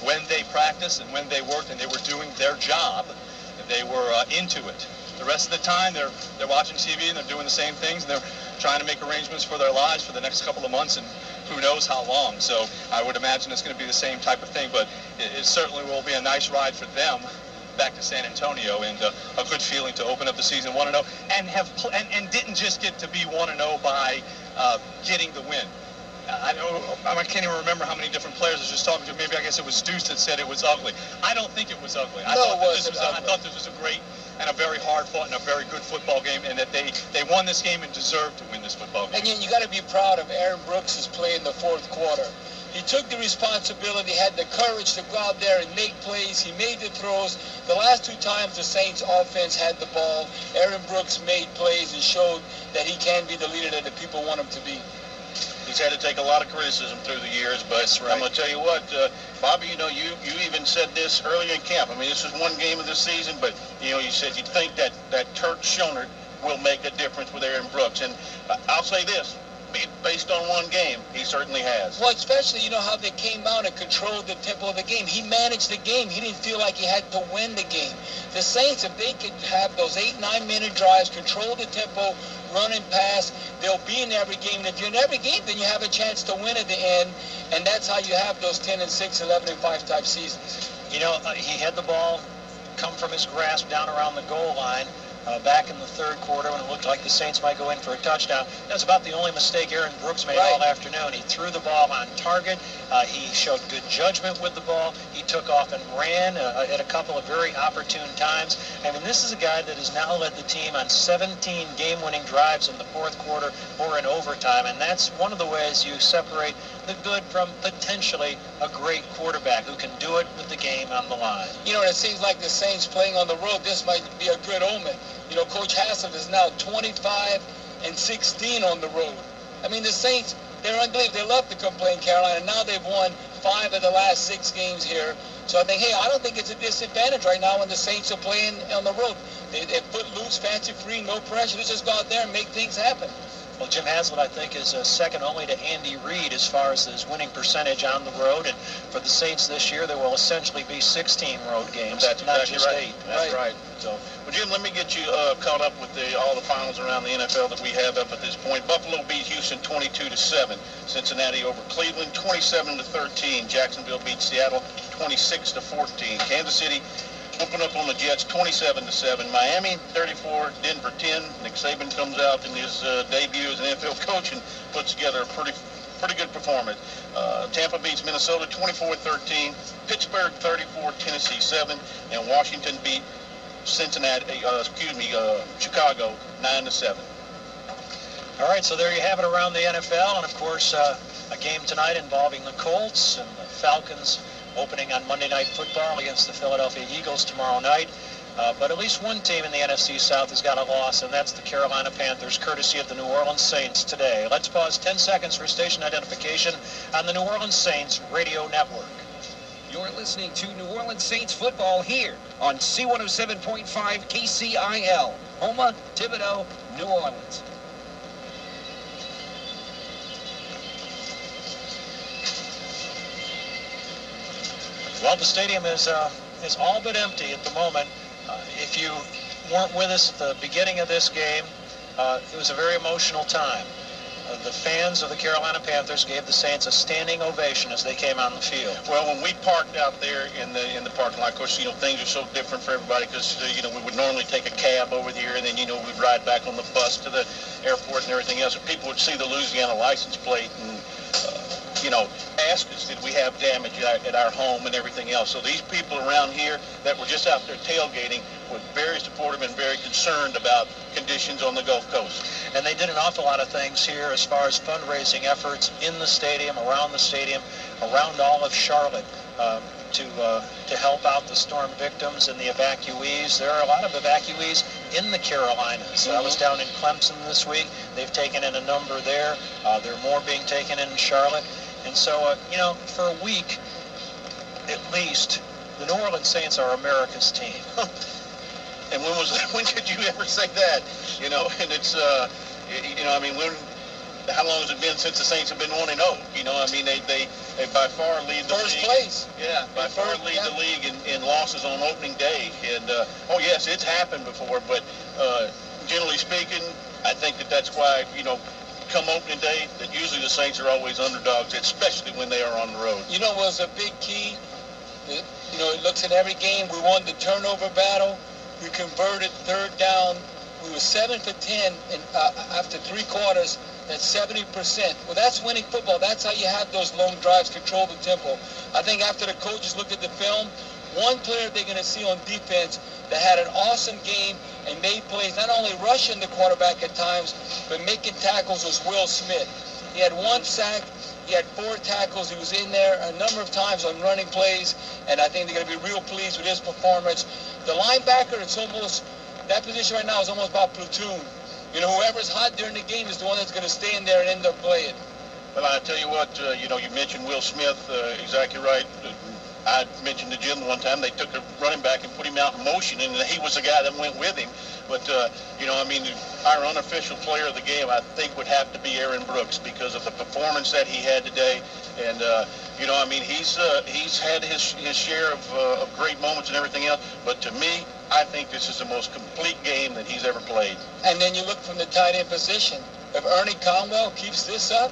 when they practiced and when they worked and they were doing their job, they were into it. The rest of the time, they're watching TV and they're doing the same things, and they're trying to make arrangements for their lives for the next couple of months, and who knows how long. So I would imagine it's going to be the same type of thing, but it certainly will be a nice ride for them back to San Antonio, and a good feeling to open up the season 1-0 and didn't just get to be 1-0 by getting the win. I can't even remember how many different players I was just talking to. Maybe I guess it was Deuce that said it was ugly. I don't think it was ugly. I thought this was a great and a very hard fought and a very good football game, and that they won this game and deserved to win this football game. And you got to be proud of Aaron Brooks' play in the fourth quarter. He took the responsibility, had the courage to go out there and make plays. He made the throws. The last two times the Saints offense had the ball, Aaron Brooks made plays and showed that he can be the leader that the people want him to be. He's had to take a lot of criticism through the years, but I'm going to tell you what, Bobby, you even said this earlier in camp. I mean, this is one game of the season, but, you said you think that Turk Schonert will make a difference with Aaron Brooks. And I'll say this, based on one game, he certainly has. Well, especially, how they came out and controlled the tempo of the game. He managed the game. He didn't feel like he had to win the game. The Saints, if they could have those 8-9-minute drives, control the tempo, run and pass, they'll be in every game. And if you're in every game, then you have a chance to win at the end, and that's how you have those 10-6, 11-5 type seasons. He had the ball come from his grasp down around the goal line back in the third quarter when it looked like the Saints might go in for a touchdown. That's about the only mistake Aaron Brooks made all afternoon. He threw the ball on target. He showed good judgment with the ball. He took off and ran at a couple of very opportune times. I mean, this is a guy that has now led the team on 17 game-winning drives in the fourth quarter or in overtime, and that's one of the ways you separate the good from potentially a great quarterback who can do it with the game on the line. And it seems like the Saints playing on the road, this might be a good omen. Coach Hassel is now 25-16 on the road. I mean, the Saints, they're unbelievable. They love to come play in Carolina. Now they've won 5 of the last 6 games here. So I think, I don't think it's a disadvantage right now when the Saints are playing on the road. They put loose, fancy-free, no pressure. They just go out there and make things happen. Well, Jim Haslett, I think, is second only to Andy Reid as far as his winning percentage on the road. And for the Saints this year, there will essentially be 16 road games, not just 8. That's right. So, well, Jim, let me get you caught up with all the finals around the NFL that we have up at this point. Buffalo beat Houston 22-7. Cincinnati over Cleveland 27-13. Jacksonville beat Seattle 26-14. Kansas City whooping up on the Jets 27-7. Miami 34, Denver 10. Nick Saban comes out in his debut as an NFL coach and puts together a pretty good performance. Tampa beats Minnesota 24-13. Pittsburgh 34, Tennessee 7, and Washington beat Chicago 9-7. All right, so there you have it around the NFL, and of course a game tonight involving the Colts and the Falcons opening on Monday Night Football against the Philadelphia Eagles tomorrow night. But at least one team in the NFC South has got a loss, and that's the Carolina Panthers, courtesy of the New Orleans Saints today. Let's pause 10 seconds for station identification on the New Orleans Saints Radio Network. You're listening to New Orleans Saints football here on C107.5 KCIL, Houma, Thibodaux, New Orleans. Well, the stadium is all but empty at the moment. If you weren't with us at the beginning of this game, it was a very emotional time. the fans of the Carolina Panthers gave the Saints a standing ovation as they came on the field. Well, when we parked out there in the parking lot, of course, things are so different for everybody because, we would normally take a cab over here and then, we'd ride back on the bus to the airport and everything else. And people would see the Louisiana license plate and, ask us, did we have damage at our home and everything else. So these people around here that were just out there tailgating were very supportive and very concerned about conditions on the Gulf Coast. And they did an awful lot of things here as far as fundraising efforts in the stadium, around all of Charlotte, to help out the storm victims and the evacuees. There are a lot of evacuees in the Carolinas. I was down in Clemson this week. They've taken in a number there. There are more being taken in Charlotte. And so, for a week, at least, the New Orleans Saints are America's team. And when could you ever say that? And it's, how long has it been since the Saints have been 1-0? They by far lead the first league. Place. Yeah, by far lead the league in losses on opening day. And, yes, it's happened before, but generally speaking, I think that's why, come opening day, that usually the Saints are always underdogs, especially when they are on the road. What was a big key? It looks at every game. We won the turnover battle. We converted third down. We were 7 for 10 after 3 quarters. That's 70%. Well, that's winning football. That's how you have those long drives, control the tempo. I think after the coaches looked at the film, one player they're going to see on defense that had an awesome game and made plays, not only rushing the quarterback at times, but making tackles, was Will Smith. He had 1 sack. He had 4 tackles. He was in there a number of times on running plays, and I think they're going to be real pleased with his performance. The linebacker, that position right now is almost about platoon. Whoever's hot during the game is the one that's going to stay in there and end up playing. Well, I tell you what, you mentioned Will Smith, exactly right. I mentioned to Jim one time they took a running back and put him out in motion, and he was the guy that went with him. But, our unofficial player of the game, I think, would have to be Aaron Brooks because of the performance that he had today. And, he's had his share of great moments and everything else. But to me, I think this is the most complete game that he's ever played. And then you look from the tight end position. If Ernie Conwell keeps this up,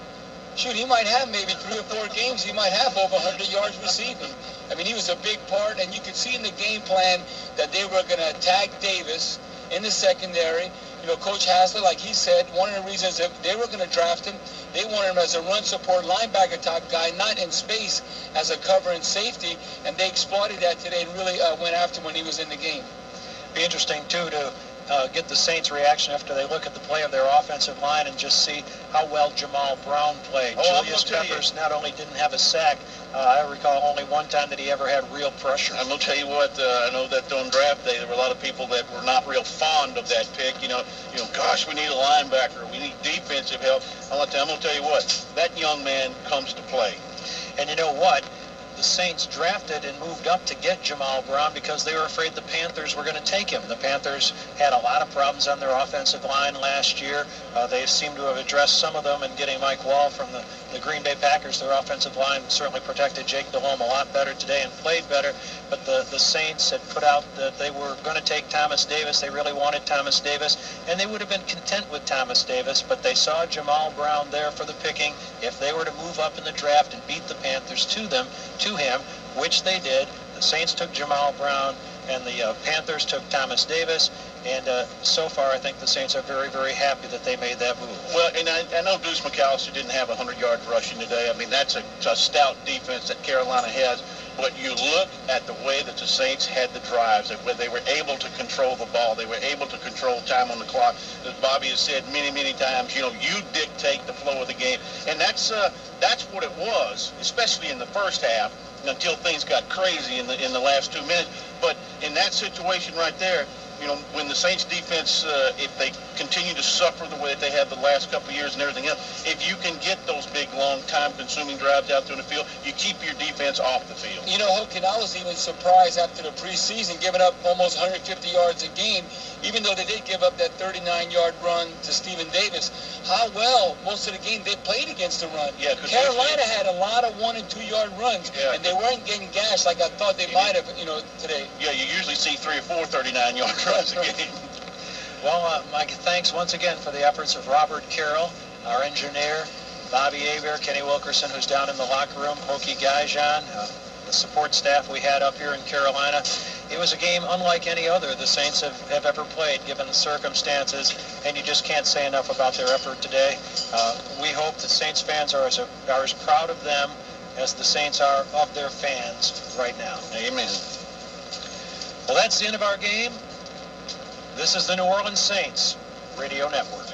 shoot, he might have maybe 3 or 4 games. He might have over 100 yards receiving. He was a big part, and you could see in the game plan that they were going to attack Davis in the secondary. Coach Haslett, like he said, one of the reasons that they were going to draft him, they wanted him as a run support linebacker type guy, not in space as a cover and safety, and they exploited that today and really went after him when he was in the game. Be interesting, too, to get the Saints' reaction after they look at the play of their offensive line and just see how well Jamal Brown played. Julius Peppers not only didn't have a sack, I recall only one time that he ever had real pressure. I'm going to tell you what, I know that on draft day there were a lot of people that were not real fond of that pick. Gosh, we need a linebacker. We need defensive help. I'm going to tell you what, that young man comes to play. And you know what? The Saints drafted and moved up to get Jamal Brown because they were afraid the Panthers were going to take him. The Panthers had a lot of problems on their offensive line last year. They seem to have addressed some of them, and getting Mike Wall from the Green Bay Packers, their offensive line certainly protected Jake Delhomme a lot better today and played better. But the Saints had put out that they were going to take Thomas Davis. They really wanted Thomas Davis, and they would have been content with Thomas Davis, but they saw Jamal Brown there for the picking. If they were to move up in the draft and beat the Panthers to him, which they did, the Saints took Jamal Brown, and the Panthers took Thomas Davis. And so far, I think the Saints are very, very happy that they made that move. Well, and I know Deuce McAllister didn't have 100 yards rushing today. That's a stout defense that Carolina has. But you look at the way that the Saints had the drives, where they were able to control the ball. They were able to control time on the clock. As Bobby has said many, many times, you dictate the flow of the game. And that's what it was, especially in the first half, until things got crazy in the last 2 minutes. But in that situation right there, when the Saints defense, if they continue to suffer the way that they have the last couple of years and everything else, if you can get those big, long, time-consuming drives out there in the field, you keep your defense off the field. Hook, I was even surprised after the preseason, giving up almost 150 yards a game, even though they did give up that 39-yard run to Stephen Davis, how well most of the game they played against the run. Yeah, Carolina had a lot of 1- and 2-yard runs, and they weren't getting gashed like I thought they might have, today. Yeah, you usually see 3 or 4 39-yard runs a game. Well, Mike, thanks once again for the efforts of Robert Carroll our engineer, Bobby Aver, Kenny Wilkerson, who's down in the locker room, Hokie Gaijan, the support staff we had up here in Carolina. It was a game unlike any other the Saints have ever played, given the circumstances, and you just can't say enough about their effort today. We hope the Saints fans are as proud of them as the Saints are of their fans right now. Amen. Well, that's the end of our game. This is the New Orleans Saints Radio Network.